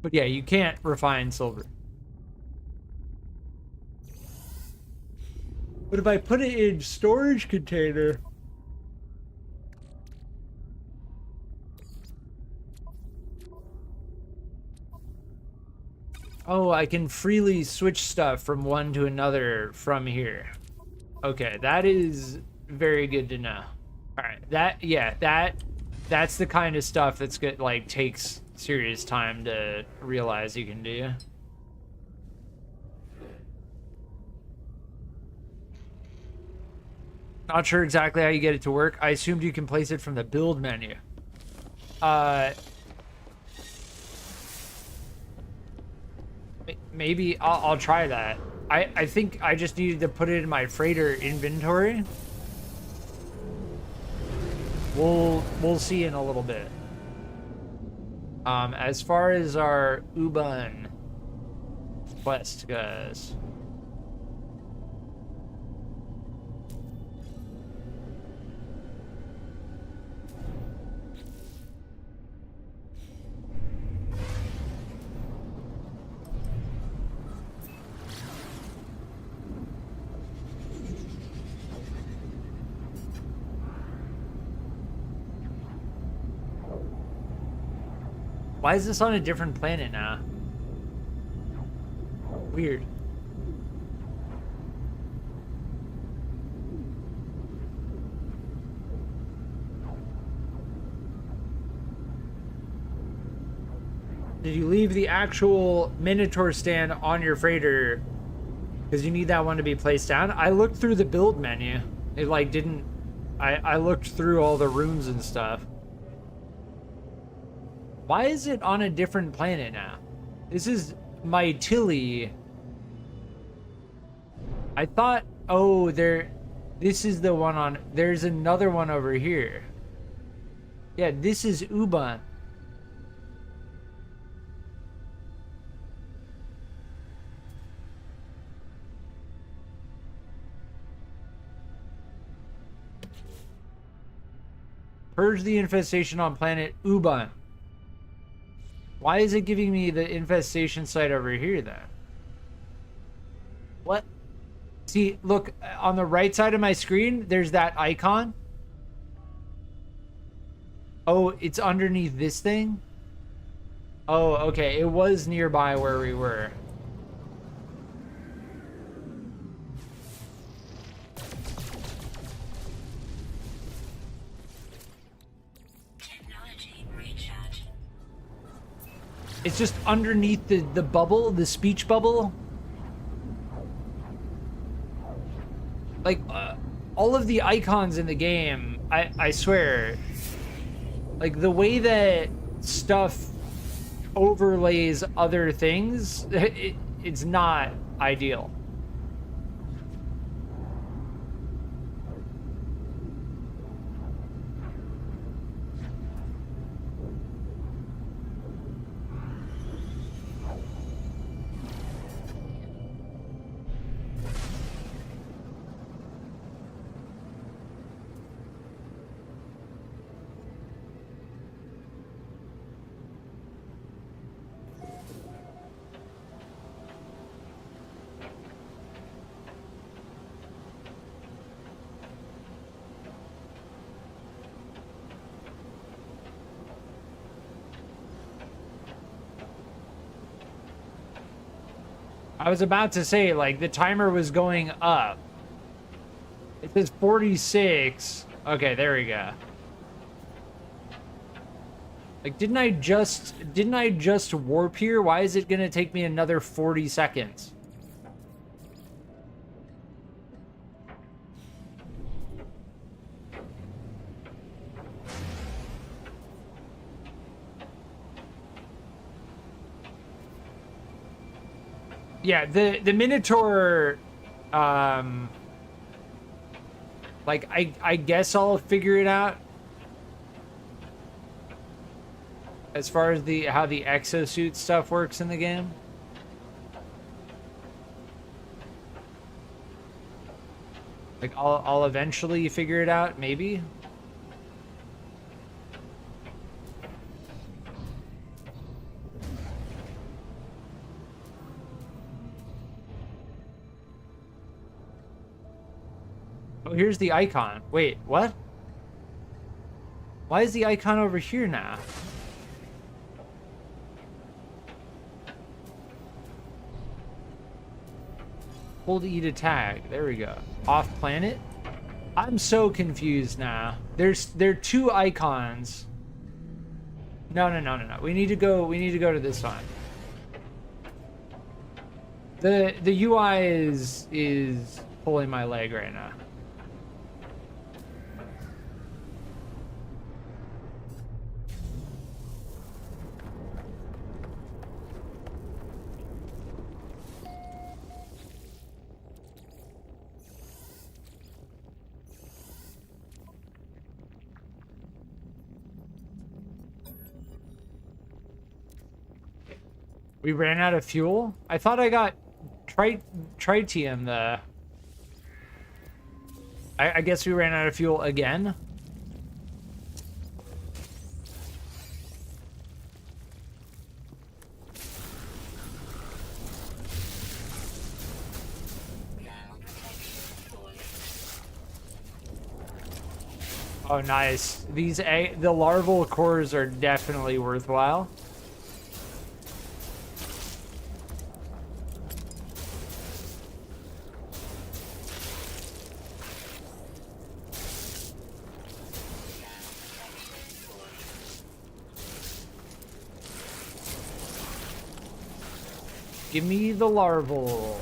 But yeah, you can't refine silver. But if I put it in storage container, oh, I can freely switch stuff from one to another from here. Okay, that is very good to know. All right, that's the kind of stuff that's good, like takes serious time to realize you can do. Not sure exactly how you get it to work. I assumed you can place it from the build menu. Maybe I'll try that. I think I just needed to put it in my freighter inventory. We'll see in a little bit. As far as our Uban quest goes. Why is this on a different planet now? Weird. Did you leave the actual Minotaur stand on your freighter? Because you need that one to be placed down. I looked through the build menu. It like didn't... I looked through all the rooms and stuff. Why is it on a different planet now? This is my Tilly. I thought, oh, this is the one on, there's another one over here. Yeah, this is Uban. Purge the infestation on planet Uban. Why is it giving me the infestation site over here then? What? See, look, on the right side of my screen, there's that icon. Oh, it's underneath this thing? Oh, okay. It was nearby where we were. It's just underneath the bubble, the speech bubble. Like, all of the icons in the game, I swear, like the way that stuff overlays other things, it's not ideal. I was about to say, like, the timer was going up. It says 46. Okay, there we go. Like, didn't I just warp here? Why is it gonna take me another 40 seconds? Yeah, the Minotaur, like, I guess I'll figure it out. As far as how the exosuit stuff works in the game. Like, I'll eventually figure it out, maybe. Oh, here's the icon. Wait, what? Why is the icon over here now? Hold E to tag. There we go. Off planet? I'm so confused now. There are two icons. No. We need to go to this one. The UI is pulling my leg right now. We ran out of fuel? I thought I got tritium the... I guess we ran out of fuel again? Oh, nice. The larval cores are definitely worthwhile. Give me the larval.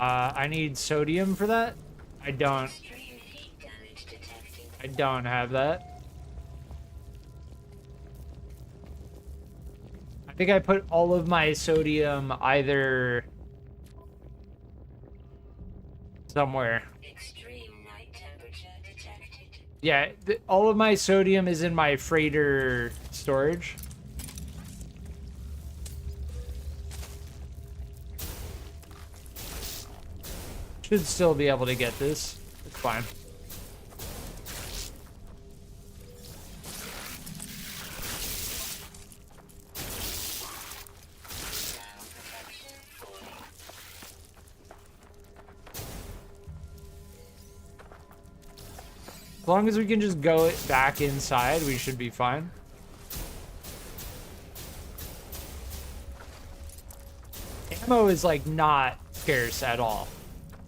I need sodium for that. I don't have that. I think I put all of my sodium either somewhere. Extreme night temperature detected. Yeah, all of my sodium is in my freighter storage. Should still be able to get this. It's fine. As long as we can just go back inside, we should be fine. ammo is like not scarce at all.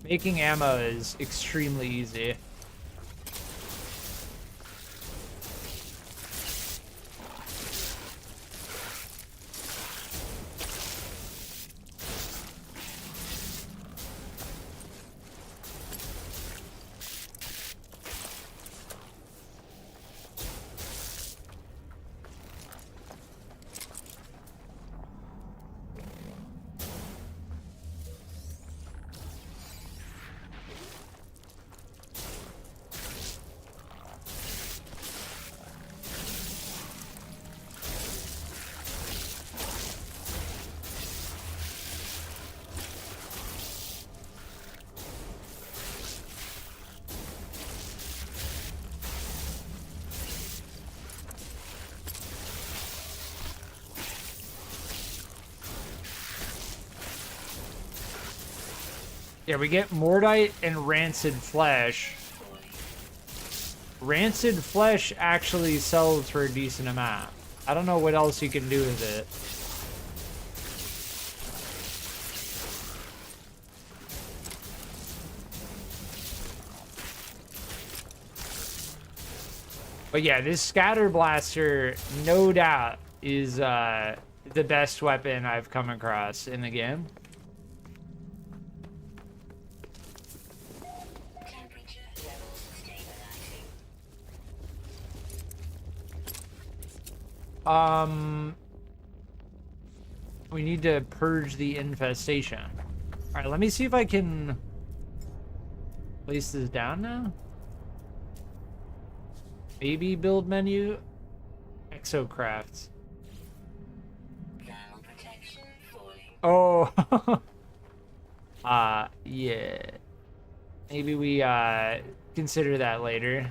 Making ammo is extremely easy. Yeah, we get Mordite and Rancid Flesh. Rancid Flesh actually sells for a decent amount. I don't know what else you can do with it. But yeah, this Scatter Blaster, no doubt, is the best weapon I've come across in the game. We need to purge the infestation. All right, let me see if I can place this down now. Maybe build menu, Exocraft. Oh, yeah. Maybe we consider that later.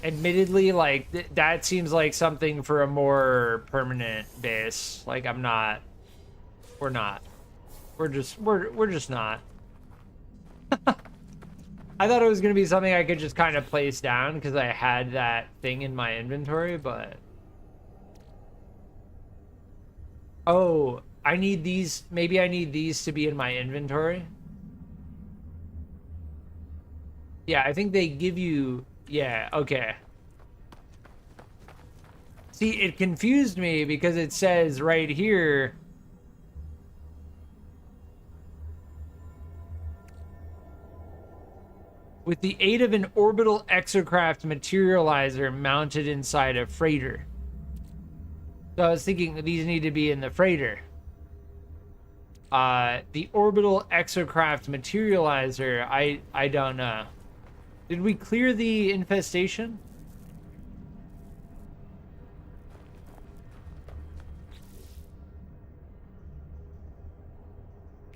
Admittedly, like that seems like something for a more permanent base. Like we're not. We're just not. I thought it was gonna be something I could just kind of place down because I had that thing in my inventory, but oh, I need these. Maybe I need these to be in my inventory. Yeah, I think they give you... Yeah, okay. See, it confused me because it says right here... With the aid of an orbital exocraft materializer mounted inside a freighter. So I was thinking that these need to be in the freighter. The orbital exocraft materializer, I don't know. Did we clear the infestation?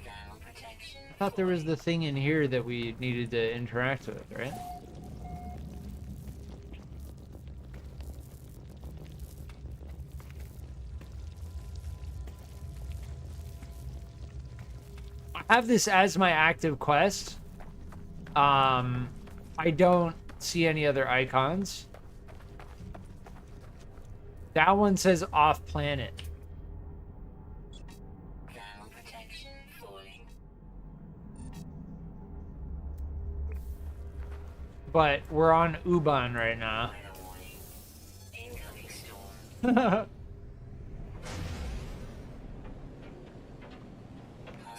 I thought there was the thing in here that we needed to interact with, right? I have this as my active quest. I don't see any other icons. That one says off planet. But we're on Uban right now.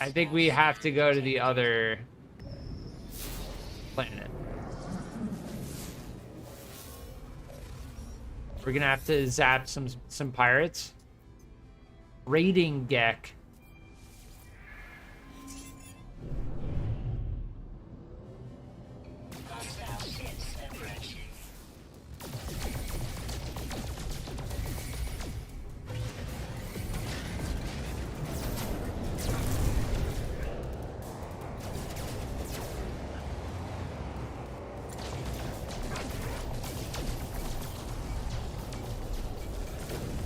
I think we have to go to the other planet. We're gonna have to zap some pirates. Raiding Gek.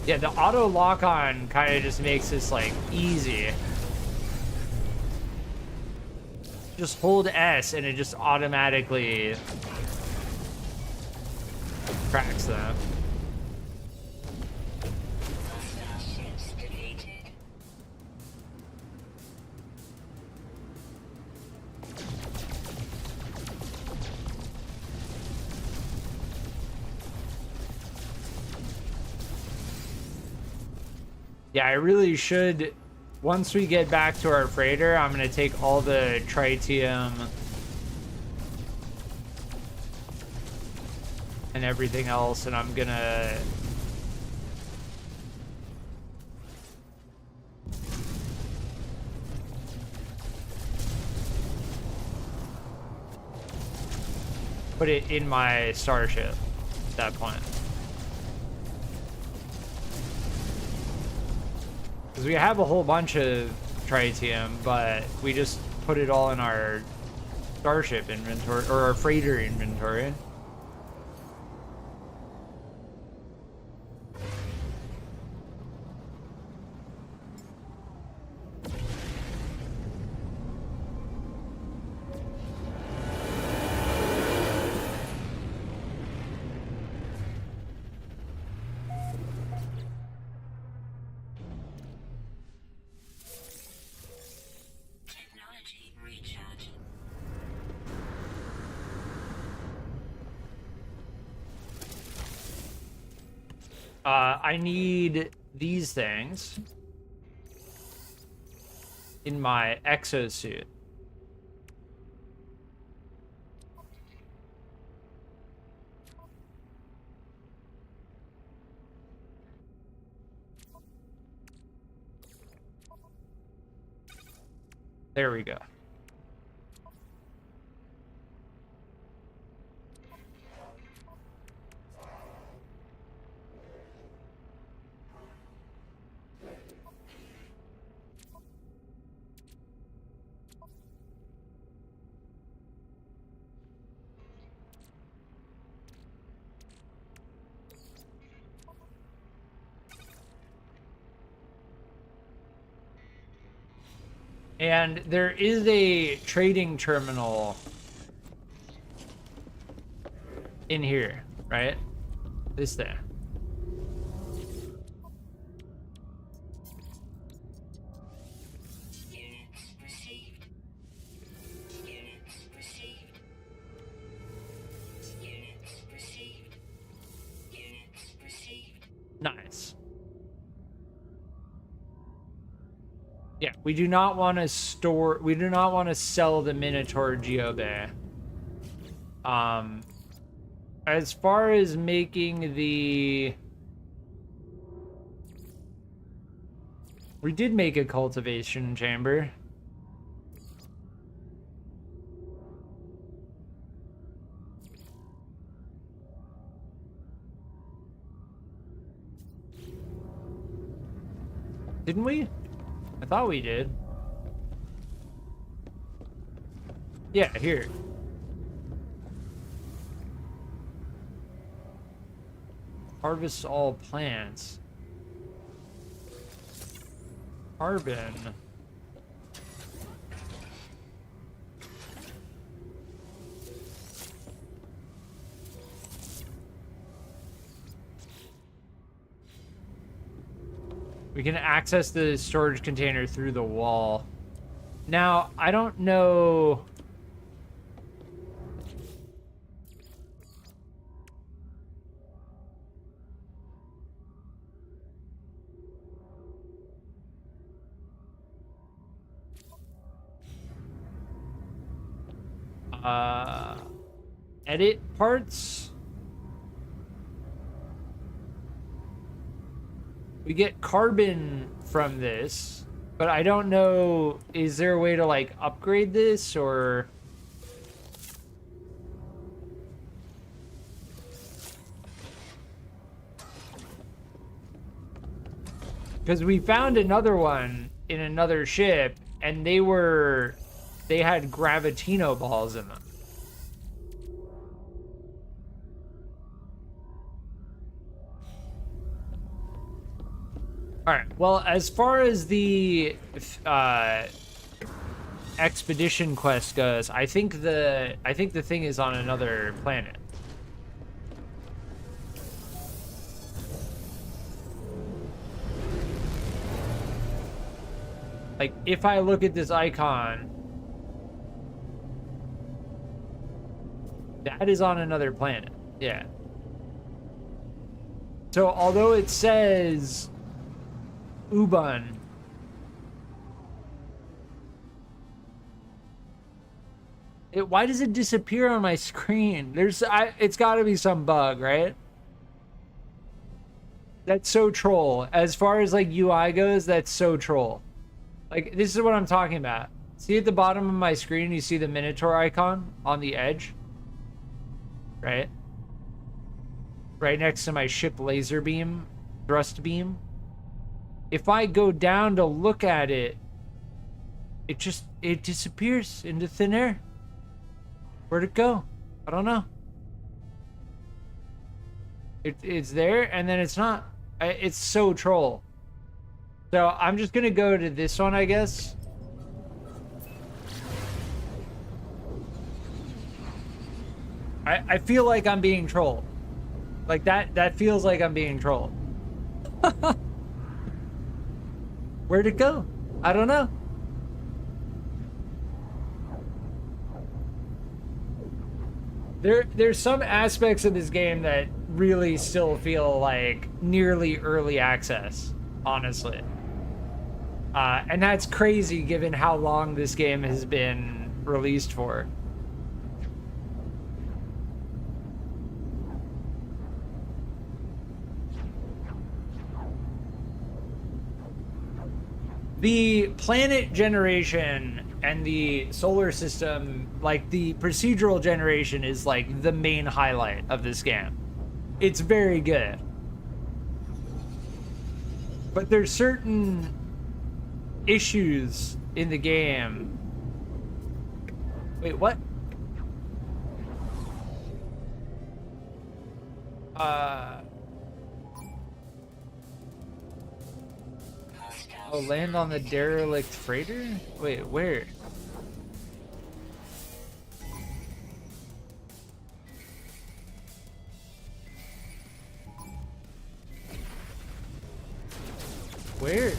Yeah, the auto lock-on kind of just makes this, like, easy. just hold S and it just automatically cracks them. Hostile ships defeated. Yeah, I really should. Once we get back to our freighter, I'm gonna take all the tritium and everything else, and I'm gonna put it in my starship at that point. Because we have a whole bunch of tritium, but we just put it all in our starship inventory, or our freighter inventory. Technology recharging. I need these things in my exosuit. There we go. And there is a trading terminal in here, right? This thing. Units received. Units received. Units received. Units received. Nice. Yeah, we do not want to store, we do not want to sell the Minotaur Geobe. As far as making the... We did make a cultivation chamber. Didn't we? I thought we did. Yeah, here. Harvest all plants. Carbon. We can access the storage container through the wall. Now, I don't know... Edit parts? We get carbon from this, but I don't know, is there a way to like upgrade this or... Because we found another one in another ship and they had gravitino balls in them. All right. Well, as far as the expedition quest goes, I think the thing is on another planet. Like, if I look at this icon, that is on another planet. Yeah. So, although it says Ubun, why does it disappear on my screen? It's got to be some bug, right? That's so troll. As far as like UI goes, that's so troll. Like, this is what I'm talking about. See at the bottom of my screen, you see the Minotaur icon on the edge? Right? Right next to my ship laser beam, thrust beam. If I go down to look at it, it disappears into thin air. Where'd it go? I don't know. It's there, and then it's not. It's so troll. So I'm just gonna go to this one, I guess. I feel like I'm being trolled. Like that feels like I'm being trolled. Where'd it go? I don't know. There's some aspects of this game that really still feel like nearly early access, honestly. And that's crazy given how long this game has been released for. The planet generation and the solar system, like the procedural generation, is like the main highlight of this game. It's very good. But there's certain issues in the game. Wait, what? Oh, land on the derelict freighter? Wait, where? Where?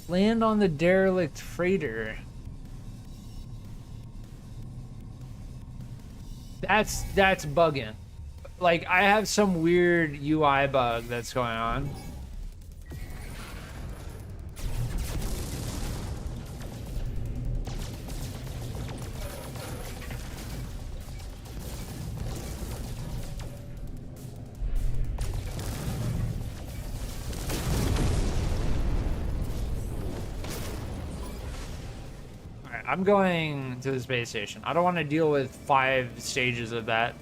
Land on the derelict freighter. That's bugging. Like, I have some weird UI bug that's going on. I'm going to the space station. I don't want to deal with 5 stages of that.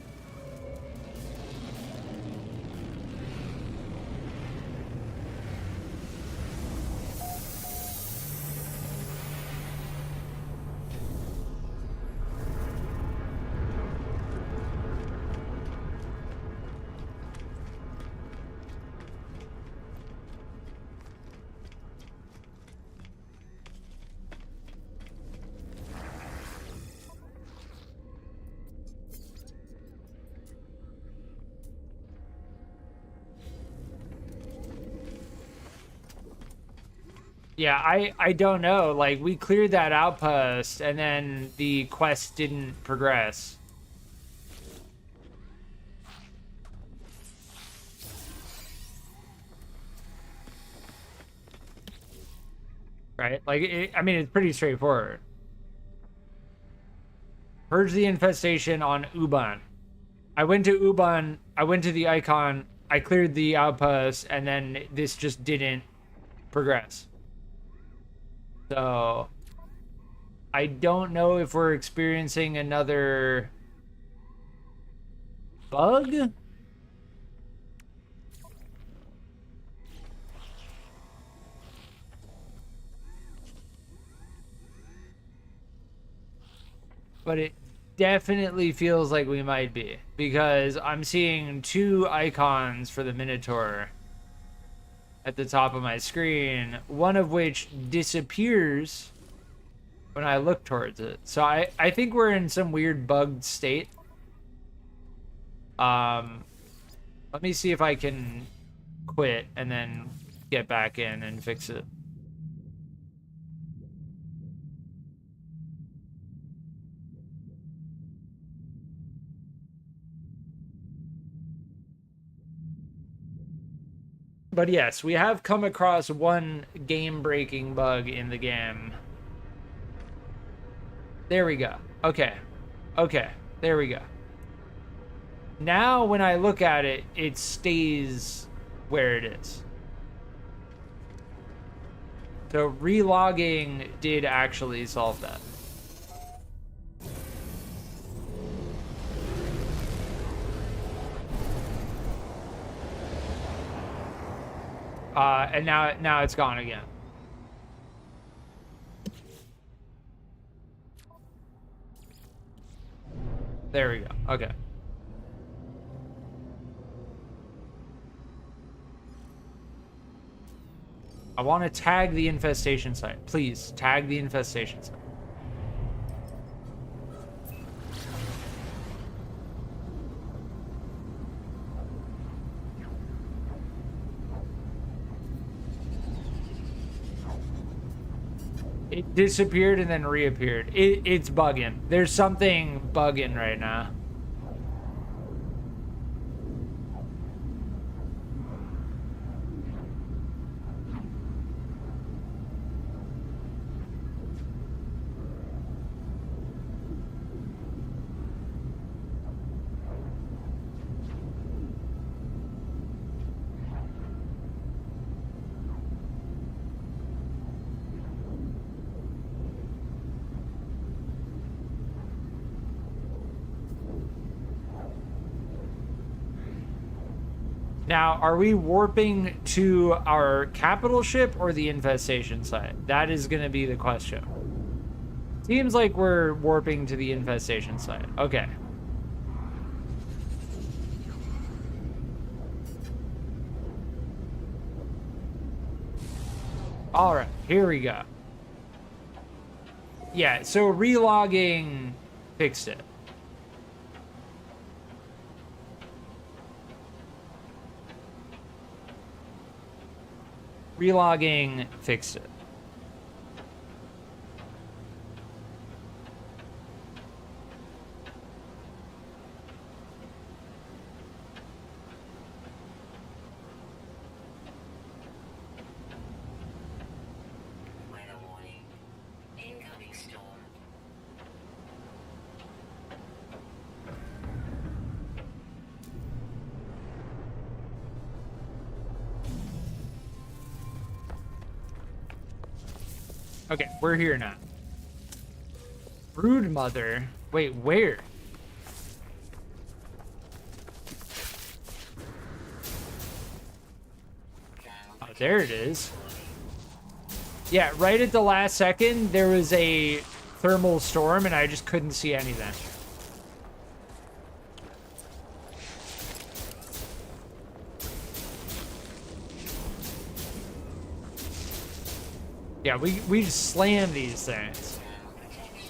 Yeah, I don't know. Like, we cleared that outpost, and then the quest didn't progress. Right? Like, I mean, it's pretty straightforward. Purge the infestation on Ubun. I went to Ubun, I went to the icon, I cleared the outpost, and then this just didn't progress. So, I don't know if we're experiencing another bug? But it definitely feels like we might be, because I'm seeing two icons for the Minotaur at the top of my screen, one of which disappears when I look towards it. So I think we're in some weird bugged state. Let me see if I can quit and then get back in and fix it. But yes, we have come across one game-breaking bug in the game. There we go. Okay. Okay. There we go. Now, when I look at it, it stays where it is. So relogging did actually solve that. And now it's gone again. There we go. Okay. I want to tag the infestation site. Please, tag the infestation site. It disappeared and then reappeared. It's bugging. There's something bugging right now. Now, are we warping to our capital ship or the infestation site? That is going to be the question. Seems like we're warping to the infestation site. Okay. All right, here we go. Yeah, so relogging fixed it. Relogging fixed it. Weather warning. Incoming storm. Okay, we're here now. Brood mother. Wait, where? Oh, there it is. Yeah, right at the last second, there was a thermal storm and I just couldn't see anything. Yeah, we just slam these things.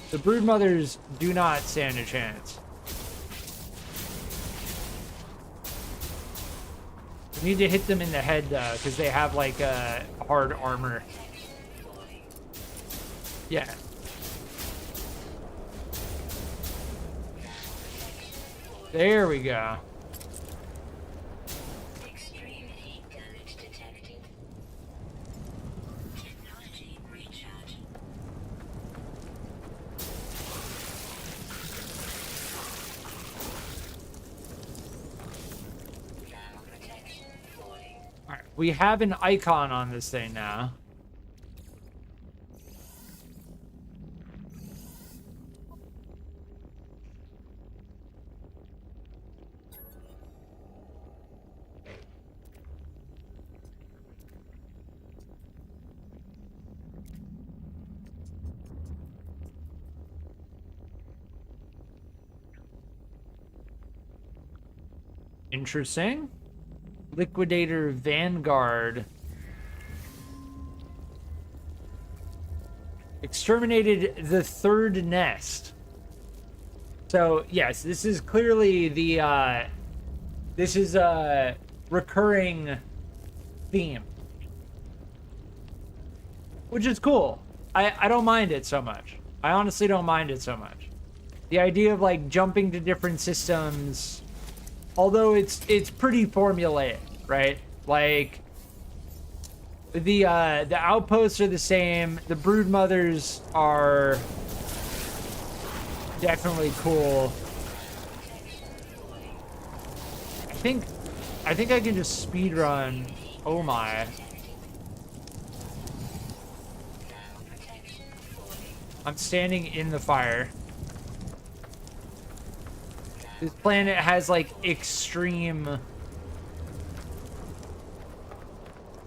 The brood mothers do not stand a chance. We need to hit them in the head though, because they have like hard armor. Yeah. There we go. Extreme heat damage detected. Technology recharging. Thermal protection falling. All right, we have an icon on this thing now. Interesting. Liquidator Vanguard. Exterminated the third nest. So yes, this is clearly the this is a recurring theme, which is cool. I don't mind it so much. I honestly don't mind it so much. The idea of like jumping to different systems, although it's pretty formulaic, right? Like the outposts are the same. The brood mothers are definitely cool. I think I can just speed run. Oh my. I'm standing in the fire. This planet has like extreme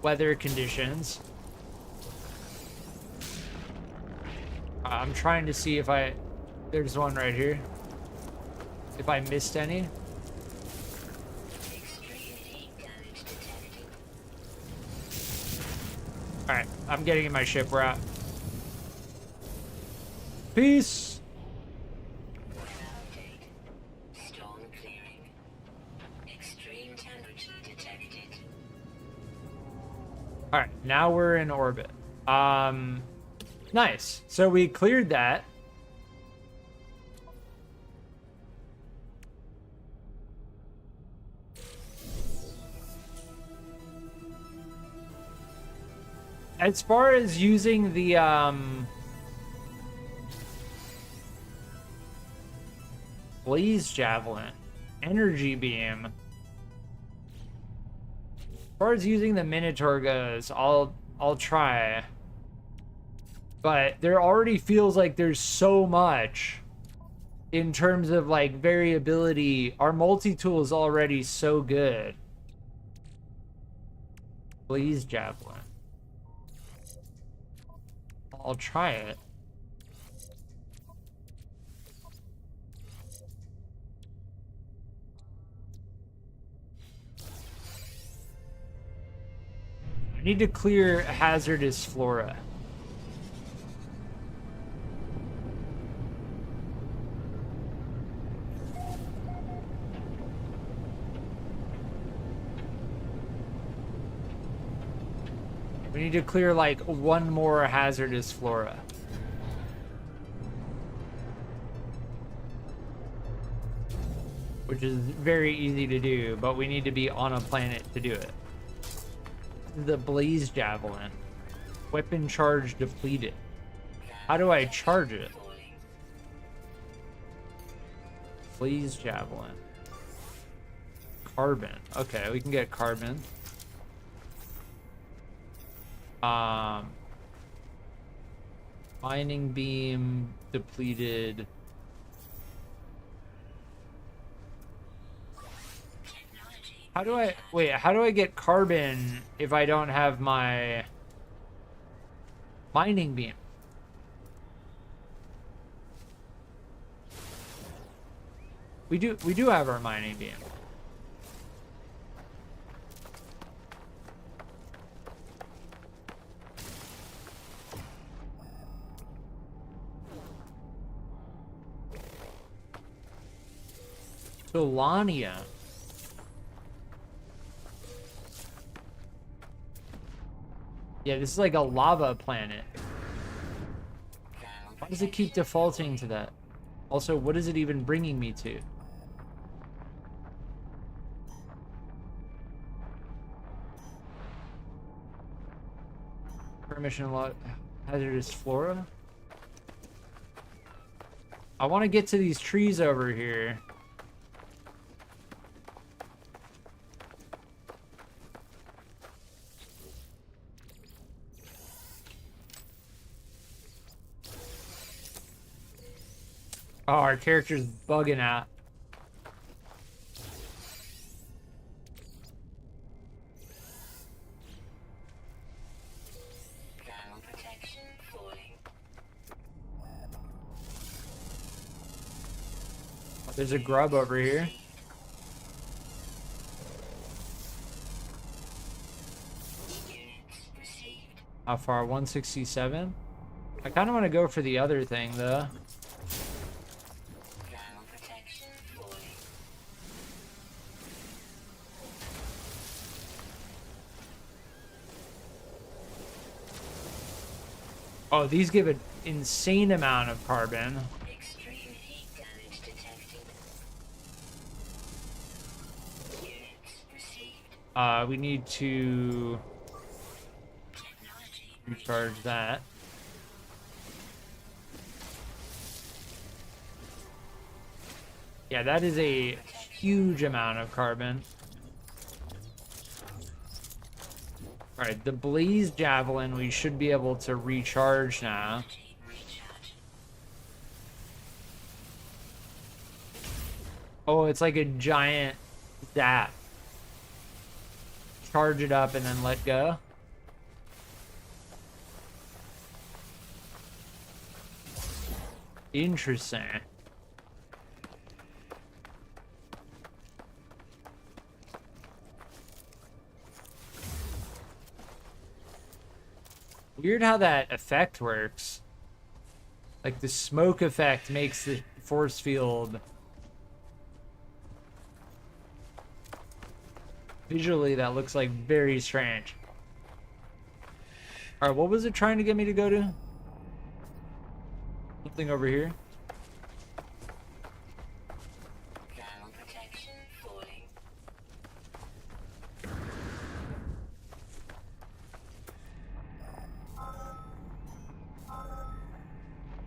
weather conditions. I'm trying to see if there's one right here. If I missed any. Alright, I'm getting in my ship. We're out. Peace! Storm clearing. Extreme temperature detected. Alright, now we're in orbit. Nice. So we cleared that. As far as using the Blaze Javelin, Energy Beam. As far as using the Minotaur goes, I'll try. But there already feels like there's so much in terms of like variability. Our multi-tool is already so good. Blaze Javelin. I'll try it. I need to clear hazardous flora. We need to clear like one more hazardous flora. Which is very easy to do, but we need to be on a planet to do it. The Blaze Javelin. Weapon charge depleted. How do I charge it? Blaze Javelin. Carbon. Okay, we can get carbon. Mining beam depleted. How do I get carbon if I don't have my mining beam? We do have our mining beam. Solania. Yeah, this is like a lava planet. Why does it keep defaulting to that? Also, what is it even bringing me to? Permission lot hazardous flora. I want to get to these trees over here. Oh, our character's bugging out. Thermal protection falling. Oh, there's a grub over here. How far? 167? I kind of want to go for the other thing, though. Thermal protection falling. Oh, these give an insane amount of carbon. Extreme heat damage detected. Units received. We need to Technology recharge that. Yeah, that is a huge amount of carbon. All right, the Blaze Javelin, we should be able to recharge now. recharge. Oh, it's like a giant zap. Charge it up and then let go. Interesting. Weird how that effect works. Like the smoke effect makes the force field visually, that looks like very strange. All right, what was it trying to get me to go to? Something over here. Thermal protection falling.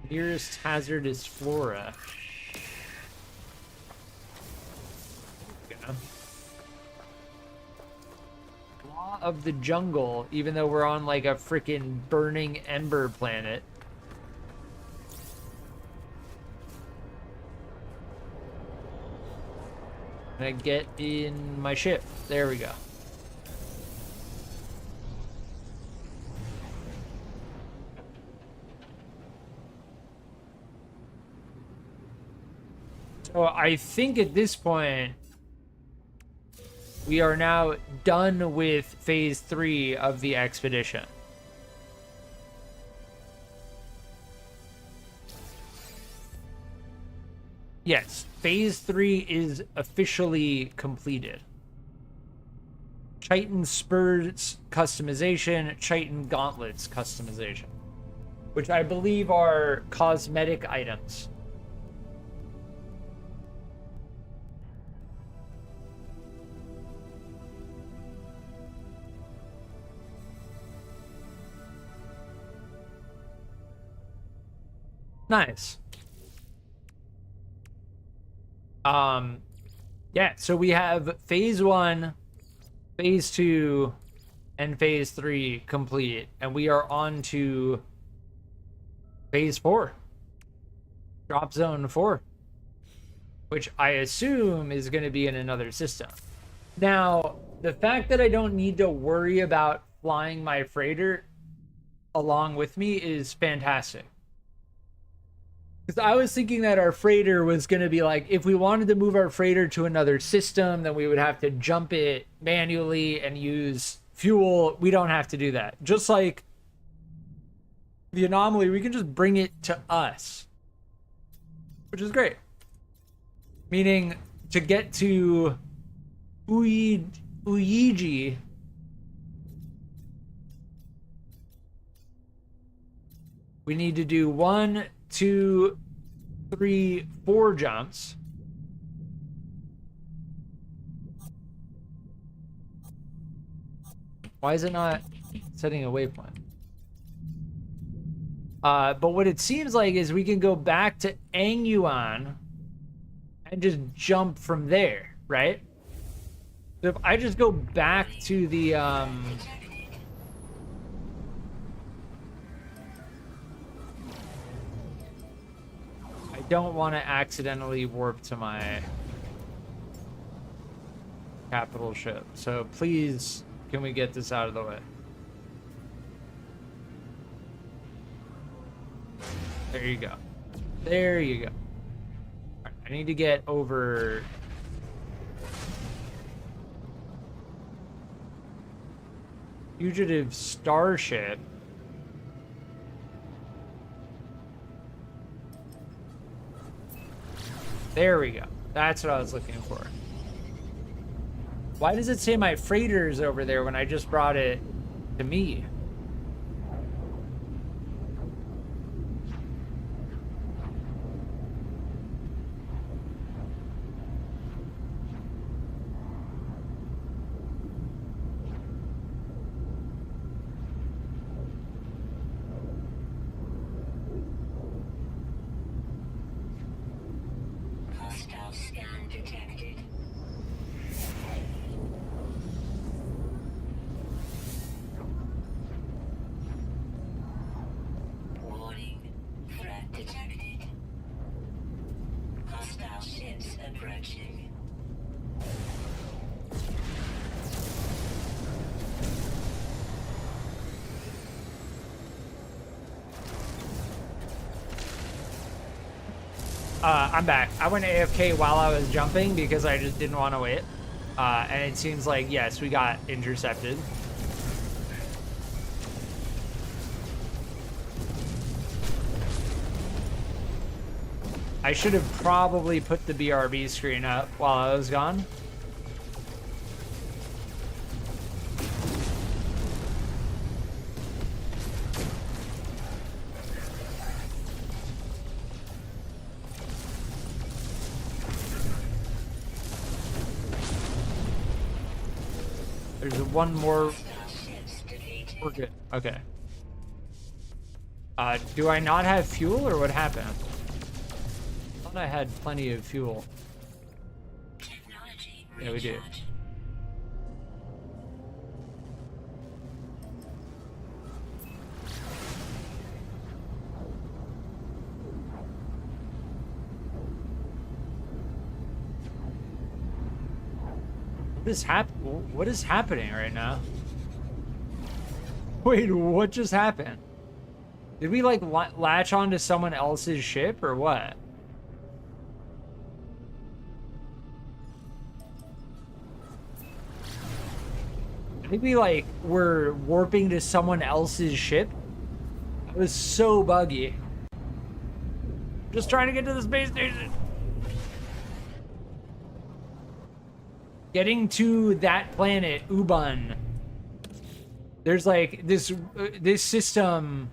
Nearest hazard is flora. Yeah. Law of the jungle, even though we're on like a freaking burning ember planet. Can I get in my ship? There we go. So I think at this point, we are now done with phase 3 of the expedition. Yes, phase 3 is officially completed. Chitin Spurs customization, Chitin Gauntlets customization, which I believe are cosmetic items. Nice. Yeah, so we have phase 1, phase 2, and phase 3 complete, and we are on to phase 4. Drop zone 4, which I assume is going to be in another system. Now, the fact that I don't need to worry about flying my freighter along with me is fantastic. Because I was thinking that our freighter was going to be like, if we wanted to move our freighter to another system, then we would have to jump it manually and use fuel. We don't have to do that. Just like the anomaly, we can just bring it to us, which is great. Meaning to get to Uiji, we need to do 1, 2, 3, 4 jumps. Why is it not setting a waypoint? But what it seems like is we can go back to Angyuan and just jump from there, right? So if I just go back to the I don't want to accidentally warp to my capital ship. So please, can we get this out of the way? There you go. There you go. All right, I need to get over. Fugitive Starship. There we go. That's what I was looking for. Why does it say my freighter's over there when I just brought it to me? Hostile scan detected. Warning. Threat detected. Hostile ships approaching. I'm back. I went AFK while I was jumping because I just didn't want to wait. And it seems like, yes, we got intercepted. I should have probably put the BRB screen up while I was gone. There's one more. We're good. Okay. Do I not have fuel or what happened? I thought I had plenty of fuel. Technology Yeah, we do. recharge. What is happening right now? Wait, what just happened? Did we like latch onto someone else's ship or what? I think we like were warping to someone else's ship. It was so buggy. Just trying to get to the space station. Getting to that planet, Uban. There's like this system.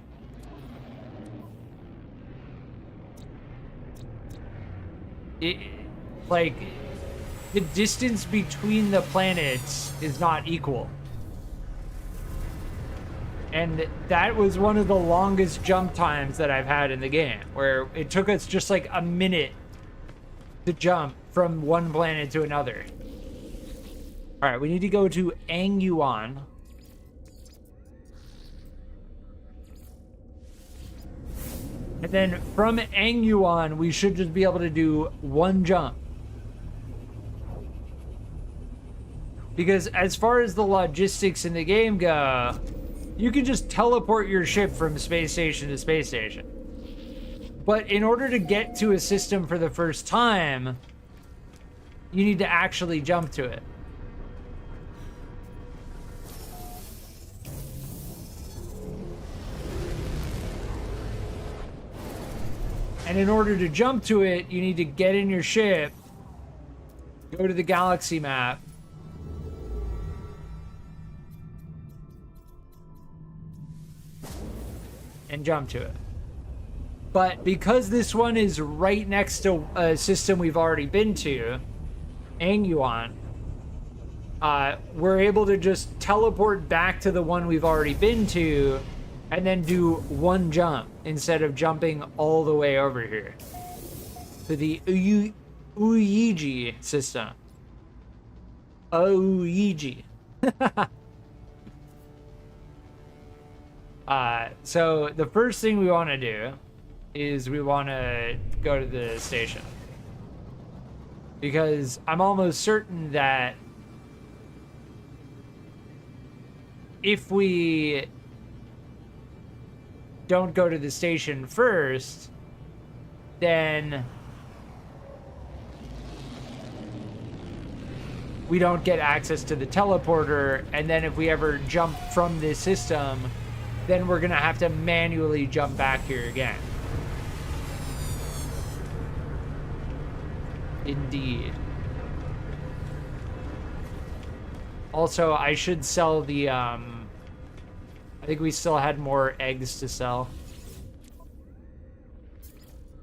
Like the distance between the planets is not equal. And that was one of the longest jump times that I've had in the game, where it took us just like a minute to jump from one planet to another. All right, we need to go to Angyuan. And then from Angyuan, we should just be able to do one jump. Because as far as the logistics in the game go, you can just teleport your ship from space station to space station. But in order to get to a system for the first time, you need to actually jump to it. And in order to jump to it, you need to get in your ship, go to the galaxy map, and jump to it. But because this one is right next to a system we've already been to, Angyuan, we're able to just teleport back to the one we've already been to and then do one jump instead of jumping all the way over here to the Uiji system. Uiji. So the first thing we want to do is we want to go to the station, because I'm almost certain that if we don't go to the station first, then we don't get access to the teleporter, and then if we ever jump from this system, then we're gonna have to manually jump back here again. Indeed. Also, I should sell the, I think we still had more eggs to sell.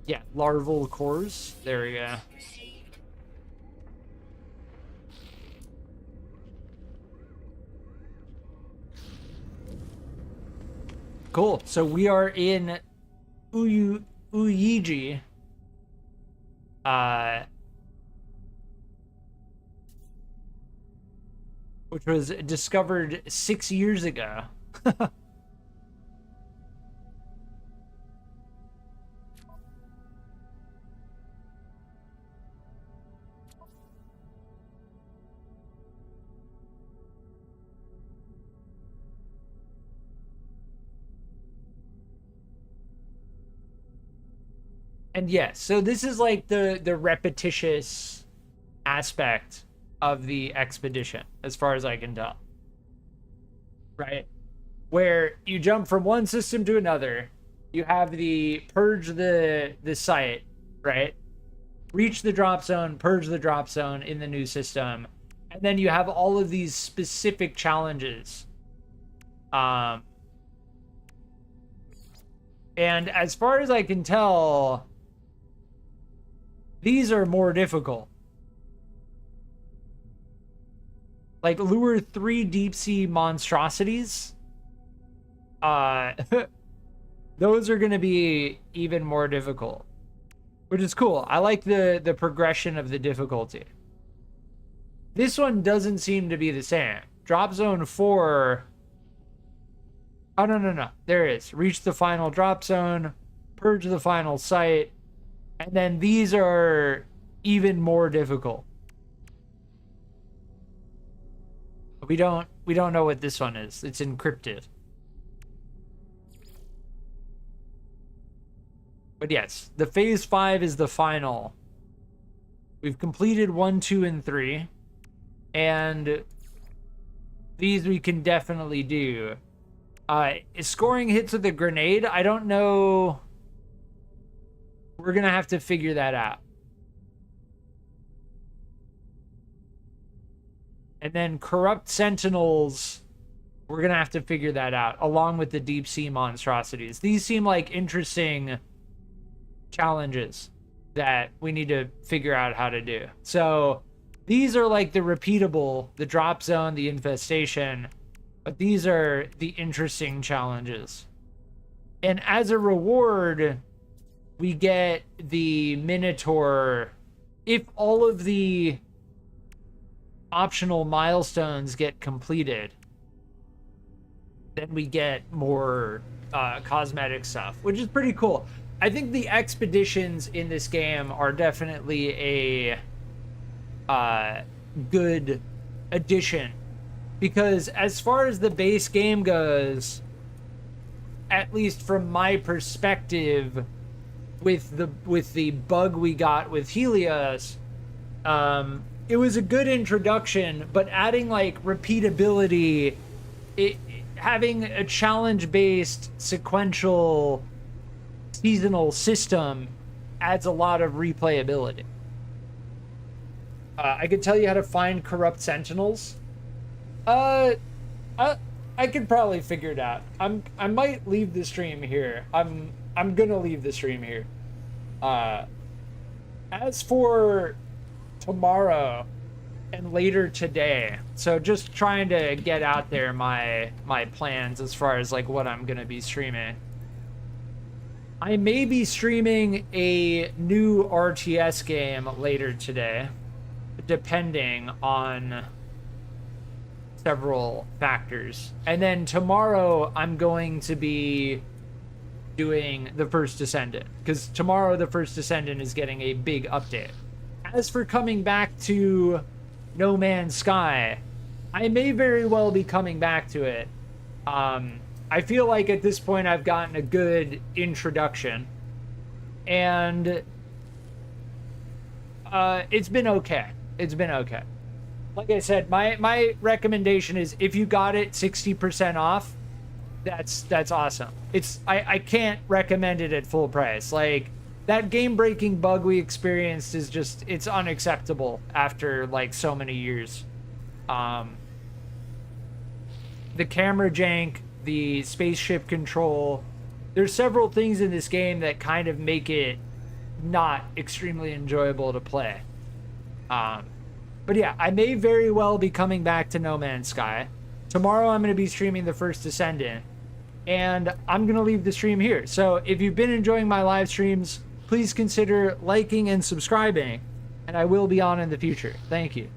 Yeah, larval cores. There we go. Received. Cool. So we are in Uyiji. Which was discovered 6 years ago. And yes, so this is like the repetitious aspect of the expedition, as far as I can tell. Right? Where you jump from one system to another, you have the purge the site, right? Reach the drop zone, purge the drop zone in the new system, and then you have all of these specific challenges. And as far as I can tell, these are more difficult. Like lure 3 deep sea monstrosities. Those are going to be even more difficult, which is cool. I like the progression of the difficulty. This one doesn't seem to be the same. Drop zone 4. Oh, no. There it is. Reach the final drop zone, purge the final site, and then these are even more difficult. We don't know what this one is. It's encrypted. But yes, the phase 5 is the final. We've completed 1, 2, and 3. And these we can definitely do. Scoring hits with a grenade, I don't know. We're gonna have to figure that out. And then corrupt sentinels, we're gonna have to figure that out, along with the deep sea monstrosities. These seem like interesting challenges that we need to figure out how to do. So these are like the repeatable, the drop zone, the infestation, but these are the interesting challenges. And as a reward, we get the Minotaur. If all of the optional milestones get completed, then we get more cosmetic stuff, which is pretty cool. I think the expeditions in this game are definitely a good addition, because as far as the base game goes, at least from my perspective, with the bug we got with Helios, it was a good introduction, but adding like repeatability, having a challenge-based sequential seasonal system adds a lot of replayability. I could tell you how to find corrupt sentinels. I could probably figure it out. I might leave the stream here. I'm gonna leave the stream here. As for tomorrow and later today, so just trying to get out there my plans as far as like what I'm gonna be streaming. I may be streaming a new RTS game later today, depending on several factors. And then tomorrow I'm going to be doing the First Descendant, because tomorrow the First Descendant is getting a big update. As for coming back to No Man's Sky, I may very well be coming back to it. I feel like at this point I've gotten a good introduction, and it's been okay. It's been okay. Like I said, my recommendation is if you got it 60% off, that's awesome. I can't recommend it at full price. Like, that game-breaking bug we experienced is just, it's unacceptable after like so many years. The camera jank, the spaceship control, there's several things in this game that kind of make it not extremely enjoyable to play. But yeah, I may very well be coming back to No Man's Sky. Tomorrow I'm going to be streaming the first Descendant, and I'm going to leave the stream here. So if you've been enjoying my live streams, please consider liking and subscribing, and I will be on in the future. Thank you.